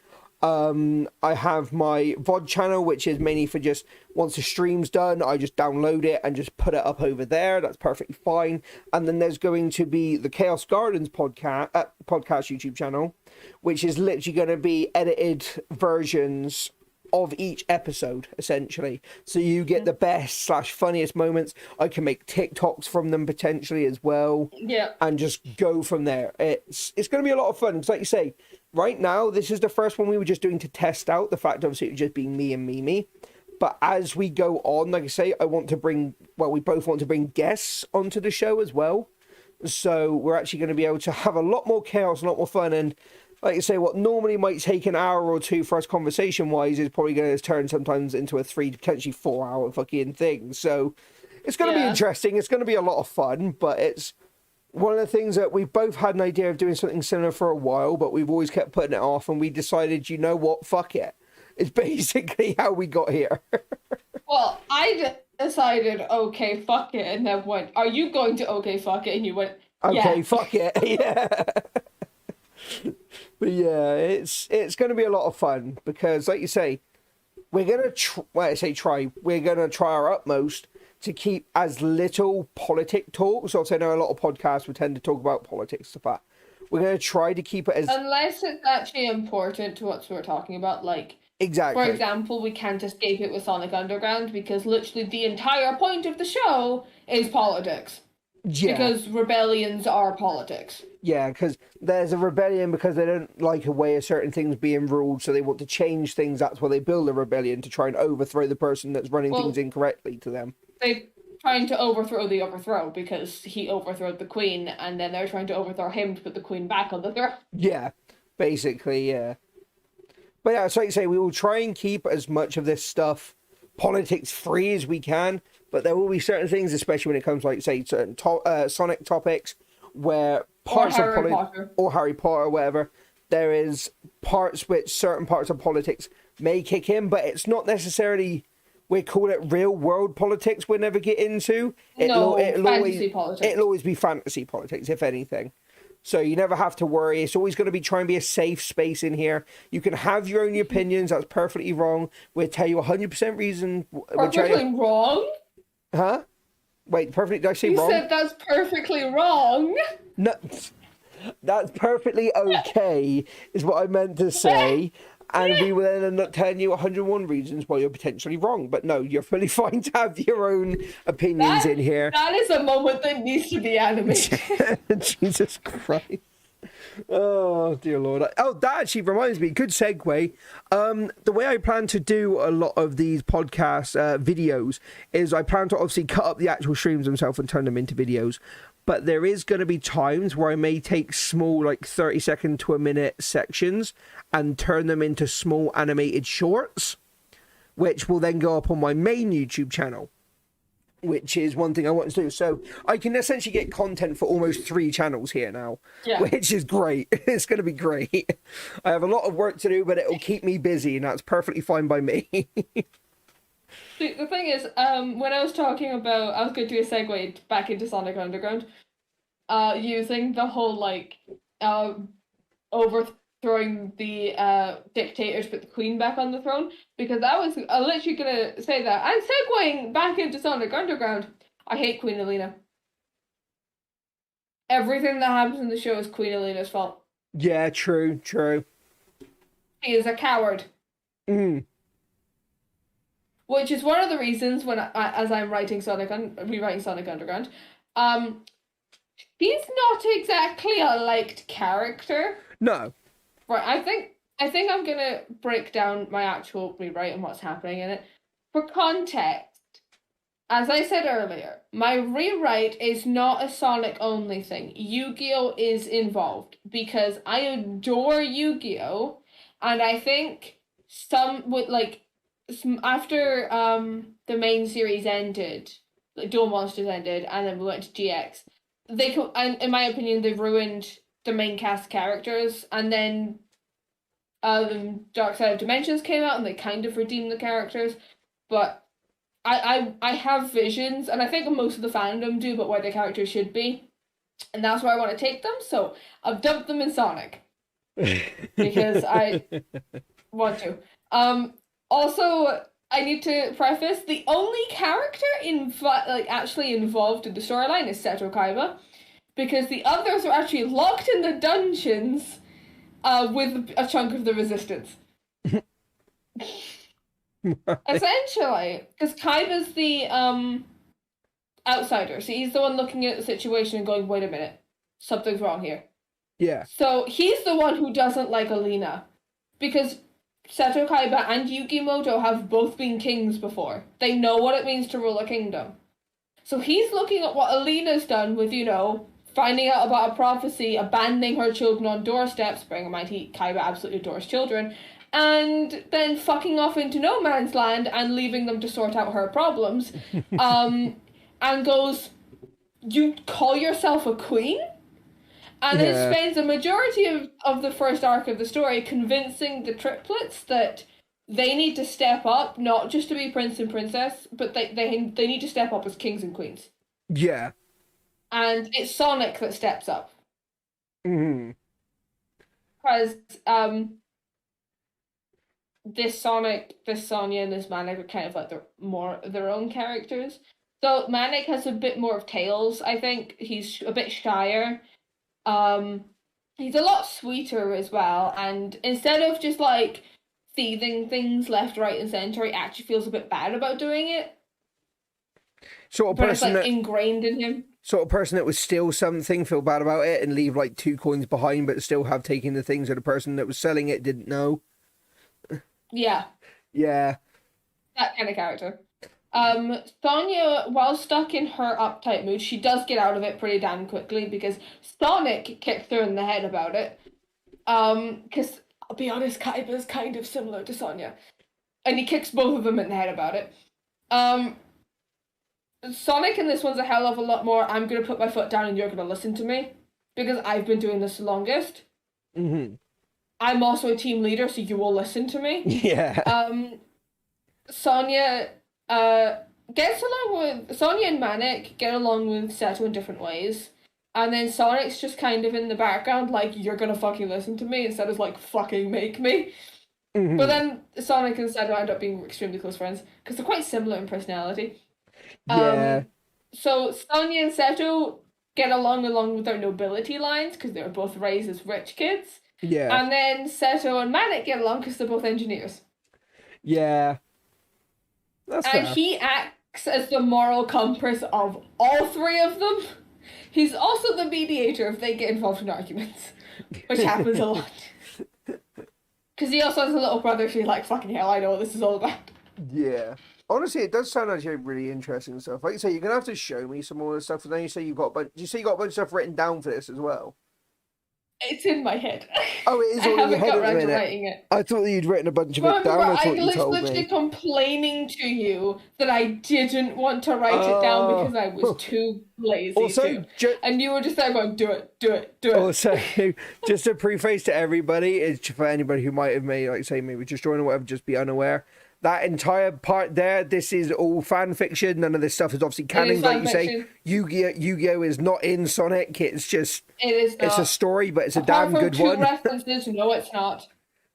I have my VOD channel, which is mainly for just once the stream's done, I just download it and just put it up over there. That's perfectly fine. And then there's going to be the Chaos Gardens podcast YouTube channel, which is literally going to be edited versions of each episode, essentially. So you get the best slash funniest moments. I can make TikToks from them potentially as well. Yeah. And just go from there. It's going to be a lot of fun. Because like you say, right now, this is the first one we were just doing to test out the fact, obviously, it was just being me and Mimi. But as we go on, like I say, we both want to bring guests onto the show as well. So we're actually going to be able to have a lot more chaos, a lot more fun. And like I say, what normally might take an hour or two for us conversation-wise is probably going to turn sometimes into a 3, potentially 4-hour fucking thing. So it's going to be interesting. It's going to be a lot of fun, but it's one of the things that we've both had an idea of doing something similar for a while, but we've always kept putting it off, and we decided, you know what, fuck it. It's basically how we got here. Well, I decided, okay, fuck it, and then went, are you going to okay, fuck it? And you went, yeah. Okay, fuck it, yeah. But yeah, it's going to be a lot of fun, because like you say, we're going to, we're going to try our utmost to keep as little politic talk. So I know a lot of podcasts would tend to talk about politics stuff like that. We're going to try to keep it as... Unless it's actually important to what we're talking about, like... Exactly. For example, we can't escape it with Sonic Underground, because literally the entire point of the show is politics. Yeah. Because rebellions are politics. Yeah, because there's a rebellion because they don't like a way of certain things being ruled, so they want to change things. That's why they build a rebellion, to try and overthrow the person that's running things incorrectly to them. They're trying to overthrow the overthrow because he overthrew the queen, and then they're trying to overthrow him to put the queen back on the throne. Yeah, basically, yeah. But yeah, so like you say, we will try and keep as much of this stuff politics free as we can, but there will be certain things, especially when it comes, like, say, certain Sonic topics, where parts of politics, or Harry Potter, or whatever, there is parts which certain parts of politics may kick in, but it's not necessarily, we call it real world politics we'll never get into. It'll always be fantasy politics, if anything. So you never have to worry. It's always going to be trying to be a safe space in here. You can have your own opinions. That's perfectly wrong. We'll tell you 100% reason. Perfectly wrong? Huh? Wait, perfectly, did I say wrong? You said that's perfectly wrong. No, that's perfectly okay, is what I meant to say. And we will then end up telling you 101 reasons why you're potentially wrong. But no, you're fully fine to have your own opinions in here. That is a moment that needs to be animated. Jesus Christ. Oh, dear Lord. Oh, that actually reminds me, good segue. The way I plan to do a lot of these podcast videos is I plan to obviously cut up the actual streams themselves and turn them into videos. But there is going to be times where I may take small, like 30-second to a minute sections and turn them into small animated shorts, which will then go up on my main YouTube channel, which is one thing I want to do. So I can essentially get content for almost 3 channels here now, which is great. It's going to be great. I have a lot of work to do, but it'll keep me busy, and that's perfectly fine by me. See, the thing is, when I was talking about, I was going to do a segue back into Sonic Underground, using the whole, like, overthrowing the dictator to put the queen back on the throne, because I was literally going to say that. I'm segueing back into Sonic Underground. I hate Queen Elena. Everything that happens in the show is Queen Elena's fault. Yeah, true, true. She is a coward. Mm. Which is one of the reasons when as I'm writing rewriting Sonic Underground, um, he's not exactly a liked character. No. Right, I think I'm gonna break down my actual rewrite and what's happening in it. For context, as I said earlier, my rewrite is not a Sonic only thing. Yu-Gi-Oh is involved because I adore Yu-Gi-Oh, and I think some would like after the main series ended, like Duel Monsters ended, and then we went to GX. And in my opinion, they ruined the main cast characters, and then Dark Side of Dimensions came out, and they kind of redeemed the characters, but I have visions, and I think most of the fandom do, but where the characters should be, and that's where I want to take them. So I've dumped them in Sonic because I want to. Also, I need to preface the only character actually involved in the storyline is Seto Kaiba, because the others are actually locked in the dungeons, with a chunk of the resistance. Essentially, because Kaiba's the outsider, so he's the one looking at the situation and going, "Wait a minute, something's wrong here." Yeah. So he's the one who doesn't like Alina, because Seto Kaiba and Yugi Moto have both been kings before. They know what it means to rule a kingdom. So he's looking at what Alina's done with, finding out about a prophecy, abandoning her children on doorsteps, bearing in mind Kaiba absolutely adores children, and then fucking off into no man's land and leaving them to sort out her problems. And goes, "You call yourself a queen?" And then spends a majority of the first arc of the story convincing the triplets that they need to step up, not just to be prince and princess, but they need to step up as kings and queens. Yeah. And it's Sonic that steps up. Mm-hmm. Because this Sonic, this Sonya, and this Manic are kind of like their own characters. So Manic has a bit more of Tails, I think. He's a bit shyer. He's a lot sweeter as well, and instead of just like thieving things left, right, and center, he actually feels a bit bad about doing it. Sort of but person it's like that ingrained in him. Sort of person that would steal something, feel bad about it, and leave like 2 coins behind, but still have taken the things that the person that was selling it didn't know. Yeah. Yeah. That kind of character. Sonya, while stuck in her uptight mood, she does get out of it pretty damn quickly because Sonic kicks her in the head about it. Because I'll be honest, Kaiba's kind of similar to Sonya, and he kicks both of them in the head about it. Sonic in this one's a hell of a lot more, "I'm gonna put my foot down and you're gonna listen to me because I've been doing this the longest. Mm-hmm. I'm also a team leader, so you will listen to me." Yeah. Sonya gets along with Sonya and Manic get along with Seto in different ways, and then Sonic's just kind of in the background, like, "You're gonna fucking listen to me," instead of like, "Fucking make me." Mm-hmm. But then Sonic and Seto end up being extremely close friends because they're quite similar in personality. Yeah. So Sonya and Seto get along with their nobility lines because they were both raised as rich kids. Yeah. And then Seto and Manic get along because they're both engineers. Yeah. That's And fair. he acts as the moral compass of all three of them. He's also the mediator if they get involved in arguments, which happens a lot. Because he also has a little brother, so he's like, "Fucking hell, I know what this is all about." Yeah. Honestly, it does sound actually really interesting stuff. Like you say, you're gonna have to show me some more of the stuff. And then you say you've got a bunch. You say you got a bunch of stuff written down for this as well. It's in my head. Oh, it is I all in your haven't head got at the around to minute. writing it. I thought that you'd written a bunch of it Remember, down. I I thought you was told literally me. complaining to you that I didn't want to write it down because I was too lazy Also, to. And you were just there going, "Do it, do it, do it." Also, just a preface to everybody is for anybody who might have made, like say, maybe just joined or whatever, just be unaware. That entire part there, this is all fan fiction. None of this stuff is obviously canon. Like you say, Yu-Gi-Oh is not in Sonic. It's just it's a story, but it's a damn good one. References, no, it's not.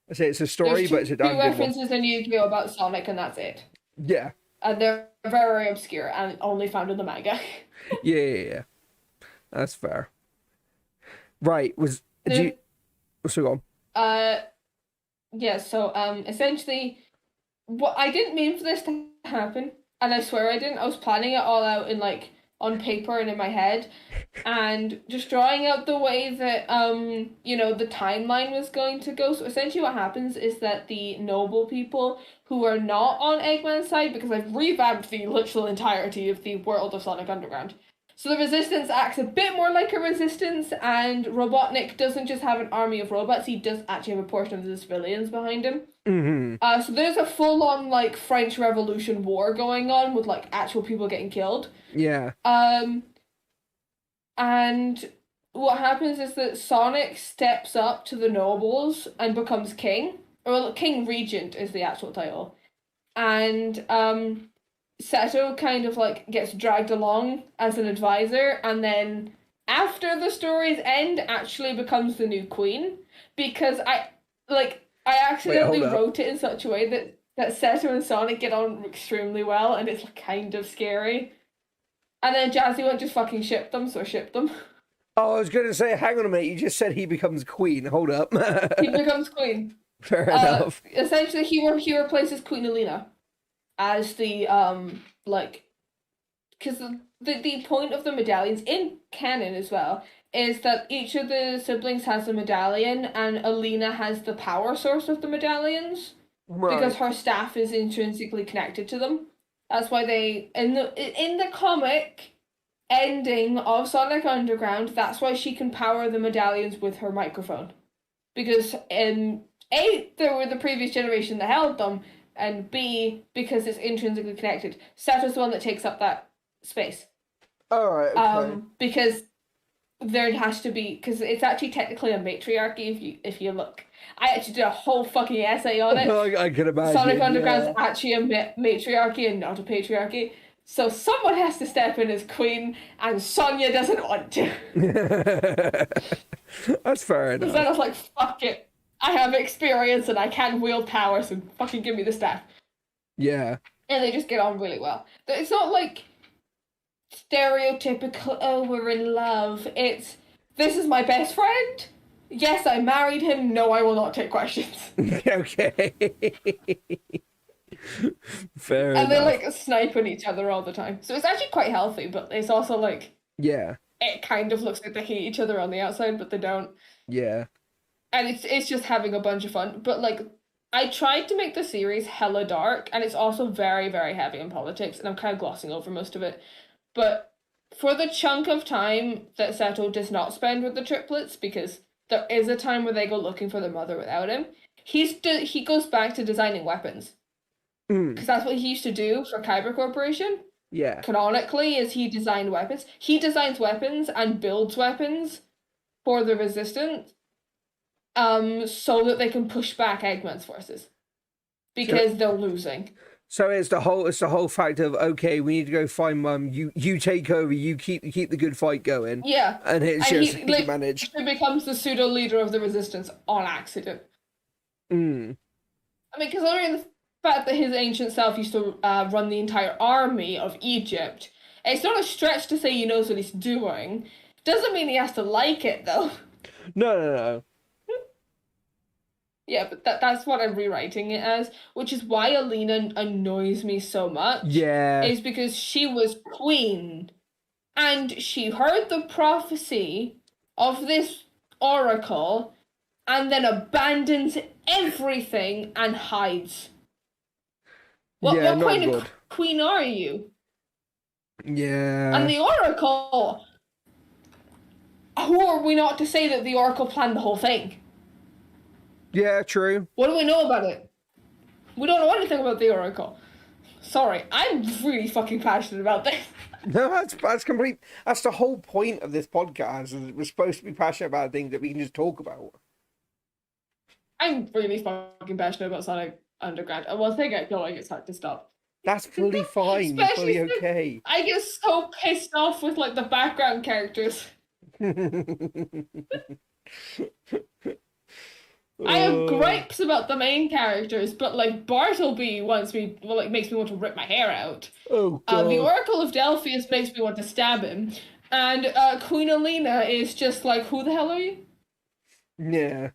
I say it's a story, but it's a damn good one. Two references in Yu-Gi-Oh about Sonic, and that's it. Yeah. And they're very obscure and only found in the manga. Yeah. That's fair. Right. Do you? So go on. Uh, yeah. So essentially, what I didn't mean for this to happen, and I swear I didn't. I was planning it all out in like on paper and in my head, and just drawing out the way that the timeline was going to go. So essentially what happens is that the noble people who are not on Eggman's side, because I've revamped the literal entirety of the world of Sonic Underground. So the Resistance acts a bit more like a Resistance, and Robotnik doesn't just have an army of robots, he does actually have a portion of the civilians behind him. Mm-hmm. So there's a full-on like French Revolution war going on with like actual people getting killed. Yeah. And what happens is that Sonic steps up to the nobles and becomes king. Or King Regent is the actual title. And Seto kind of like gets dragged along as an advisor, and then after the story's end actually becomes the new queen. Because I accidentally wrote it in such a way that Seto and Sonic get on extremely well, and it's kind of scary. And then Jazzy won't just fucking ship them, so ship them. Oh, I was going to say, hang on a minute. You just said he becomes queen. Hold up. He becomes queen. Fair enough. Essentially, he replaces Queen Alina as the because the point of the medallions in canon as well is that each of the siblings has a medallion, and Alina has the power source of the medallions because her staff is intrinsically connected to them. That's why they in the comic ending of Sonic Underground, that's why she can power the medallions with her microphone. Because there were the previous generation that held them, and B, because it's intrinsically connected. Sato's the one that takes up that space. Alright, okay. Because there has to be, because it's actually technically a matriarchy if you look. I actually did a whole fucking essay on it. I can imagine. Sonic Underground's actually a matriarchy and not a patriarchy. So someone has to step in as queen, and Sonya doesn't want to. That's fair enough. So I was like, fuck it. I have experience and I can wield power, so fucking give me the staff. Yeah. And they just get on really well. It's not like stereotypical, oh, we're in love. It's, this is my best friend. Yes, I married him. No, I will not take questions. Okay. Fair enough. And they're like sniping each other all the time. So it's actually quite healthy, but it's also like... Yeah. It kind of looks like they hate each other on the outside, but they don't. Yeah. And it's just having a bunch of fun. But like, I tried to make the series hella dark, and it's also very, very heavy in politics, and I'm kind of glossing over most of it. But for the chunk of time that Seto does not spend with the triplets, because there is a time where they go looking for their mother without him, he goes back to designing weapons. Because that's what he used to do for Kyber Corporation. Yeah. Canonically, is he designed weapons. He designs weapons and builds weapons for the Resistance, so that they can push back Eggman's forces. Because they're losing. So it's the whole fact of, okay, we need to go find Mum, you take over, you keep the good fight going. Yeah. And it's just he can manage. He becomes the pseudo leader of the Resistance on accident. I mean, considering the fact that his ancient self used to run the entire army of Egypt, it's not a stretch to say he knows what he's doing. Doesn't mean he has to like it, though. No. Yeah, but that's what I'm rewriting it as, which is why Alina annoys me so much. Yeah. Is because she was queen, and she heard the prophecy of this oracle, and then abandons everything and hides. What kind of queen are you? Yeah. And the Oracle... Who are we not to say that the Oracle planned the whole thing? Yeah, true. What do we know about it? We don't know anything about the Oracle. Sorry, I'm really fucking passionate about this. No, that's complete. That's the whole point of this podcast. Is we're supposed to be passionate about things that we can just talk about. I'm really fucking passionate about Sonic Underground. And one thing I feel like it's hard to stop. That's fully fine. You're fully okay. I get so pissed off with like the background characters. I have gripes about the main characters, but like Bartleby makes me want to rip my hair out. Oh God. The Oracle of Delphius makes me want to stab him, And Queen Alina is just like, who the hell are you? Yeah.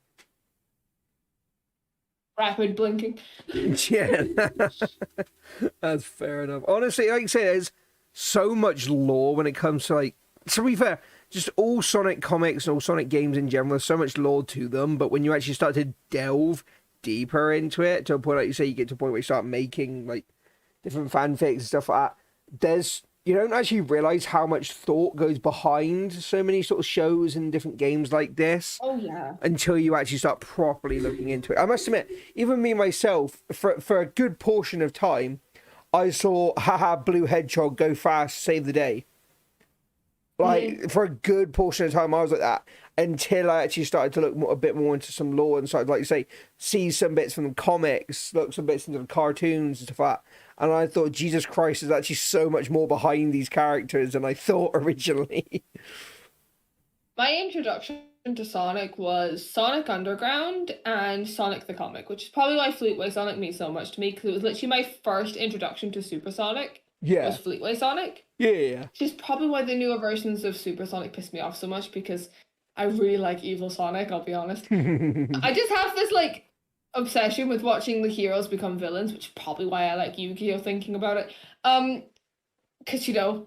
Rapid blinking. Yeah. That's fair enough. Honestly, like I say, there's so much lore when it comes to, like, to be fair, just all Sonic comics and all Sonic games in general, there's so much lore to them, but when you actually start to delve deeper into it, to a point, like you say, you get to a point where you start making, like, different fanfics and stuff like that, you don't actually realize how much thought goes behind so many sort of shows and different games like this. Oh, yeah. Until you actually start properly looking into it. I must admit, even me myself, for a good portion of time, I saw Haha Blue Hedgehog go fast, save the day. Like, for a good portion of time, I was like that. Until I actually started to look a bit more into some lore and started, like you say, see some bits from the comics, look some bits into the cartoons and stuff like that. And I thought, Jesus Christ, there's actually so much more behind these characters than I thought originally. My introduction to Sonic was Sonic Underground and Sonic the Comic, which is probably why Fleetway Sonic means so much to me, because it was literally my first introduction to Super Sonic. Yeah. Was Fleetway Sonic. Yeah. Which is probably why the newer versions of Super Sonic pissed me off so much, because I really like Evil Sonic, I'll be honest. I just have this, like, obsession with watching the heroes become villains, which is probably why I like Yu-Gi-Oh! Thinking about it. Because, you know,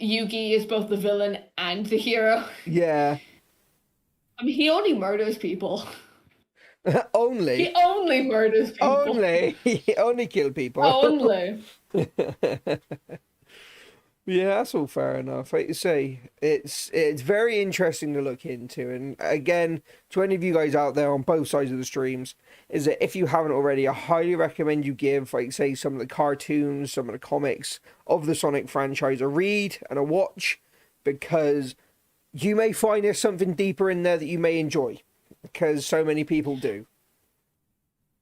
Yugi is both the villain and the hero. Yeah. I mean, he only murders people. Only? He only murders people. Only? He only kill people. Only. Yeah, that's all fair enough. Like you say, it's very interesting to look into. And again, to any of you guys out there on both sides of the streams, is that if you haven't already, I highly recommend you give, like say, some of the cartoons, some of the comics of the Sonic franchise a read and a watch, because you may find there's something deeper in there that you may enjoy, because so many people do.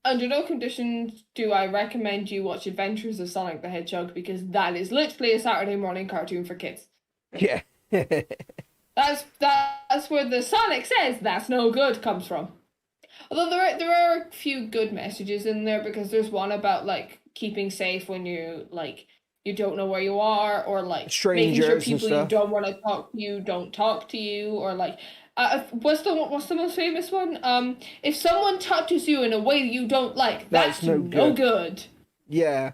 Under no conditions do I recommend you watch Adventures of Sonic the Hedgehog, because that is literally a Saturday morning cartoon for kids. Yeah. That's where the Sonic says that's no good comes from. Although there are a few good messages in there, because there's one about, like, keeping safe when you, like, you don't know where you are, or, like, Strangers making sure people and you stuff. don't want to talk to you don't talk to you, or, like, what's the most famous one? If someone touches you in a way you don't like, that's no good. Yeah.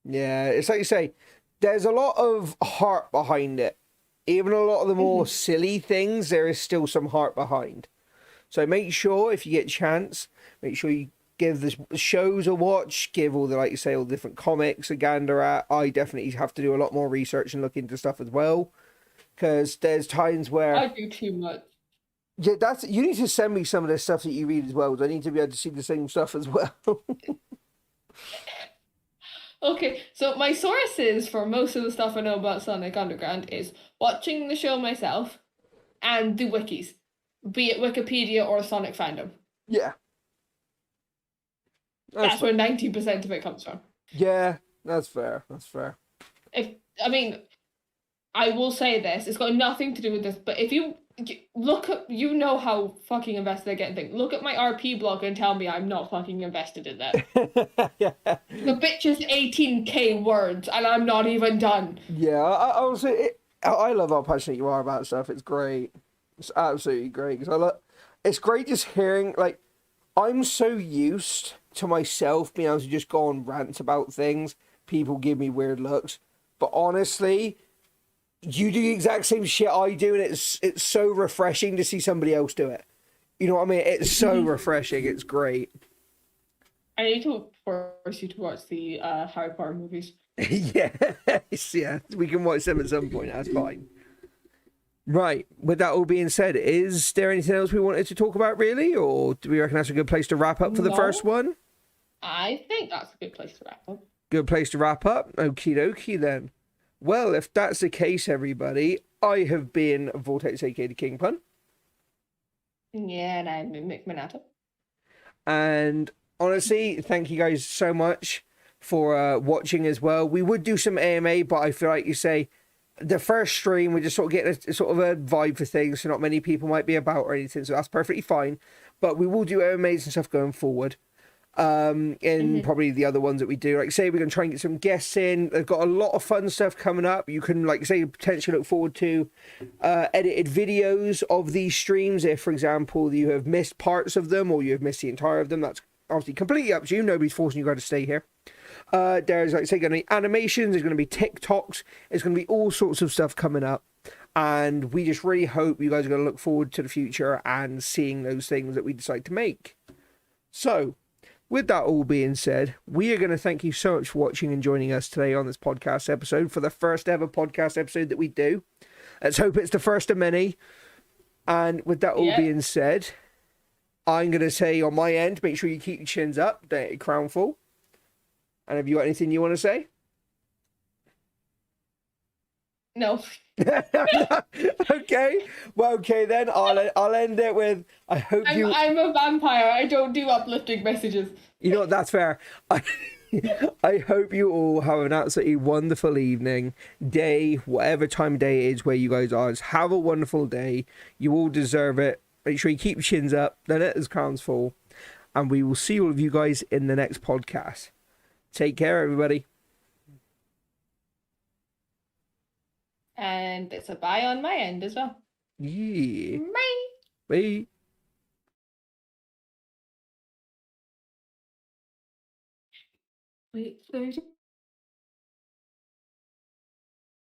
Yeah, it's like you say, there's a lot of heart behind it. Even a lot of the more silly things, there is still some heart behind. So make sure, if you get a chance, make sure you give the shows a watch, give all the, like you say, all the different comics a gander at. I definitely have to do a lot more research and look into stuff as well. Because there's times where I do too much. Yeah, you need to send me some of the stuff that you read as well. I need to be able to see the same stuff as well. Okay, so my sources for most of the stuff I know about Sonic Underground is watching the show myself and the wikis, be it Wikipedia or Sonic Fandom. Yeah. That's where 90% of it comes from. Yeah, that's fair. That's fair. I will say this, it's got nothing to do with this, but if you look at, you know how fucking invested I get in things. Look at my RP blog and tell me I'm not fucking invested in that. Yeah. The bitch is 18k words and I'm not even done. Yeah, I love how passionate you are about stuff. It's great. It's absolutely great. It's great just hearing, like, I'm so used to myself being able to just go on rants about things. People give me weird looks. But honestly, you do the exact same shit I do, and it's so refreshing to see somebody else do it. You know what I mean? It's so refreshing. It's great. I need to force you to watch the Harry Potter movies. Yeah, we can watch them at some point. That's fine. Right. With that all being said, is there anything else we wanted to talk about, really, or do we reckon that's a good place to wrap up for the first one? I think that's a good place to wrap up. Good place to wrap up. Okie dokie then. Well, if that's the case, everybody, I have been Vortex, aka the King Pun. Yeah, and I'm Mick Minato. And honestly, thank you guys so much for watching as well. We would do some AMA, but I feel like you say the first stream, we're just sort of getting a sort of a vibe for things, so not many people might be about or anything, so that's perfectly fine. But we will do AMAs and stuff going forward. in probably the other ones that we do. Like say we're gonna try and get some guests in. They've got a lot of fun stuff coming up. You can like say potentially look forward to edited videos of these streams if, for example, you have missed parts of them or you have missed the entire of them. That's obviously completely up to you. Nobody's forcing you guys to stay here. There's like say gonna be animations, there's gonna be TikToks, there's gonna be all sorts of stuff coming up. And we just really hope you guys are gonna look forward to the future and seeing those things that we decide to make. So with that all being said, we are going to thank you so much for watching and joining us today on this podcast episode for the first ever podcast episode that we do. Let's hope it's the first of many. And with that all being said, I'm going to say on my end, make sure you keep your chins up, don't get your crown full. And have you got anything you want to say? No. Okay. Well, okay then. I'll end it with I'm a vampire. I don't do uplifting messages. You know what? That's fair. I hope you all have an absolutely wonderful evening, day, whatever time of day it is where you guys are. Just have a wonderful day. You all deserve it. Make sure you keep your chins up. Don't let those crowns fall. And we will see all of you guys in the next podcast. Take care, everybody. And it's a bye on my end as well. Yeah. Bye. Bye. Wait,